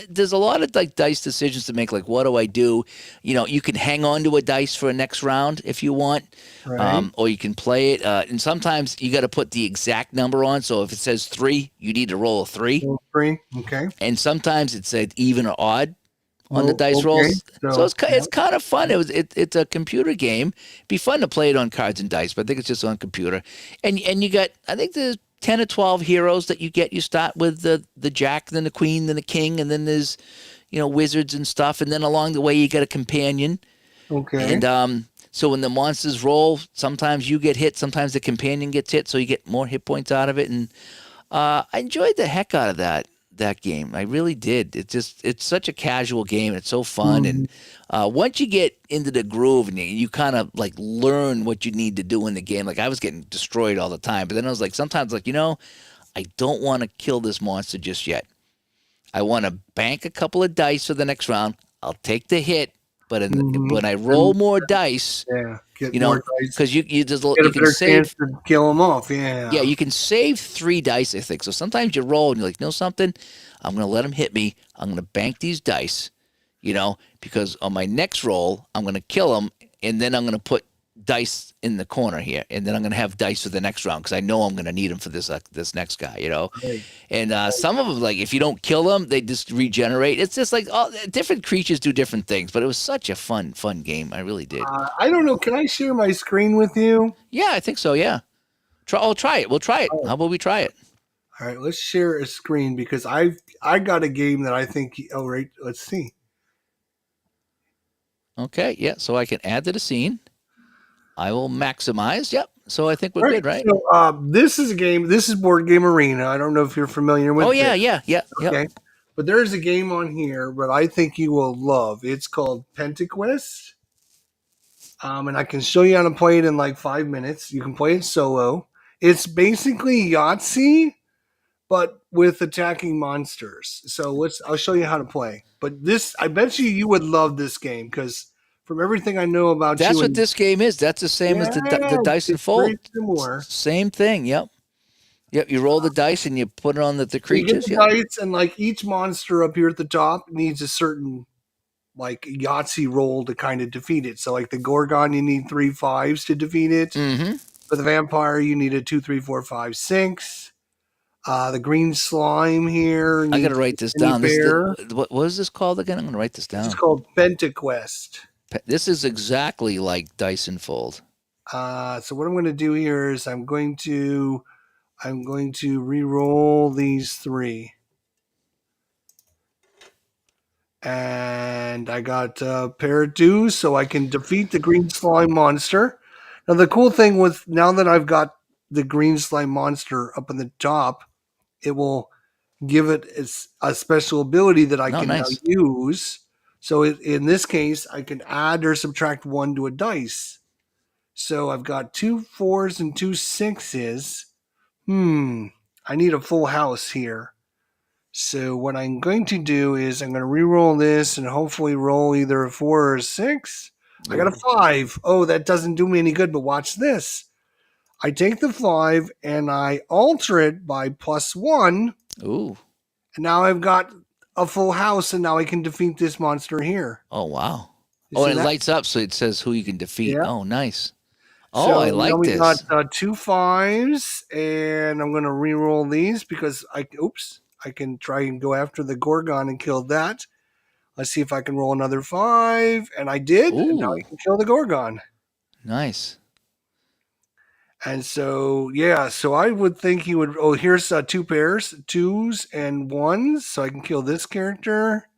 there's a lot of like dice decisions to make. Like, what do I do? You can hang on to a dice for a next round if you want, or you can play it. And sometimes you got to put the exact number on. So if it says 3, you need to roll a 3. 3. Okay. And sometimes it said even or odd on the dice rolls. So it's kind of fun. It's a computer game. It'd be fun to play it on cards and dice, but I think it's just on computer. And you got, I think there's 10 or 12 heroes that you get. You start with the Jack, then the Queen, then the King, and then there's, wizards and stuff. And then along the way you get a companion. Okay. And So when the monsters roll, sometimes you get hit, sometimes the companion gets hit, so you get more hit points out of it. And I enjoyed the heck out of that game. I really did. It's such a casual game. It's so fun, and Mhm. once you get into the groove and you kind of like learn what you need to do in the game. Like I was getting destroyed all the time, but then I was like, sometimes like I don't want to kill this monster just yet. I want to bank a couple of dice for the next round. I'll take the hit, but Mhm. when I And roll more dice, yeah, get you more know, dice. because you just Get a you can better chance save. to kill them off. Yeah, Yeah. you can save 3 dice, I think. So sometimes you roll and you're like, you know something? I'm gonna let him hit me. I'm gonna bank these dice, because on my next roll, I'm gonna kill him, and then I'm gonna put dice in the corner here, and then I'm gonna have dice for the next round because I know I'm gonna need them for this next guy. Right. And some of them, like if you don't kill them, they just regenerate. It's just like all different creatures do different things, but it was such a fun game. I really did. I don't know. Can I share my screen with you? Yeah, I think so. Yeah, try it. We'll try it. Oh, How about we try it? all right. Let's share a screen because I got a game that I think. Oh, right. Let's see. Okay, yeah. So I can add to the scene. I will maximize. Yep. So I think we're All right. good, right? So this is a game. This is Board Game Arena. I don't know if you're familiar Oh with it. yeah, yeah, yeah, yep. Okay. But there's a game on here that I think you will love. It's called Pentaquest. And I can show you how to play it in like 5 minutes. You can play it solo. It's basically Yahtzee, but with attacking monsters. So I'll show you how to play. But this, I bet you would love this game because from everything I know about That's you, what and this game is. That's the same as the yeah, Dyson it's very Fold. similar. Same thing. Yep. Yep. You roll the dice and you put it on the So you get creatures. the Yep. dice, and like each monster up here at the top needs a certain like Yahtzee roll to kind of defeat it. So like the Gorgon, you need 3 5s to defeat it. Mm-hmm. For the vampire, you need a 2, 3, 4, 5, 6. The green slime here I got to needs write this any down. This bear. what is this called again? I'm going to write this This is down. called Pentaquest. This is exactly like Dyson Fold. So what I'm going to do here is I'm going to re-roll these 3, and I got a pair of 2s, so I can defeat the green slime monster. Now the cool thing with now that I've got the green slime monster up on the top, it will give it a special ability that I No, can now nice. use. So in this case, I can add or subtract 1 to a dice. So I've got 2 4s and 2 6s. I need a full house here. So what I'm going to do is I'm going to re-roll this and hopefully roll either a 4 or a 6. I got a Ooh. 5. Oh, that doesn't do me any good, but watch this. I take the 5 and I alter it by +1. Ooh. And now I've got a full house, and now I can defeat this monster here. Oh wow. You Oh, see and it that? lights up so it says who you can defeat. Yeah. Oh, nice. Oh, I So now like we got this. 2 5s, and I'm going to re-roll these because I can try and go after the Gorgon and kill that. Let's see if I can roll another 5, and I did, and now I Ooh, can kill the Gorgon. nice. And so, yeah, so I would think he would. Oh, here's 2 pairs, 2s and 1s, so I can kill this character.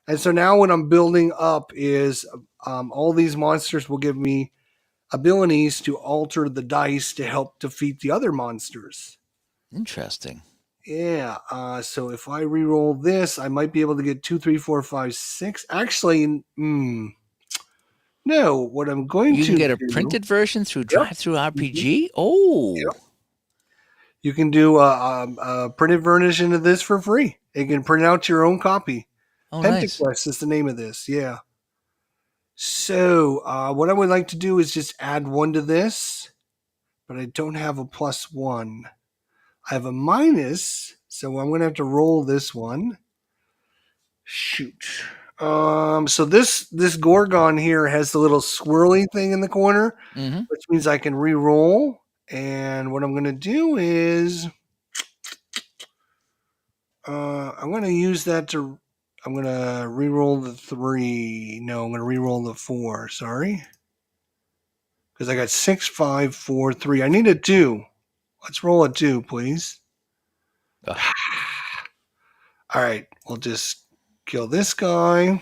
And so now what I'm building up is all these monsters will give me abilities to alter the dice to help defeat the other monsters. Interesting. Yeah. So if I re-roll this, I might be able to get 2, 3, 4, 5, 6. Actually, no. What I'm going You can to get a do. printed version through Yep. Drive Through Mhm. RPG. Oh, Yep. You can do a printed version of this for free. You can print out your own copy. oh, nice. Pentaquest is the name of this. Yeah. So, what I would like to do is just add 1 to this, but I don't have a +1. I have a minus, so I'm going to have to roll this one. Shoot. So this Gorgon here has the little swirly thing in the corner, Mm-hmm. which means I can re-roll. And what I'm going to do is, I'm going to use that to. I'm going to re-roll the 3. No, I'm going to re-roll the 4. Sorry. Because I got 6, 5, 4, 3. I need a 2. Let's roll a 2, please. Oh, All right, we'll just kill this guy.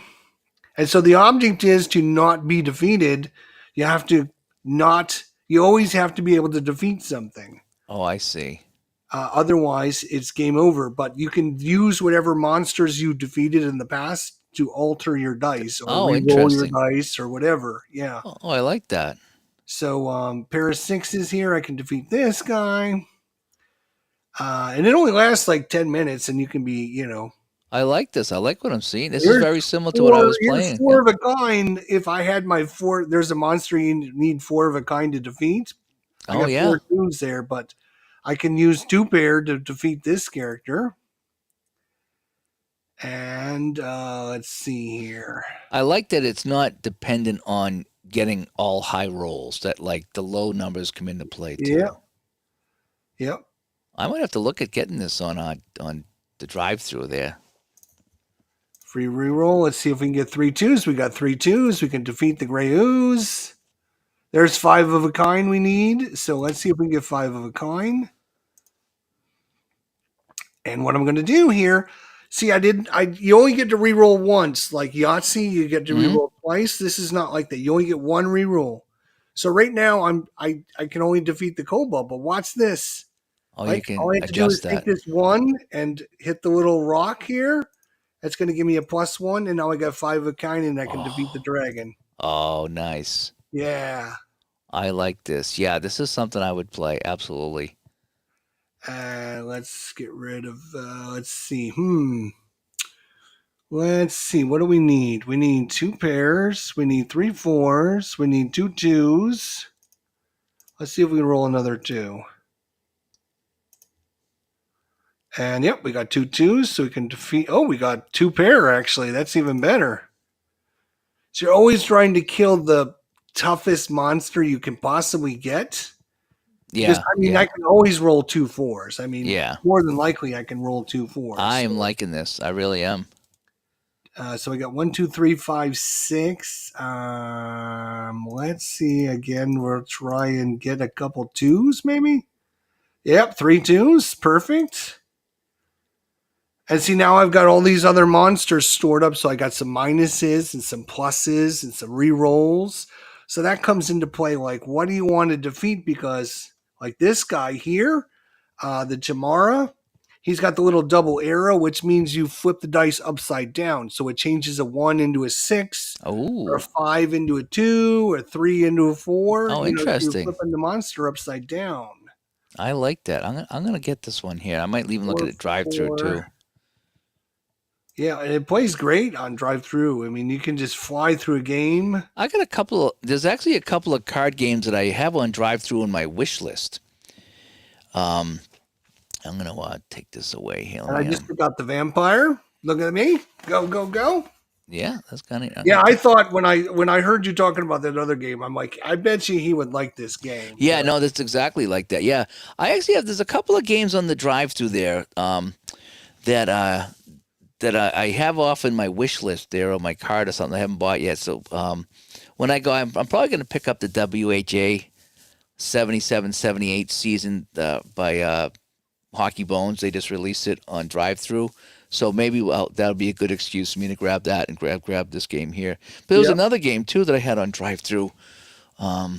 And so the object is to not be defeated. You have to not. You always have to be able to defeat something. Oh, I see. Otherwise, it's game over. But you can use whatever monsters you defeated in the past to alter your dice or Oh, re-roll your interesting. dice or whatever. Yeah. Oh, I like that. So pair of sixes here. I can defeat this guy. And it only lasts like 10 minutes, and you can be, I like this. I like what I'm seeing. This is here's very similar to what I was here's playing. four Yeah. of a kind. If I had my four, there's a monster you need four of a kind to defeat. I Oh, got yeah. four tunes there, but I can use two pair to defeat this character. And let's see here. I like that it's not dependent on getting all high rolls. That like the low numbers come into play Yep, too. yep. I might have to look at getting this on the drive-through there. Free reroll. Let's see if we can get three twos. We got three twos. We can defeat the gray ooze. There's five of a kind we need. So let's see if we can get five of a kind. And what I'm going to do here, see, you only get to reroll once. Like Yahtzee, you get to Hmm. reroll twice. This is not like that. You only get one reroll. So right now, I can only defeat the Cobalt. But watch this. Oh, you Like can all I have to do is adjust take that. this one and hit the little rock here. That's going to give me a +1, and now I got five of a kind, and I can defeat the Oh, dragon. oh, nice. Yeah. I like this. Yeah, this is something I would play. Absolutely. Let's get rid of. Let's see. Let's see. What do we need? We need two pairs. We need three fours. We need two twos. Let's see if we can roll another two. And yep, we got two twos, so we can defeat. Oh, we got two pair actually. That's even better. So you're always trying to kill the toughest monster you can possibly get. Because Yeah, I mean, I yeah, can always roll two fours. I mean, yeah. more than likely, I can roll two fours. I am liking this. I really am. So we got 1, 2, 3, 5, 6. Let's see again. We'll try and get a couple twos, maybe. Yep, three twos, perfect. And see, now I've got all these other monsters stored up. So I got some minuses and some pluses and some re-rolls. So that comes into play. Like, what do you want to defeat? Because like this guy here, the Jamara, he's got the little double arrow, which means you flip the dice upside down. So it changes a 1 into a 6, or a Oh, 5 into a 2, or 3 into a 4. oh, So you're interesting. flipping the monster upside down. I like that. I'm gonna get this one here. I might even look at 4, it drive-through 4. too. Yeah, and it plays great on drive through. I mean, you can just fly through a game. I got a couple. There's actually a couple of card games that I have on drive-through in my wish list. Um, I'm gonna take this away here. And Let I me, just forgot the vampire. Look at me. Go, go, go. yeah, that's kind of. Yeah, I thought when I heard you talking about that other game, I'm like, I bet you he would like this game. Yeah, But no, that's exactly like that. Yeah, I actually have. There's a couple of games on the drive-through there. That I have off in my wish list there on my card or something I haven't bought yet. So when I go, I'm probably going to pick up the WHA 77-78 season by Hockey Bones. They just released it on drive-through. So maybe that'll be a good excuse for me to grab that and grab this game here. But there was yeah, another game too that I had on drive-through. I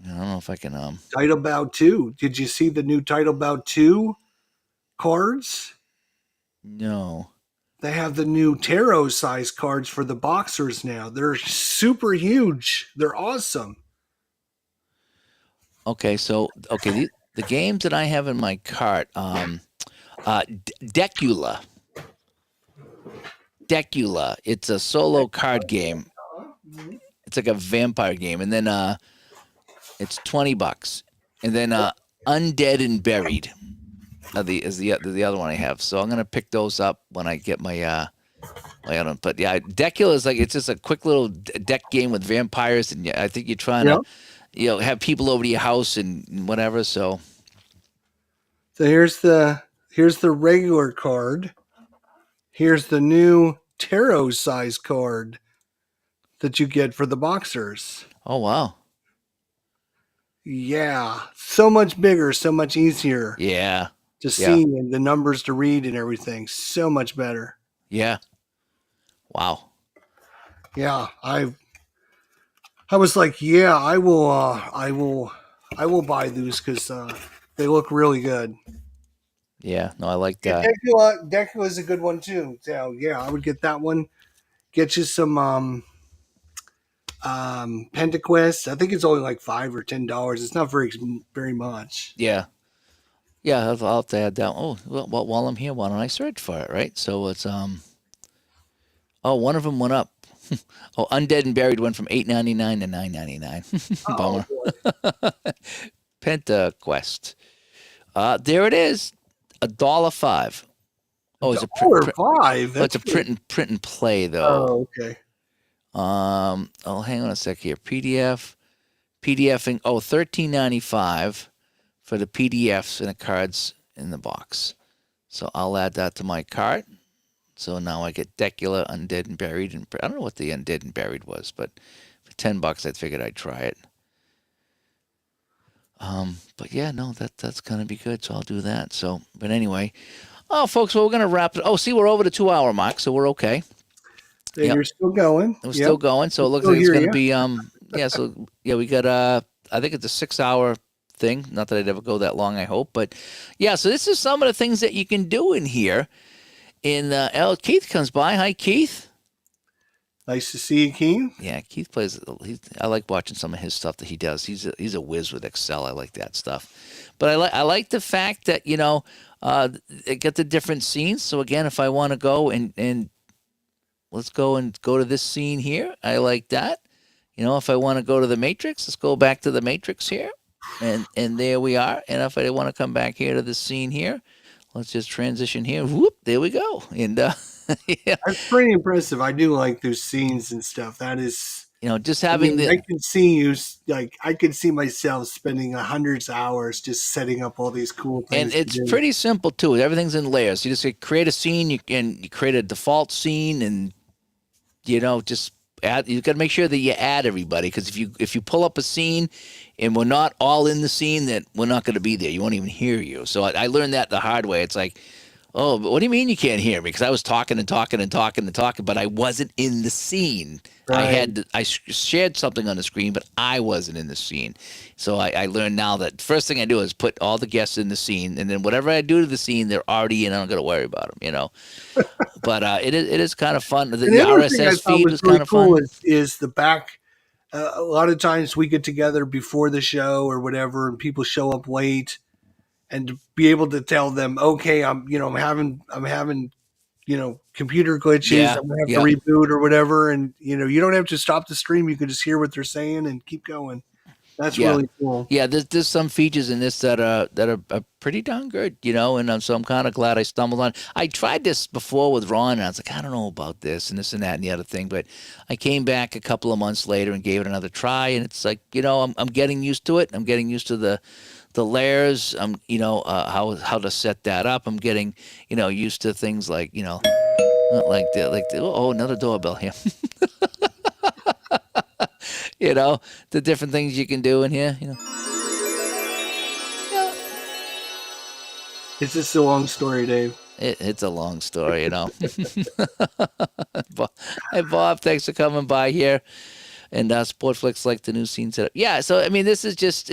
don't know if I can. Title Bout 2. Did you see the new Title Bout 2 cards? No. They have the new tarot size cards for the boxers now. They're super huge. They're awesome. Okay, so the games that I have in my cart, Decula. Decula. It's a solo card game. It's like a vampire game, and then it's $20, and then Undead and Buried is the other one I have. So I'm gonna pick those up when I get my my other one. But yeah, Decula is like it's just a quick little deck game with vampires, and I think you're trying Yeah. to have people over to your house and whatever. So So here's the regular card. Here's the new tarot size card that you get for the boxers. oh wow, Yeah, so much bigger, so much easier yeah, to yeah, see and the numbers to read and everything. So much better. yeah, wow. Yeah, I was like, yeah, I will buy these because they look really good. Yeah, no, I like Yeah, that. Decula is a good one too. So yeah, I would get that one. Get you some Pentaquest. I think it's only like $5 or $10. It's not very much. Yeah. Yeah, I'll have to add that. Oh, well, while I'm here, why don't I search for it, right? So it's oh, one of them went up. Oh, Undead and Buried went from 8.99 to 9.99. Oh Bummer. boy, PentaQuest. There it is. $1.05. Oh, it's a $1.05. oh, it's That's a pretty. print and play though. Oh, okay. Oh, hang on a sec here. PDFing. Oh, 13.95 for the PDFs and the cards in the box. So I'll add that to my cart. So now I get Decula, Undead and Buried, and I don't know what the Undead and Buried was, but for $10, I figured I'd try it. But yeah, no, that's gonna be good. So I'll do that. So, but anyway, oh, folks, well, we're gonna wrap it. Oh, see, we're over the 2 hour mark, so we're okay. Yeah, Yep, you're still going. we're Yep. still going. So it looks Still like it's hear gonna you. be yeah. So yeah, we got I think it's a 6 hour thing. Not that I'd ever go that long, I hope, but yeah. So this is some of the things that you can do in here. Keith comes by. Hi, Keith. Nice to see you, Keen. Yeah, Keith plays. I like watching some of his stuff that he does. He's a whiz with Excel. I like that stuff. But I like the fact that they get the different scenes. So again, if I want to go and let's go to this scene here, I like that. If I want to go to the Matrix, let's go back to the Matrix here, and there we are. And if I want to come back here to this scene here, let's just transition here. Whoop, there we go. And yeah, That's pretty impressive. I do like those scenes and stuff. That is. just I having mean, I the can see you like I can see myself spending hundreds of hours just setting up all these cool And things to it's do. pretty simple too. Everything's in layers. You just create a scene. You create a default scene, and just add. You got to make sure that you add everybody, because if you pull up a scene, and we're not all in the scene, that we're not going to be there. You won't even hear you. So I learned that the hard way. It's like, oh, but what do you mean you can't hear me? Because I was talking and talking and talking and talking, but I wasn't in the scene. Right. I shared something on the screen, but I wasn't in the scene. So I learned now that first thing I do is put all the guests in the scene, and then whatever I do to the scene, they're already in. I don't got to worry about them. But it is kind of fun. The And the other thing I RSS thought feed was was really kind of cool fun. is the back. A lot of times we get together before the show or whatever, and people show up late, and to be able to tell them, okay, I'm having computer glitches. Yeah. I'm gonna have to Yep. reboot or whatever, and you don't have to stop the stream. You can just hear what they're saying and keep going. That's Yeah. really cool. Yeah, there's some features in this that are pretty darn good, and so I'm kind of glad I stumbled on. I tried this before with Ron, and I was like, I don't know about this and this and that and the other thing, but I came back a couple of months later and gave it another try, and it's like, I'm getting used to it. I'm getting used to the layers. How to set that up. I'm getting used to things like oh, another doorbell here. The different things you can do in here. Yeah, It's just a long story, Dave. it's a long story. Hey, Bob, thanks for coming by here. And Sportflix like the new scene setup. Yeah, so I mean, this is just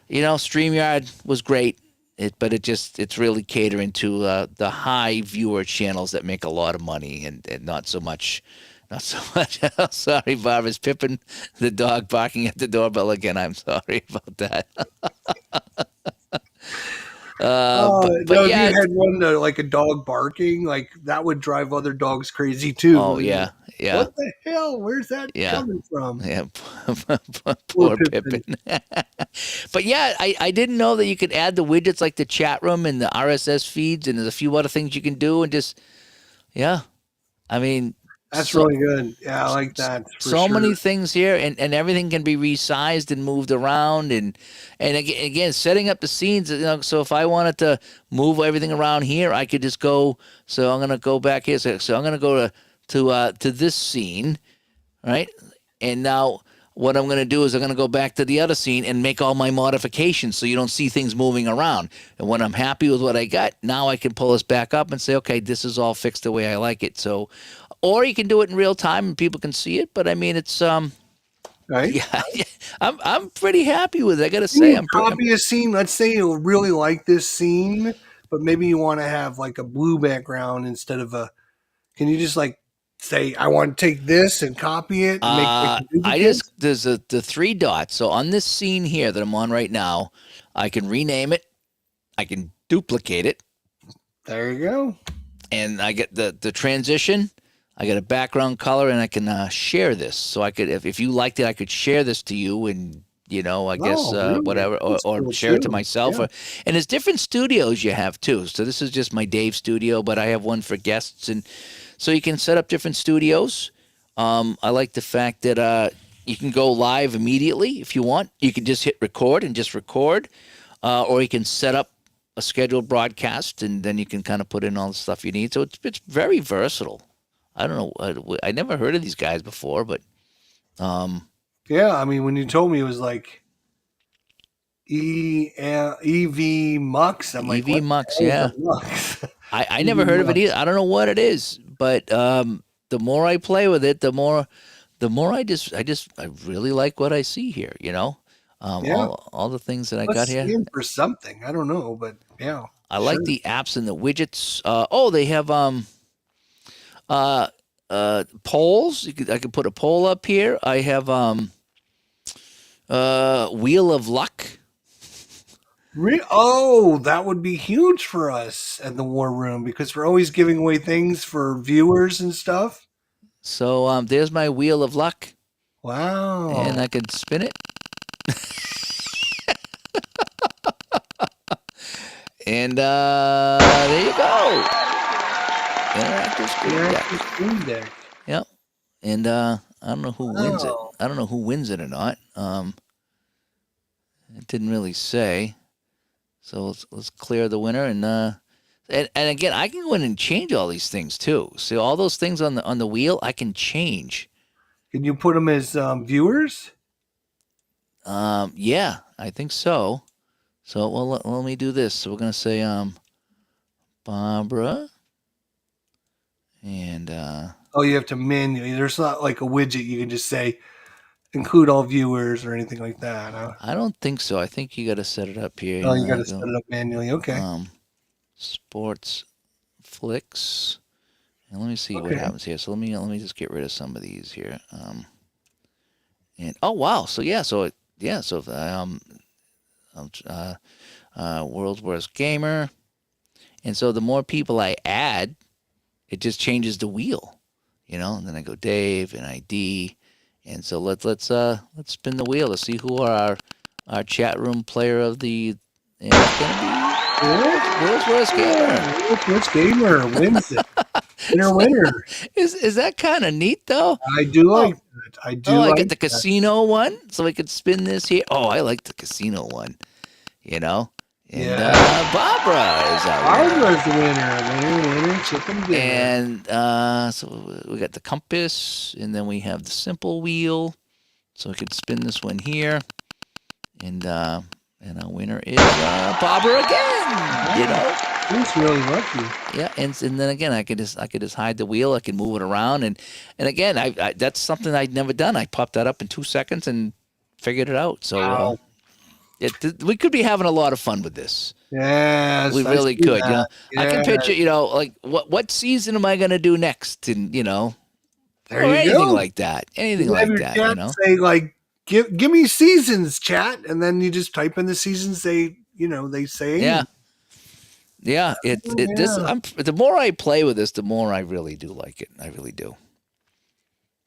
StreamYard was great. But it's really catering to the high viewer channels that make a lot of money, and not so much. Not so much. Sorry, Bob. Is Pippin the dog barking at the doorbell again? I'm sorry about that. But No, if you yeah. had one like a dog barking, like that would drive other dogs crazy too. Oh Like, yeah, yeah, what the hell? Where's that yeah, coming from? yeah. Poor Poor Pippin. Pippin. But yeah, I didn't know that you could add the widgets like the chat room and the RSS feeds, and there's a few other things you can do, and just yeah. I mean, That's so really good. Yeah, I like that for so sure. many things here, and everything can be resized and moved around, and again setting up the scenes. So if I wanted to move everything around here, I could just go. So I'm gonna go back here. So I'm gonna go to this scene, right? And now what I'm going to do is I'm going to go back to the other scene and make all my modifications so you don't see things moving around. And when I'm happy with what I got, now I can pull this back up and say, okay, this is all fixed the way I like it. So, or you can do it in real time and people can see it. But I mean, it's Right? yeah, I'm pretty happy with it. I got to Can say, you copy a scene? Let's say you really like this scene, but maybe you want to have like a blue background instead of a. Can you just like say, I want to take this and copy it and make like a I duplicate? just there's the three dots. So on this scene here that I'm on right now, I can rename it, I can duplicate it, There you go. and I get the transition. I get a background color, and I can share this. So I could, if you liked it, I could share this to you, and I guess Oh, really? whatever, That's or cool share it to too. myself. Yeah. And there's different studios you have too. So this is just my Dave studio, but I have one for guests, and so you can set up different studios. I like the fact that you can go live immediately if you want. You can just hit record and just record, or you can set up a scheduled broadcast, and then you can kind of put in all the stuff you need. So it's very versatile. I don't know. I never heard of these guys before, but Yeah. I mean, when you told me it was like EV Mux, I'm like, EV what Mux, the hell is yeah. a Mux? I never EV heard of it Mux. either. I don't know what it is, but the more I play with it, the more I really like what I see here. Yeah. All the things that I got Must here. stand for something. I don't know, but yeah, I sure. like the apps and the widgets. They have uh polls. I could put a poll up here. I have Wheel of Luck. Oh, that would be huge for us at the War Room because we're always giving away things for viewers and stuff. So there's my Wheel of Luck, and Wow. I could spin it. And there you go. Interactive Screen Interactive Deck. Stream Deck. Yep. And I don't know who wins it. Wow. I don't know who wins it or not. It didn't really say. So let's clear the winner and again I can go in and change all these things too. See all those things on the wheel I can change. Can you put them as viewers? Yeah, I think so. So well let me do this. So we're gonna say Barbara and Oh, you have to manually. There's not like a widget you can just say include all viewers or anything like that. Huh? I don't think so. I think you got to set it up here. Oh, you got I to set go it up manually. Okay. sports flicks, and let me see what Okay. happens here. So let me just get rid of some of these here. And oh wow, so yeah, so world's worst gamer, and so the more people I add, it just changes the wheel, And then I go Dave and ID, and so let's spin the wheel to see who are our chat room player of the. And it's gonna be world's worst gamer. Which gamer wins it? Winner, winner. Is that kind of neat though? I do Oh, like that. I do I like got the that. casino one, so we could spin this here. Oh, I like the casino one, you know. And Yeah. Barbara is our winner. Barbara's the winner. Winner, winner, chicken dinner. And so we got the compass, and then we have the simple wheel. So we could spin this one here, and our winner is Barbara again. He's really lucky. Yeah, and then again, I could just hide the wheel. I can move it around, and again, I that's something I'd never done. I popped that up in 2 seconds and figured it out. So Wow. we could be having a lot of fun with this. Yes, We I really see could. that. I can picture, Yes. like what season am I going to do next, and There or you anything go. like that. Anything You have like your that. chat say like, give me seasons, chat, and then you just type in the seasons they say. Yeah. Yeah, Yeah. the more I play with this, the more I really do like it. I really do.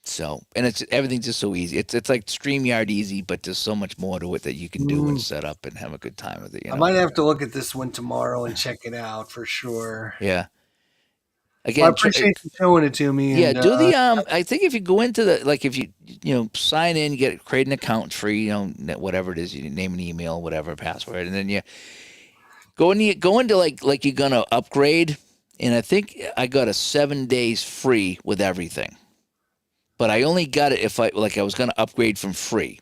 So, and everything's just so easy. It's like StreamYard easy, but there's so much more to it that you can do and set up and have a good time with it. I might have to look at this one tomorrow and check it out for sure. Yeah. Well, I Again, appreciate you showing it to me. yeah. And Do the I think if you go into the if you sign in, create an account free, whatever it is, you name an email, whatever password, and then you go into like you're gonna upgrade, and I think I got a 7 days free with everything. but I only got it if I was going to upgrade from free.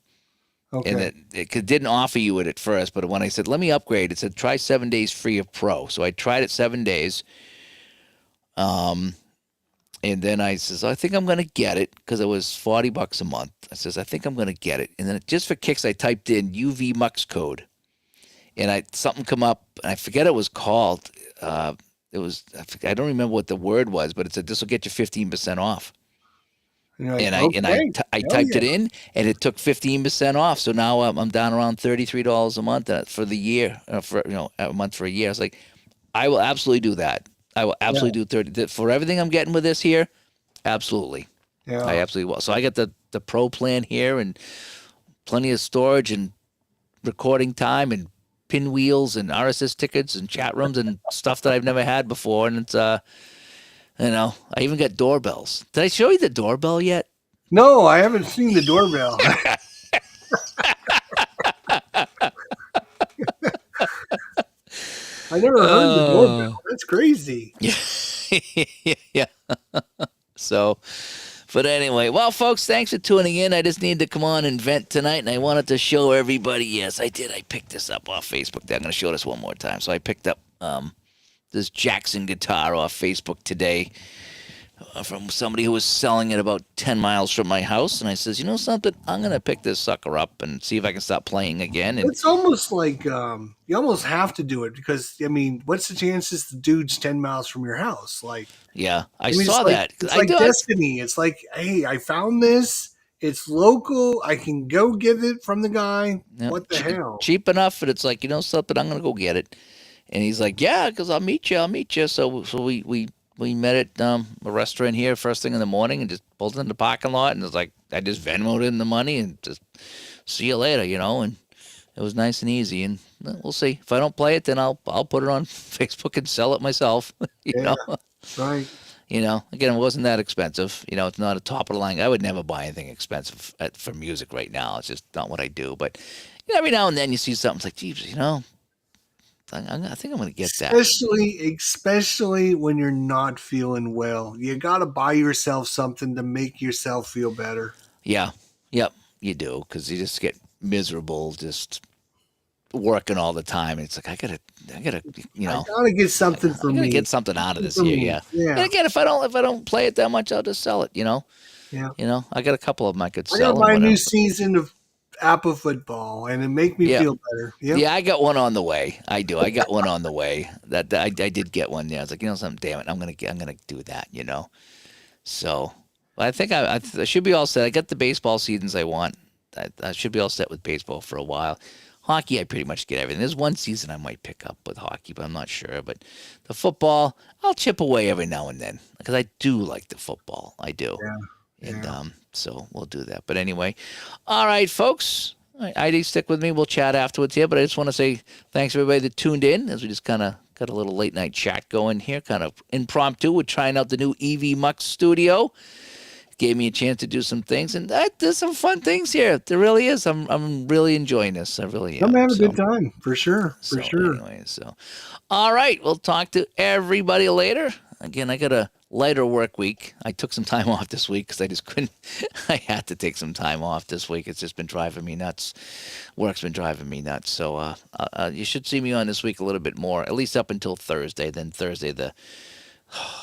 Okay. And it didn't offer you it at first, but when I said, let me upgrade, it said, try 7 days free of Pro. So I tried it 7 days. And then I says, I think I'm going to get it because it was $40 a month. I says, I think I'm going to get it. And then just for kicks, I typed in UV Mux code. And something come up, and I forget it was called. I don't remember what the word was, but it said, this will get you 15% off. Like, And okay. I typed it in, and it took 15% off. So now I'm down around $33 a month for the year, for a month for a year. I was like, I will absolutely do that. I will absolutely do 30 for everything I'm getting with this here. Absolutely, I absolutely will. So I got the Pro plan here, and plenty of storage and recording time and pinwheels and RSS tickets and chat rooms and stuff that I've never had before. And it's I even got doorbells. Did I show you the doorbell yet? No, I haven't seen the doorbell. I never heard the doorbell. That's crazy. Yeah. So, but anyway, well, folks, thanks for tuning in. I just needed to come on and vent tonight, and I wanted to show everybody. Yes, I did. I picked this up off Facebook. I'm going to show this one more time. So I picked up this Jackson guitar off Facebook today from somebody who was selling it about 10 miles from my house. And I says, you know something? I'm going to pick this sucker up and see if I can stop playing again. And it's almost like you almost have to do it because, I mean, what's the chances the dude's 10 miles from your house? Like, yeah, I saw that. It's like destiny. It's like, hey, I found this. It's local. I can go get it from the guy. Yep. What the hell? Cheap enough. And it's like, you know something? I'm going to go get it. And he's like, yeah, because I'll meet you. So we met at a restaurant here first thing in the morning and just pulled in the parking lot. And it's like, I just Venmoed in the money and just see you later, and it was nice and easy. And we'll see. If I don't play it, then I'll put it on Facebook and sell it myself. you know? Right. Again, it wasn't that expensive. It's not a top of the line. I would never buy anything expensive for music right now. It's just not what I do. But every now and then you see something, it's like, geez, I think I'm going to get that. Especially when you're not feeling well. You got to buy yourself something to make yourself feel better. Yeah. Yep. You do. Because you just get miserable just working all the time. It's like, I gotta, I gotta get something for me. I gotta get something out of this here. Yeah. And again, if I don't play it that much, I'll just sell it, Yeah. I got a couple of them I could sell. I got my new season of APBA football, and it make me feel better. Yep. Yeah, I got one on the way. I do. I got one on the way. That I did get one. Yeah, I was like, something. Damn it, I'm gonna do that. So I think I should be all set. I got the baseball seasons I want. I should be all set with baseball for a while. Hockey, I pretty much get everything. There's one season I might pick up with hockey, but I'm not sure. But the football, I'll chip away every now and then because I do like the football. I do. Yeah. And so we'll do that. But anyway, all right, folks. ID, stick with me. We'll chat afterwards here. But I just want to say thanks to everybody that tuned in as we just kind of got a little late night chat going here, kind of impromptu. We're trying out the new EV Mux studio. Gave me a chance to do some things, and there's some fun things here. There really is. I'm really enjoying this. I really am. I'm having a good time for sure. For sure. Anyway, all right, we'll talk to everybody later. Again, I got a lighter work week. I took some time off this week because I just couldn't. I had to take some time off this week. It's just been driving me nuts. Work's been driving me nuts. So you should see me on this week a little bit more, at least up until Thursday. Then Thursday,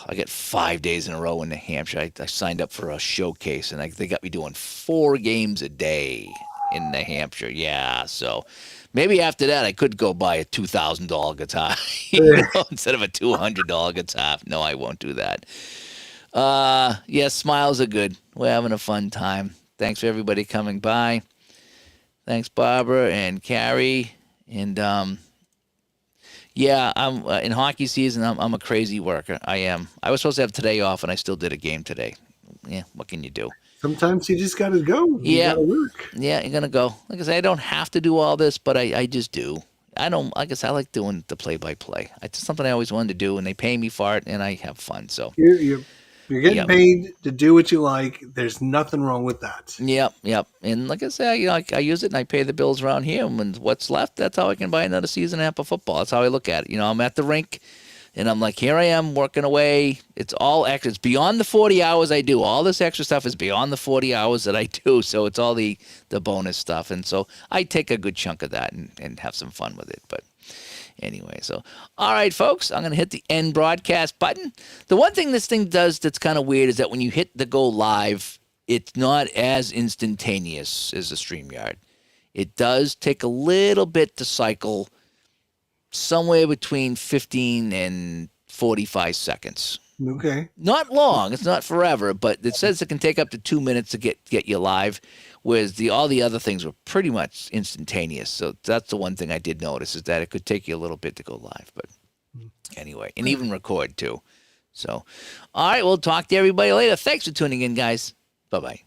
I get 5 days in a row in New Hampshire. I signed up for a showcase, and they got me doing 4 games a day in New Hampshire. Yeah, so maybe after that I could go buy a $2,000 guitar instead of a $200 guitar. No, I won't do that. Smiles are good. We're having a fun time. Thanks for everybody coming by. Thanks, Barbara and Carrie. And I'm in hockey season. I'm a crazy worker. I am. I was supposed to have today off, and I still did a game today. Yeah, what can you do? Sometimes you just got to go. You gotta work. Yeah, you're gonna go. Like I said, I don't have to do all this, but I just do. I don't. I guess I like doing the play-by-play. It's something I always wanted to do, and they pay me for it, and I have fun. So you're getting paid to do what you like. There's nothing wrong with that. Yep. And like I said, I use it and I pay the bills around here. And what's left, that's how I can buy another season of football. That's how I look at it. I'm at the rink. And I'm like, here I am working away. It's all extra. It's beyond the 40 hours I do. All this extra stuff is beyond the 40 hours that I do. So it's all the bonus stuff. And so I take a good chunk of that and have some fun with it. But anyway, so all right, folks, I'm going to hit the end broadcast button. The one thing this thing does that's kind of weird is that when you hit the go live, it's not as instantaneous as the StreamYard. It does take a little bit to cycle, somewhere between 15 and 45 seconds. Okay. Not long. It's not forever, but it says it can take up to 2 minutes to get you live, whereas all the other things were pretty much instantaneous. So that's the one thing I did notice, is that it could take you a little bit to go live. But anyway, and even record too. So, all right, we'll talk to everybody later. Thanks for tuning in, guys. Bye-bye.